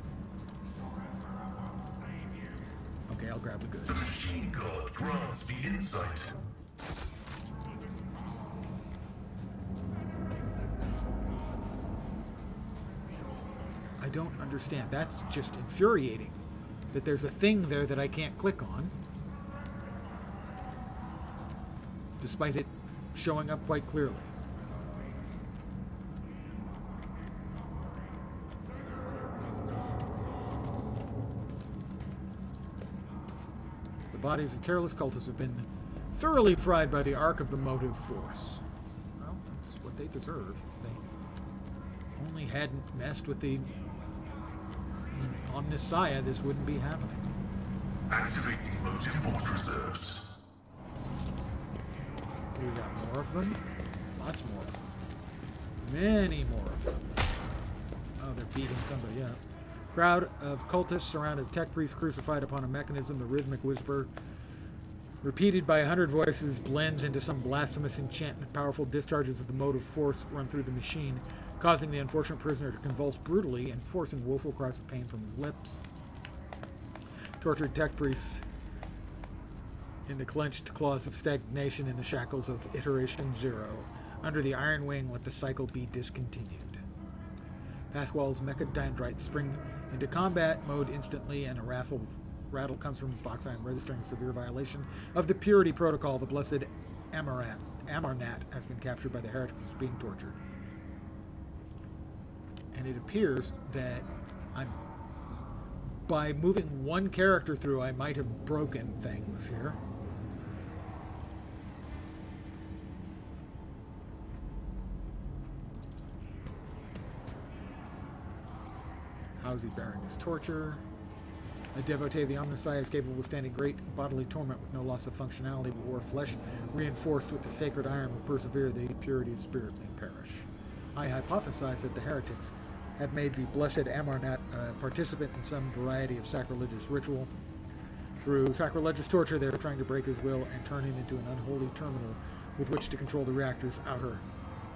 Okay, I'll grab the goods. The machine god grants me insight. I don't understand. That's just infuriating. That there's a thing there that I can't click on. Despite it showing up quite clearly. The bodies of careless cultists have been thoroughly fried by the arc of the motive force. Well, that's what they deserve. If they only hadn't messed with the Omnissiah, this wouldn't be happening. Activating motive force reserves. We got more of them. Lots more of them. Many more of them. Oh, they're beating somebody up. Crowd of cultists surrounded a tech priest crucified upon a mechanism. The rhythmic whisper, repeated by 100 voices, blends into some blasphemous enchantment. Powerful discharges of the motive force run through the machine, causing the unfortunate prisoner to convulse brutally and forcing woeful cries of pain from his lips. Tortured tech priest in the clenched claws of stagnation in the shackles of iteration 0. Under the iron wing, let the cycle be discontinued. Pasquale's mechadendrites spring into combat mode instantly, and a rattle comes from his fox eye, registering a severe violation of the purity protocol. The blessed Amarnat has been captured by the heretics who's being tortured. And it appears that by moving one character through, I might have broken things here. How's he bearing his torture? A devotee of the Omnissiah is capable of standing great bodily torment with no loss of functionality, but wore flesh reinforced with the sacred iron will persevere, the purity of spirit may perish. I hypothesize that the heretics had made the blessed Amarnat a participant in some variety of sacrilegious ritual. Through sacrilegious torture, they were trying to break his will and turn him into an unholy terminal with which to control the reactor's outer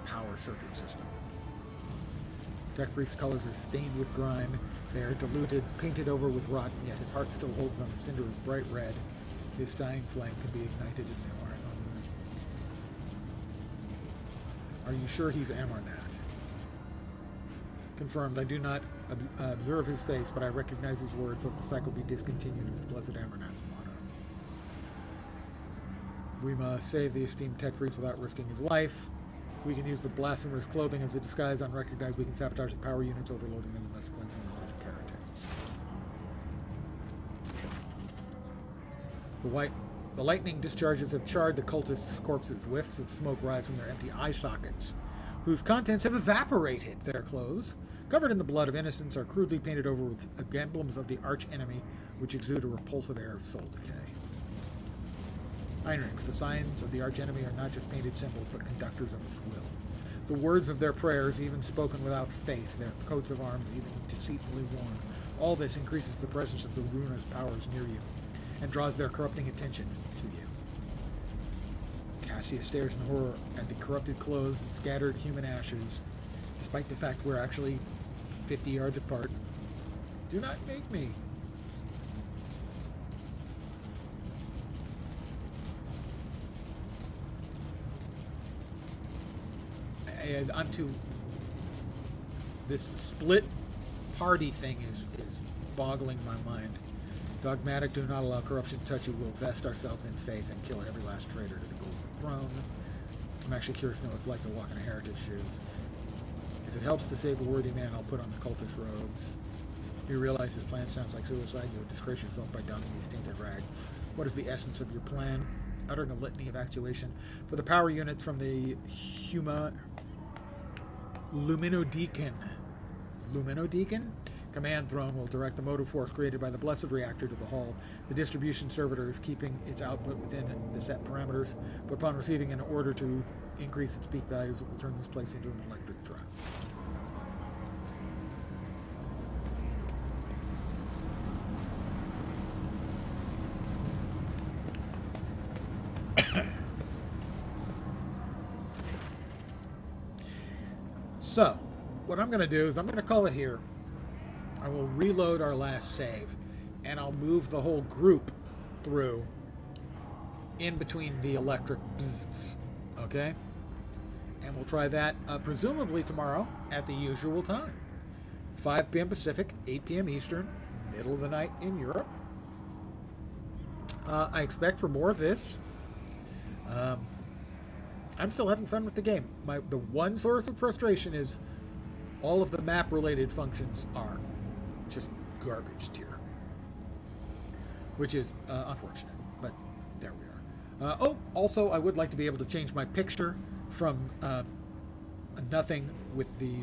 power circuit system. Tech Priest's colors are stained with grime. They are diluted, painted over with rot, and yet his heart still holds on a cinder of bright red. His dying flame can be ignited in the iron. Are you sure he's Amarnat? Confirmed. I do not observe his face, but I recognize his words. Let the cycle be discontinued as the blessed Amarnat's motto. We must save the esteemed tech priest without risking his life. We can use the blasphemer's clothing as a disguise. Unrecognized, we can sabotage the power units, overloading them and thus cleansing the whole of heretics. The lightning discharges have charred the cultists' corpses. Whiffs of smoke rise from their empty eye sockets, whose contents have evaporated. Their clothes, covered in the blood of innocents, are crudely painted over with emblems of the arch-enemy, which exude a repulsive air of soul decay. Heinrichs, the signs of the arch-enemy are not just painted symbols, but conductors of his will. The words of their prayers, even spoken without faith, their coats of arms, even deceitfully worn, all this increases the presence of the ruinous powers near you. and draws their corrupting attention to you. Cassia stares in horror at the corrupted clothes and scattered human ashes, despite the fact we're actually 50 yards apart. Do not make me. I'm too... This split party thing is boggling my mind. Dogmatic, do not allow corruption to touch you. We'll vest ourselves in faith and kill every last traitor to the Golden Throne. I'm actually curious to know what it's like to walk in a heritage shoes. If it helps to save a worthy man, I'll put on the cultist robes. You realize his plan sounds like suicide. You'll disgrace yourself by donning these tainted rags. What is the essence of your plan? Uttering a litany of actuation for the power units from the Luminodeacon. Luminodeacon? Command throne will direct the motive force created by the blessed reactor to the hull. The distribution servitor is keeping its output within the set parameters, but upon receiving an order to increase its peak values, it will turn this place into an electric trap. So, what I'm going to do is I'm going to call it here. I will reload our last save, and I'll move the whole group through in between the electric bzzz, okay? And we'll try that presumably tomorrow at the usual time. 5 p.m. Pacific, 8 p.m. Eastern, middle of the night in Europe. I expect for more of this. I'm still having fun with the game. The one source of frustration is all of the map-related functions are just garbage tier, which is unfortunate, but there we are. Also, I would like to be able to change my picture from nothing with the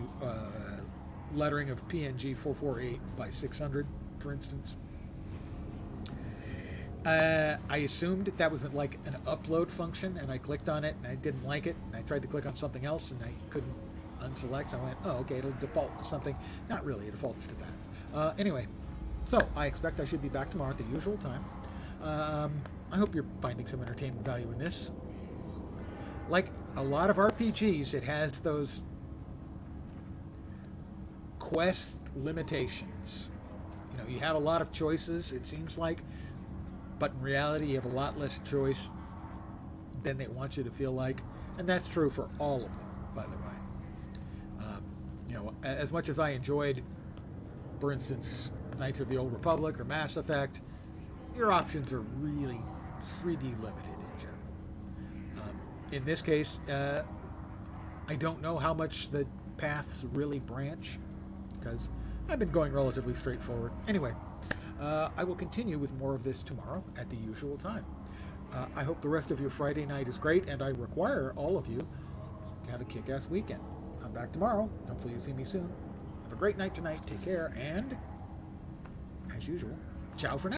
lettering of PNG 448 by 600, for instance. I assumed that was like an upload function, and I clicked on it, and I didn't like it, and I tried to click on something else, and I couldn't unselect. I went, oh, okay, it'll default to something. Not really, it defaults to that. Anyway, so I expect I should be back tomorrow at the usual time. I hope you're finding some entertainment value in this. Like a lot of RPGs, it has those quest limitations. You know, you have a lot of choices, it seems like, but in reality, you have a lot less choice than they want you to feel like. And that's true for all of them, by the way. You know, as much as I enjoyed, for instance, Knights of the Old Republic or Mass Effect, your options are really pretty limited in general. In this case, I don't know how much the paths really branch, because I've been going relatively straightforward. Anyway, I will continue with more of this tomorrow at the usual time. I hope the rest of your Friday night is great, and I require all of you to have a kick-ass weekend. I'm back tomorrow. Hopefully you see me soon. Have a great night tonight. Take care, and as usual, ciao for now.